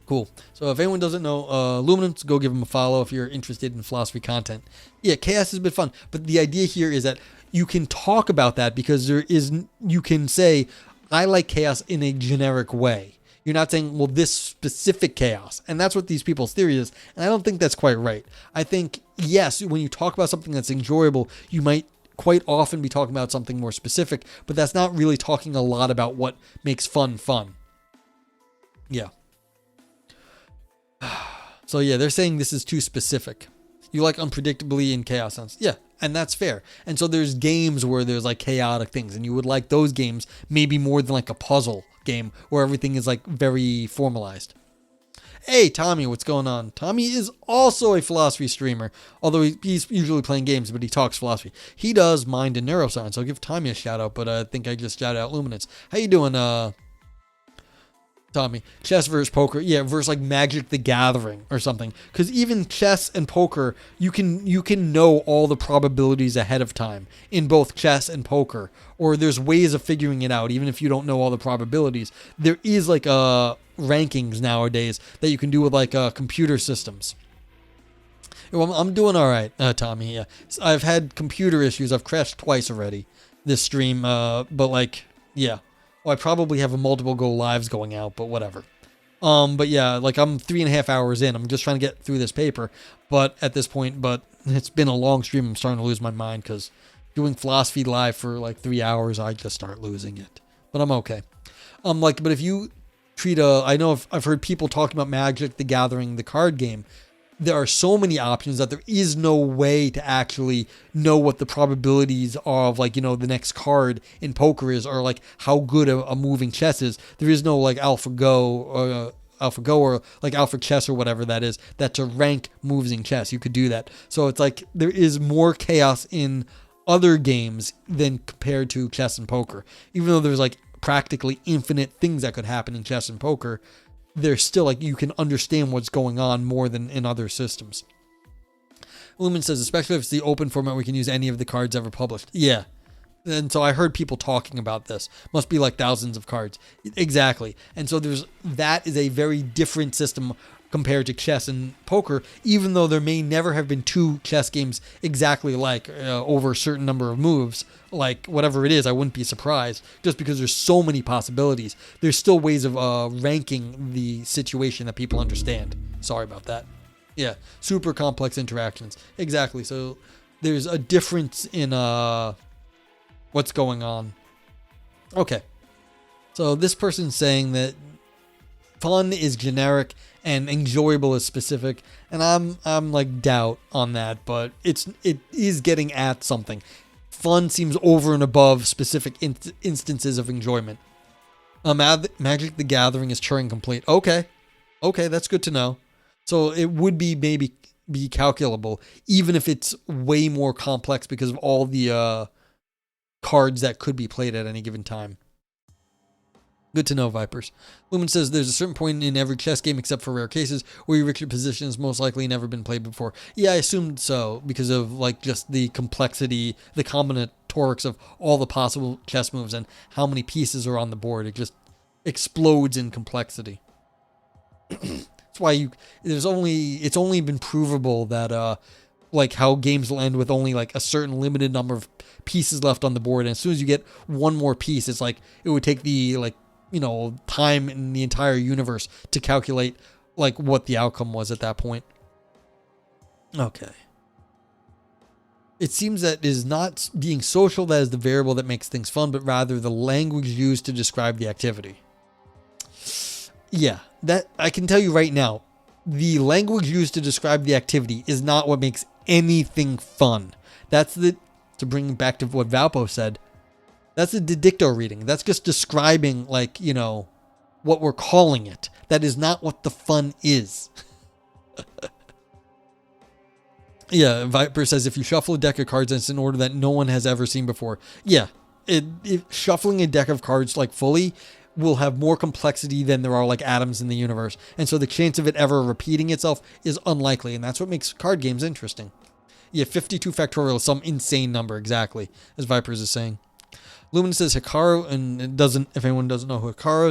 [SPEAKER 1] cool. So if anyone doesn't know Luminance, go give him a follow if you're interested in philosophy content. Yeah, Chaos is a bit fun. But the idea here is that you can talk about that because you can say, I like chaos in a generic way. You're not saying, well, this specific chaos. And that's what these people's theory is. And I don't think that's quite right. I think, yes, when you talk about something that's enjoyable, you might quite often be talking about something more specific, but that's not really talking a lot about what makes fun fun. Yeah. So yeah, they're saying this is too specific. You like unpredictably in chaos sounds. Yeah, and that's fair. And so there's games where there's like chaotic things, and you would like those games maybe more than like a puzzle game where everything is like very formalized. Hey, Tommy, what's going on? Tommy is also a philosophy streamer, although he's usually playing games, but he talks philosophy. He does mind and neuroscience. I'll give Tommy a shout out, but I think I just shouted out Luminance. How you doing, Tommy? Chess versus poker. Yeah, versus like Magic the Gathering or something. Because even chess and poker, you can know all the probabilities ahead of time in both chess and poker. Or there's ways of figuring it out, even if you don't know all the probabilities. There is like rankings nowadays that you can do with like computer systems. Well, I'm doing all right, Tommy. Yeah, I've had computer issues. I've crashed twice already this stream, but like, yeah. Well, I probably have multiple go lives going out, but whatever. But yeah, like I'm 3.5 hours in. I'm just trying to get through this paper. But at this point, it's been a long stream. I'm starting to lose my mind because doing philosophy live for like 3 hours, I just start losing it. But I'm okay. But if you I know I've heard people talking about Magic the Gathering, the card game. There are so many options that there is no way to actually know what the probabilities are of, like, the next card in poker is, or like how good a moving chess is. There is no like AlphaGo or like Alpha Chess or whatever that is, that to rank moves in chess. You could do that. So it's like there is more chaos in other games than compared to chess and poker. Even though there's like practically infinite things that could happen in chess and poker, there's still like you can understand what's going on more than in other systems. Lumen says, especially if it's the open format, we can use any of the cards ever published. Yeah. And so I heard people talking about this. Must be like thousands of cards. Exactly. And so that is a very different system compared to chess and poker, even though there may never have been two chess games exactly like over a certain number of moves. Like whatever it is, I wouldn't be surprised, just because there's so many possibilities. There's still ways of ranking the situation that people understand. Sorry about that. Yeah, super complex interactions. Exactly. So there's a difference in what's going on. Okay. So this person's saying that fun is generic and enjoyable is specific, and I'm like doubt on that, but it is getting at something. Fun seems over and above specific instances of enjoyment. Magic the Gathering is Turing complete. Okay, that's good to know. So it would maybe be calculable, even if it's way more complex because of all the cards that could be played at any given time. Good to know, Vipers. Lumen says there's a certain point in every chess game, except for rare cases, where your richer position has most likely never been played before. Yeah, I assumed so, because of like just the complexity, the combinatorics of all the possible chess moves and how many pieces are on the board. It just explodes in complexity. That's why it's only been provable that like how games will end with only like a certain limited number of pieces left on the board, and as soon as you get one more piece, it's like it would take the time in the entire universe to calculate like what the outcome was at that point. Okay. It seems that it is not being social that is the variable that makes things fun, but rather the language used to describe the activity. Yeah, that I can tell you right now, the language used to describe the activity is not what makes anything fun. To bring back to what Valpo said, that's a didicto reading. That's just describing, like, what we're calling it. That is not what the fun is. Yeah, Viper says if you shuffle a deck of cards, it's in order that no one has ever seen before. Yeah, shuffling a deck of cards like fully will have more complexity than there are like atoms in the universe. And so the chance of it ever repeating itself is unlikely. And that's what makes card games interesting. Yeah, 52 factorial is some insane number, exactly, as Vipers is saying. Lumen says Hikaru, and if anyone doesn't know who Hikaru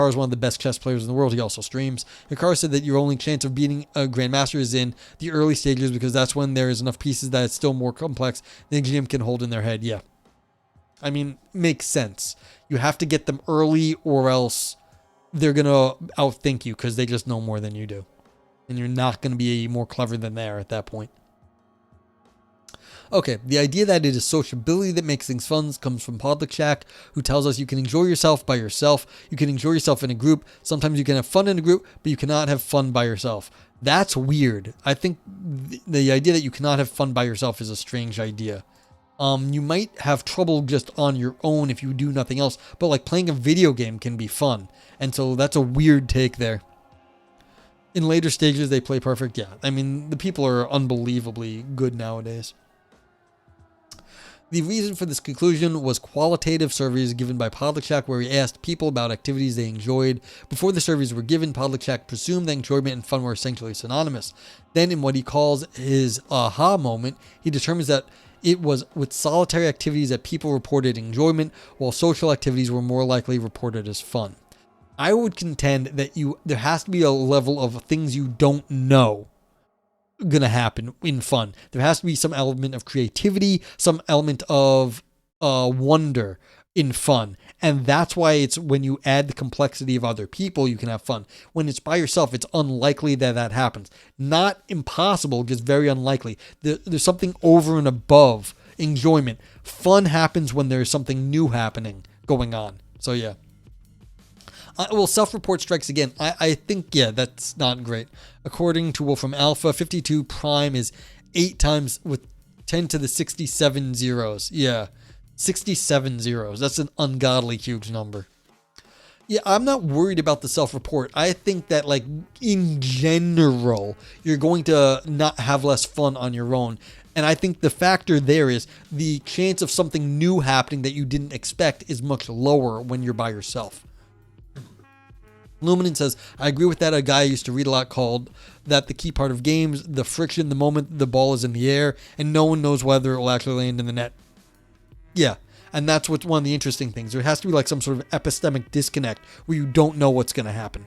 [SPEAKER 1] is one of the best chess players in the world. He also streams. Hikaru said that your only chance of beating a grandmaster is in the early stages, because that's when there is enough pieces that it's still more complex than GM can hold in their head. Yeah. I mean, makes sense. You have to get them early, or else they're going to outthink you because they just know more than you do. And you're not going to be more clever than they are at that point. Okay, the idea that it is sociability that makes things fun comes from Podlick, who tells us you can enjoy yourself by yourself. You can enjoy yourself in a group. Sometimes you can have fun in a group, but you cannot have fun by yourself. That's weird. I think the idea that you cannot have fun by yourself is a strange idea. You might have trouble just on your own if you do nothing else, but like playing a video game can be fun. And so that's a weird take there. In later stages, they play perfect. Yeah, I mean, the people are unbelievably good nowadays. The reason for this conclusion was qualitative surveys given by Podlick, where he asked people about activities they enjoyed. Before the surveys were given, Podlick presumed that enjoyment and fun were essentially synonymous. Then, in what he calls his aha moment, he determines that it was with solitary activities that people reported enjoyment, while social activities were more likely reported as fun. I would contend that there has to be a level of things you don't know gonna happen in fun. There has to be some element of creativity, some element of wonder, in fun. And that's why it's when you add the complexity of other people, you can have fun. When it's by yourself, it's unlikely that that happens. Not impossible, just very unlikely. There's something over and above enjoyment. Fun happens when there's something new happening going on. So yeah. Well, self-report strikes again. I think, yeah, that's not great. According to Wolfram Alpha, 52 prime is 8 times with 10 to the 67 zeros. Yeah. 67 zeros. That's an ungodly huge number. Yeah, I'm not worried about the self-report. I think that, like, in general, you're going to not have less fun on your own. And I think the factor there is the chance of something new happening that you didn't expect is much lower when you're by yourself. Luminant says, I agree with that. A guy I used to read a lot called that the key part of games, the friction, the moment the ball is in the air, and no one knows whether it will actually land in the net. Yeah, and that's what's one of the interesting things. There has to be like some sort of epistemic disconnect where you don't know what's going to happen.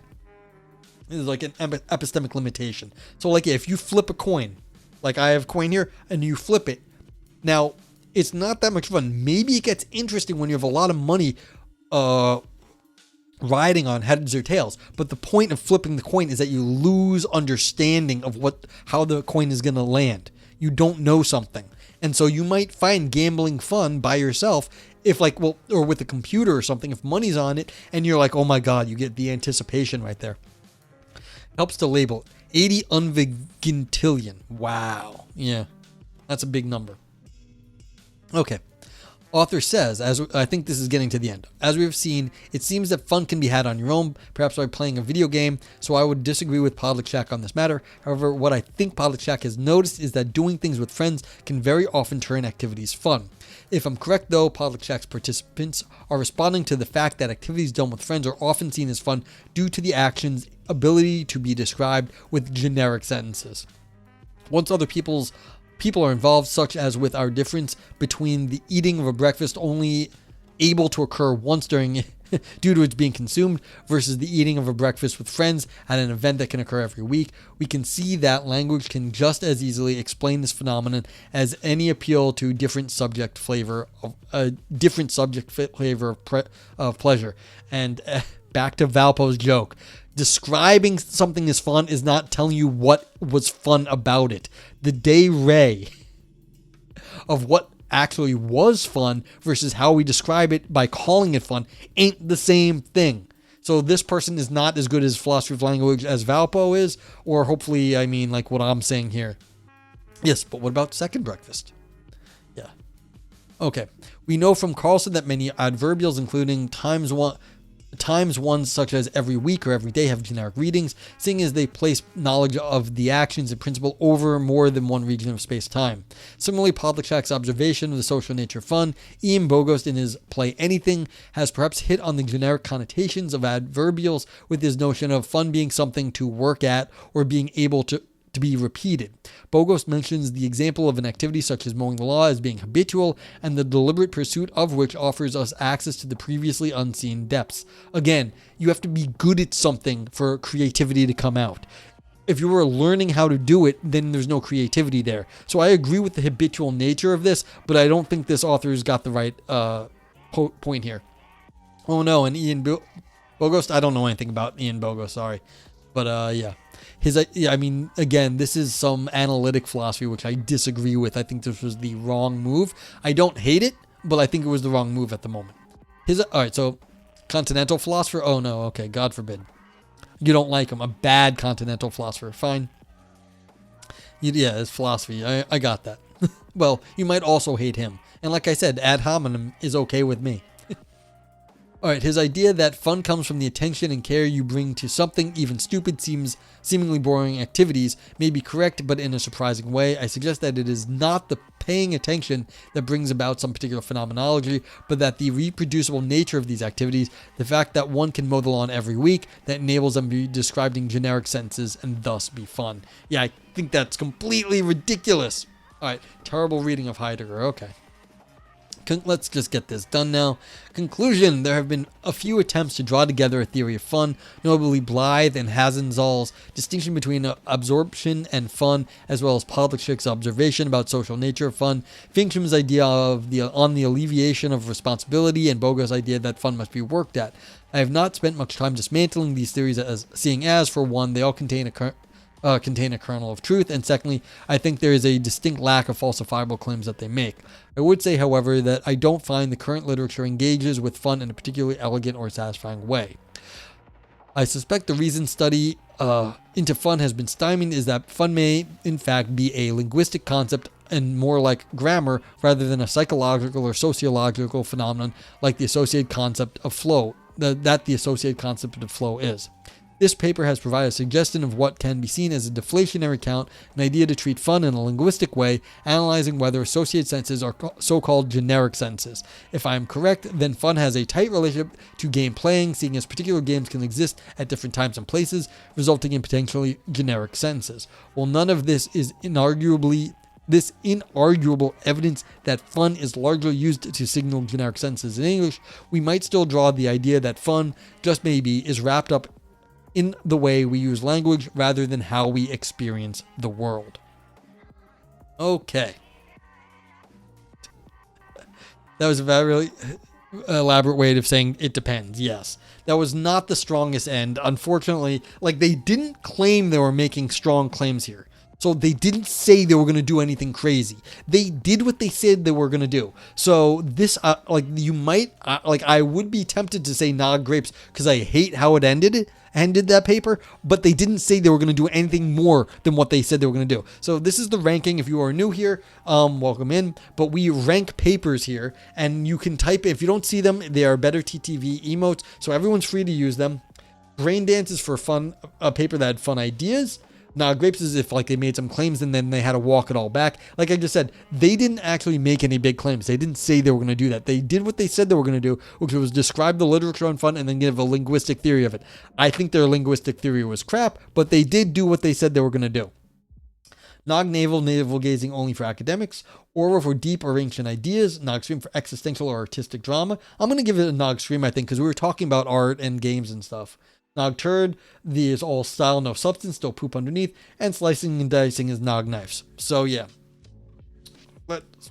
[SPEAKER 1] There's like an epistemic limitation. So like if you flip a coin, like I have a coin here, and you flip it, now it's not that much fun. Maybe it gets interesting when you have a lot of money riding on heads or tails. But the point of flipping the coin is that you lose understanding of how the coin is going to land. You don't know something. And so you might find gambling fun by yourself if or with a computer or something, if money's on it and you're like, oh my God, you get the anticipation right there. Helps to label it. 80 unvigintillion. Wow. Yeah. That's a big number. Okay. Author says, as I think this is getting to the end, as we've seen, it seems that fun can be had on your own, perhaps by playing a video game, so I would disagree with Podlick Shack on this matter. However, what I think Podlick Shack has noticed is that doing things with friends can very often turn activities fun. If I'm correct though, Podlick Shack's participants are responding to the fact that activities done with friends are often seen as fun due to the action's ability to be described with generic sentences. Once other people are involved, such as with our difference between the eating of a breakfast only able to occur once during due to its being consumed versus the eating of a breakfast with friends at an event that can occur every week, we can see that language can just as easily explain this phenomenon as any appeal to different subject flavor of pleasure. And back to Valpo's joke. Describing something as fun is not telling you what was fun about it. The de re of what actually was fun versus how we describe it by calling it fun ain't the same thing. So this person is not as good as philosophy of language as Valpo is, or hopefully, I mean, like what I'm saying here. Yes, but what about second breakfast? Yeah. Okay. We know from Carlson that many adverbials, including times ones such as every week or every day, have generic readings, seeing as they place knowledge of the actions in principle over more than one region of space-time. Similarly, Podlick Shack's observation of the social nature of fun, Ian Bogost in his play Anything, has perhaps hit on the generic connotations of adverbials with his notion of fun being something to work at or being able to be repeated. Bogost mentions the example of an activity such as mowing the lawn as being habitual and the deliberate pursuit of which offers us access to the previously unseen depths. Again, you have to be good at something for creativity to come out. If you were learning how to do it, then there's no creativity there. So I agree with the habitual nature of this, but I don't think this author's got the right point here. Oh no, and Ian Bogost, I don't know anything about Ian Bogost, sorry. But yeah. Again, this is some analytic philosophy, which I disagree with. I think this was the wrong move. I don't hate it, but I think it was the wrong move at the moment. All right, so continental philosopher? Oh no, okay, God forbid. You don't like him. A bad continental philosopher. Fine. Yeah, it's philosophy. I got that. Well, you might also hate him. And like I said, ad hominem is okay with me. Alright, his idea that fun comes from the attention and care you bring to something, even stupid, seemingly boring activities, may be correct, but in a surprising way. I suggest that it is not the paying attention that brings about some particular phenomenology, but that the reproducible nature of these activities, the fact that one can mow the lawn every week, that enables them to be described in generic sentences and thus be fun. Yeah, I think that's completely ridiculous. Alright, terrible reading of Heidegger, okay. Let's just get this done now. Conclusion: there have been a few attempts to draw together a theory of fun, notably Blythe and Hasenzahl's distinction between absorption and fun, as well as Podlich's observation about social nature of fun, Finchem's idea of the alleviation of responsibility, and Boga's idea that fun must be worked at. I have not spent much time dismantling these theories, seeing as, for one, they all contain a kernel of truth, and secondly, I think there is a distinct lack of falsifiable claims that they make. I would say, however, that I don't find the current literature engages with fun in a particularly elegant or satisfying way. I suspect the reason study into fun has been stymied is that fun may, in fact, be a linguistic concept and more like grammar rather than a psychological or sociological phenomenon like the associated concept of flow, that the associated concept of flow is. This paper has provided a suggestion of what can be seen as a deflationary count, an idea to treat fun in a linguistic way, analyzing whether associated senses are so-called generic senses. If I am correct, then fun has a tight relationship to game playing, seeing as particular games can exist at different times and places, resulting in potentially generic senses. While none of this is inarguable evidence that fun is largely used to signal generic senses in English, we might still draw the idea that fun, just maybe, is wrapped up in the way we use language rather than how we experience the world. Okay. That was a very elaborate way of saying it depends. Yes. That was not the strongest end. Unfortunately, they didn't claim they were making strong claims here. So they didn't say they were going to do anything crazy. They did what they said they were going to do. So this, you might, I would be tempted to say Nog Grapes because I hate how it ended that paper, but they didn't say they were going to do anything more than what they said they were going to do. So this is the ranking. If you are new here, welcome in. But we rank papers here, and you can type, if you don't see them, they are better TTV emotes, so everyone's free to use them. Brain Dance is for fun, a paper that had fun ideas. Now, Grapes is if they made some claims and then they had to walk it all back. Like I just said, they didn't actually make any big claims. They didn't say they were going to do that. They did what they said they were going to do, which was describe the literature on fun and then give a linguistic theory of it. I think their linguistic theory was crap, but they did do what they said they were going to do. Nog Navel Gazing only for academics. Aura for deep or ancient ideas. Nog Stream for existential or artistic drama. I'm going to give it a Nog Stream, I think, because we were talking about art and games and stuff. Nog Turd, the is all style, no substance, still poop underneath, and Slicing and Dicing is Nog Knives. So yeah.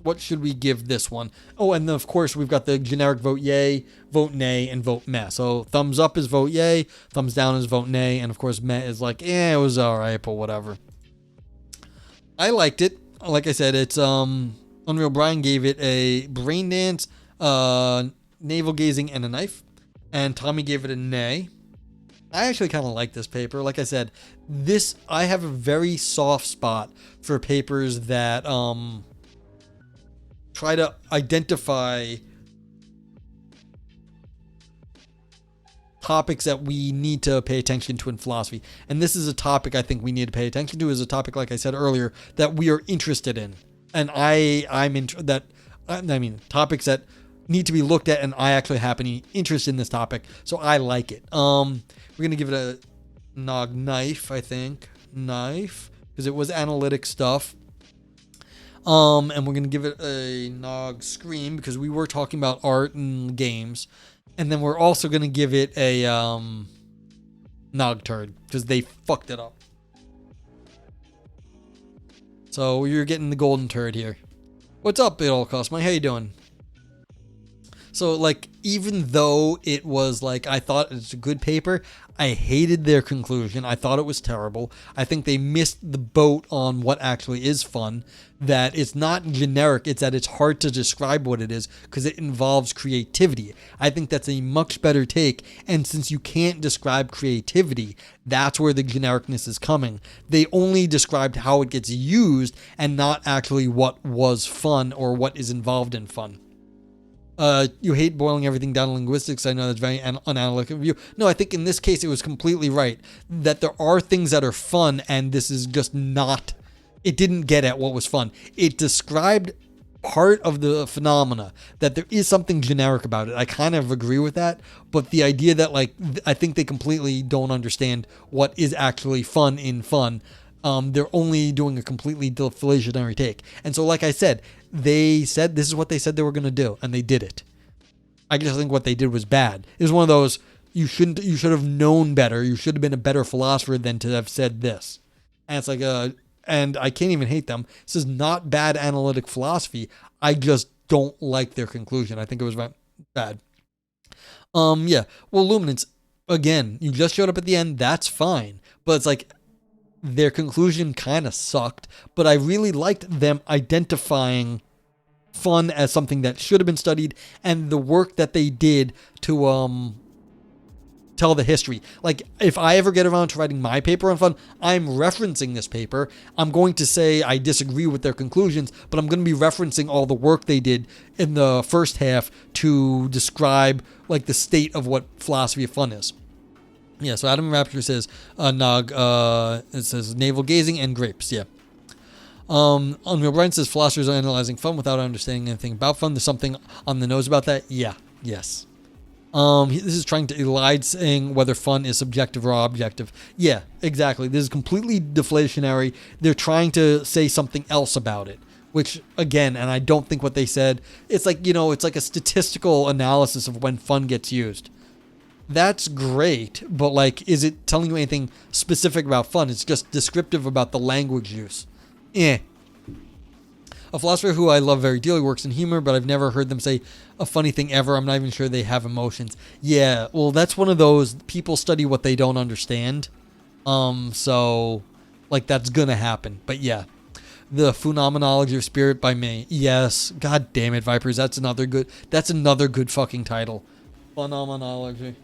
[SPEAKER 1] What should we give this one? Oh, and then of course we've got the generic vote yay, vote nay, and vote meh. So thumbs up is vote yay, thumbs down is vote nay, and of course meh is it was alright, but whatever. I liked it. Like I said, it's Unreal Brian gave it a Brain Dance, Navel Gazing, and a Knife. And Tommy gave it a nay. I actually kind of like this paper. Like I said, I have a very soft spot for papers that try to identify topics that we need to pay attention to in philosophy. And this is a topic I think we need to pay attention to, is a topic, like I said earlier, that we are interested in. And topics that need to be looked at, and I actually have any interest in this topic, so I like it. We're gonna give it a Nog Knife, I think, because it was analytic stuff. And we're gonna give it a Nog Scream because we were talking about art and games, and then we're also gonna give it a Nog Turd because they fucked it up. So you're getting the golden turd here. What's up, It All Costs Money? How you doing? So, even though it was, I thought it's a good paper, I hated their conclusion. I thought it was terrible. I think they missed the boat on what actually is fun, that it's not generic. It's that it's hard to describe what it is because it involves creativity. I think that's a much better take. And since you can't describe creativity, that's where the genericness is coming. They only described how it gets used and not actually what was fun or what is involved in fun. You hate boiling everything down to linguistics. I know that's very unanalytical of you. No, I think in this case it was completely right. That there are things that are fun, and this is just not. It didn't get at what was fun. It described part of the phenomena, that there is something generic about it. I kind of agree with that, but the idea that I think they completely don't understand what is actually fun in fun. They're only doing a completely deflationary take. And so, like I said, they said this is what they said they were going to do, and they did it. I just think what they did was bad. It was one of those, you should have known better. You should have been a better philosopher than to have said this. And it's like, and I can't even hate them. This is not bad analytic philosophy. I just don't like their conclusion. I think it was bad. Yeah. Well, Luminance, again, you just showed up at the end. That's fine. But it's like, their conclusion kind of sucked. But I really liked them identifying fun as something that should have been studied, and the work that they did to tell the history. Like, if I ever get around to writing my paper on fun, I'm referencing this paper. I'm going to say I disagree with their conclusions, but I'm going to be referencing all the work they did in the first half to describe like the state of what philosophy of fun is. Yeah, so Adam Rapture says Nog, it says navel gazing and grapes. Yeah. Unreal Brian says philosophers are analyzing fun without understanding anything about fun. There's something on the nose about that. Yeah. Yes. This is trying to elide saying whether fun is subjective or objective. Yeah, exactly. This is completely deflationary. They're trying to say something else about it, which again, and I don't think what they said, it's like, it's like a statistical analysis of when fun gets used. That's great, but like, is it telling you anything specific about fun? It's just descriptive about the language use. A philosopher who I love very dearly works in humor, but I've never heard them say a funny thing ever. I'm not even sure they have emotions. Yeah, well, that's one of those, people study what they don't understand. So, like, that's gonna happen. But yeah, The Phenomenology of Spirit by May. Yes, god damn it, Vipers, that's another good fucking title. Phenomenology.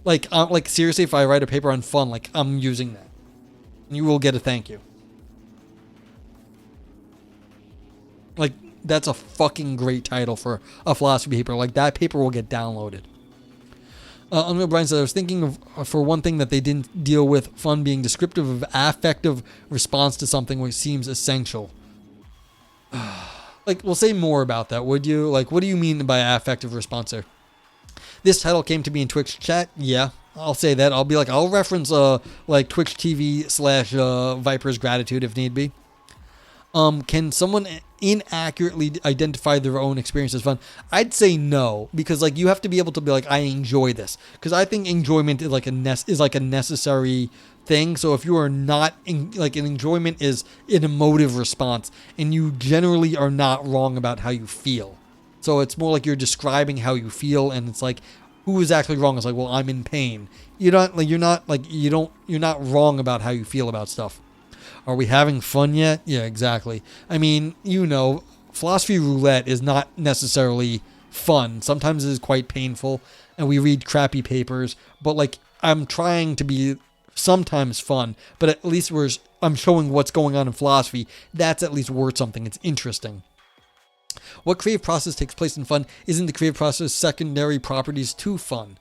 [SPEAKER 1] Like, seriously, if I write a paper on fun, like, I'm using that. You will get a thank you. Like, that's a fucking great title for a philosophy paper. Like, that paper will get downloaded. Unreal Brian said, I was thinking of, for one thing, that they didn't deal with fun being descriptive of affective response to something which seems essential. Like, we'll say more about that, would you? Like, what do you mean by affective response there? This title came to me in Twitch chat. Yeah, I'll say that. I'll be like, I'll reference, like, Twitch TV / Viper's Gratitude if need be. Can someone inaccurately identify their own experience as fun? I'd say no, because like you have to be able to be like, I enjoy this, because I think enjoyment is like a necessary thing. So if you are not an enjoyment is an emotive response, and you generally are not wrong about how you feel. So it's more like you're describing how you feel, and it's like, who is actually wrong? It's like, well, I'm in pain. You're not wrong about how you feel about stuff. Are we having fun yet? Yeah, exactly. I mean, philosophy roulette is not necessarily fun. Sometimes it is quite painful, and we read crappy papers, but like, I'm trying to be sometimes fun, but at least I'm showing what's going on in philosophy. That's at least worth something. It's interesting. What creative process takes place in fun? Isn't the creative process secondary properties to fun?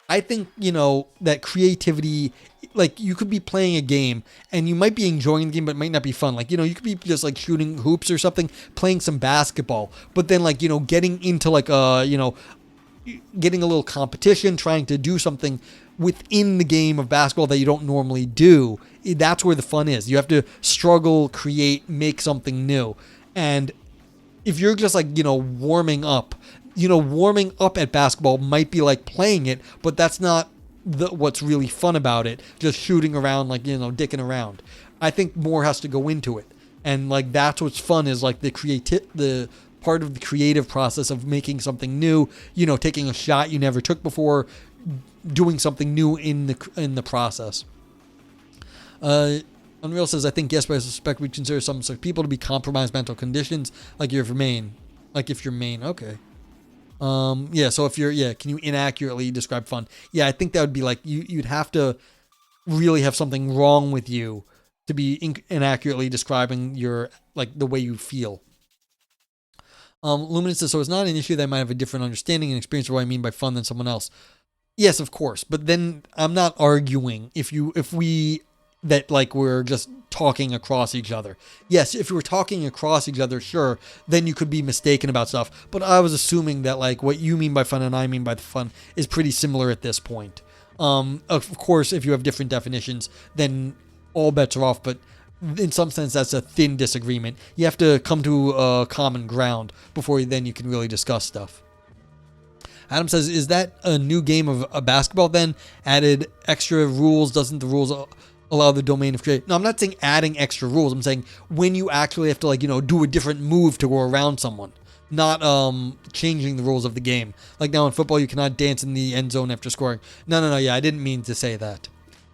[SPEAKER 1] I think, that creativity, like, you could be playing a game and you might be enjoying the game, but it might not be fun. Like, you could be just like shooting hoops or something, playing some basketball, but then like, getting into like, getting a little competition, trying to do something within the game of basketball that you don't normally do. That's where the fun is. You have to struggle, create, make something new. And if you're just like, warming up at basketball might be like playing it, but that's not what's really fun about it. Just shooting around, like, dicking around. I think more has to go into it. And like, that's what's fun, is like the part of the creative process of making something new, taking a shot you never took before, doing something new in the process. Unreal says, I think yes, but I suspect we consider some sort of people to be compromised mental conditions, like if you're Maine. Okay. Yeah, so can you inaccurately describe fun? Yeah, I think that would be like, you'd have to really have something wrong with you to be inaccurately describing the way you feel. Luminance says, so it's not an issue that I might have a different understanding and experience of what I mean by fun than someone else. Yes, of course, but then I'm not arguing that like we're just talking across each other. Yes, if you were talking across each other, sure, then you could be mistaken about stuff. But I was assuming that like what you mean by fun and I mean by the fun is pretty similar at this point. Of course, if you have different definitions, then all bets are off, but in some sense that's a thin disagreement. You have to come to a common ground before then you can really discuss stuff. Adam says, is that a new game of basketball then? Added extra rules? Doesn't the rules allow the domain of create? No, I'm not saying adding extra rules. I'm saying when you actually have to, like, do a different move to go around someone. Not changing the rules of the game. Like now in football, you cannot dance in the end zone after scoring. No, yeah, I didn't mean to say that.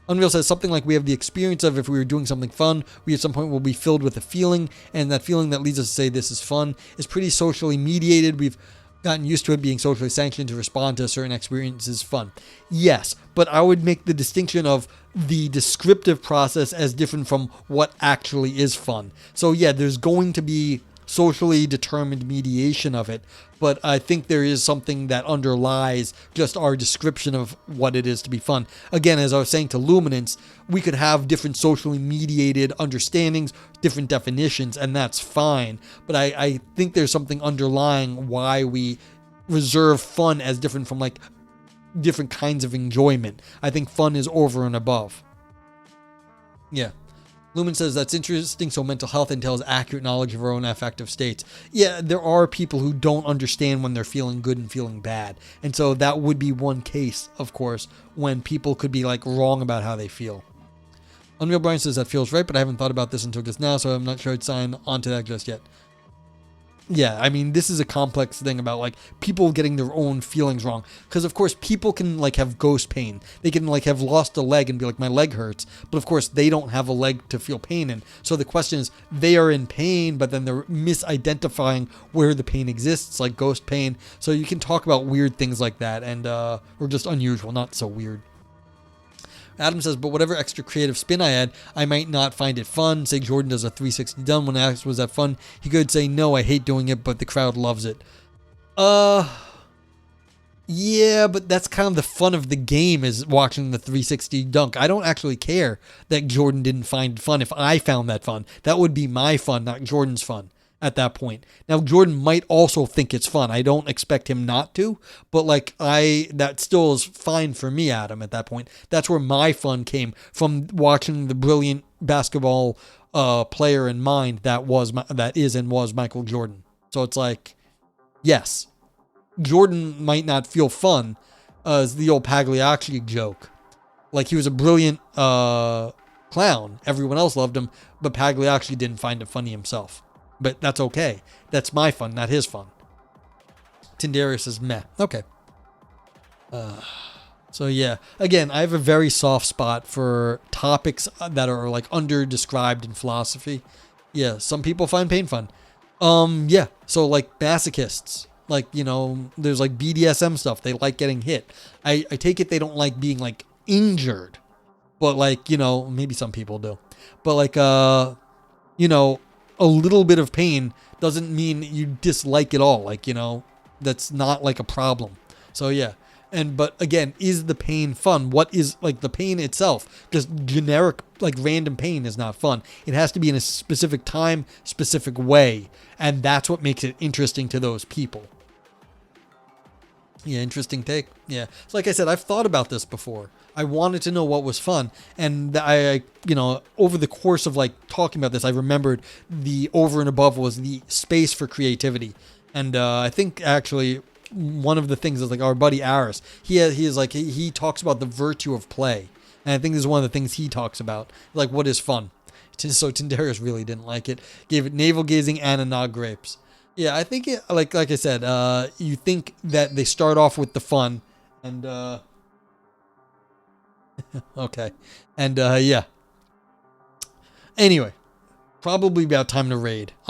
[SPEAKER 1] Unreal says something like, we have the experience of if we were doing something fun, we at some point will be filled with a feeling, and that feeling that leads us to say this is fun is pretty socially mediated. We've gotten used to it being socially sanctioned to respond to certain experiences fun. Yes, but I would make the distinction of the descriptive process as different from what actually is fun. So yeah, there's going to be socially determined mediation of it, but I think there is something that underlies just our description of what it is to be fun. Again, as I was saying to Luminance, we could have different socially mediated understandings, different definitions, and that's fine. But I think there's something underlying why we reserve fun as different from like different kinds of enjoyment. I think fun is over and above. Yeah. Lumen says that's interesting, so mental health entails accurate knowledge of our own affective states. Yeah, there are people who don't understand when they're feeling good and feeling bad. And so that would be one case, of course, when people could be like wrong about how they feel. Unreal Brian says that feels right, but I haven't thought about this until just now, so I'm not sure I'd sign onto that just yet. Yeah, I mean, this is a complex thing about like people getting their own feelings wrong. Because of course, people can like have ghost pain. They can like have lost a leg and be like, my leg hurts. But of course, they don't have a leg to feel pain in. So the question is, they are in pain, but then they're misidentifying where the pain exists, like ghost pain. So you can talk about weird things like that, and or just unusual, not so weird. Adam says, but whatever extra creative spin I add, I might not find it fun. Say Jordan does a 360 done. When asked, was that fun? He could say, no, I hate doing it, but the crowd loves it. Yeah, but that's kind of the fun of the game, is watching the 360 dunk. I don't actually care that Jordan didn't find it fun if I found that fun. That would be my fun, not Jordan's fun at that point. Now, Jordan might also think it's fun. I don't expect him not to, but like that still is fine for me, Adam, at that point. That's where my fun came from, watching the brilliant basketball player in mind that is and was Michael Jordan. So it's like, yes, Jordan might not feel fun as the old Pagliacci joke. Like, he was a brilliant clown. Everyone else loved him, but Pagliacci didn't find it funny himself. But that's okay. That's my fun, not his fun. Tindarius is meh. Okay. So yeah, again, I have a very soft spot for topics that are like under-described in philosophy. Yeah, some people find pain fun. Yeah, so like masochists. Like, there's like BDSM stuff. They like getting hit. I take it they don't like being like injured. But like, maybe some people do. But like, a little bit of pain doesn't mean you dislike it all. Like, that's not like a problem. So yeah. But again, is the pain fun? What is like the pain itself? Just generic, like random pain is not fun. It has to be in a specific time, specific way. And that's what makes it interesting to those people. Yeah, interesting take. Yeah. So like I said, I've thought about this before. I wanted to know what was fun. And I over the course of like talking about this, I remembered the over and above was the space for creativity. And I think actually one of the things is like our buddy Aris, he talks about the virtue of play. And I think this is one of the things he talks about. Like, what is fun? So Tindarius really didn't like it. Gave it navel gazing and a nog grapes. Yeah, I think it, like I said, you think that they start off with the fun and, okay. And, yeah. Anyway, probably about time to raid.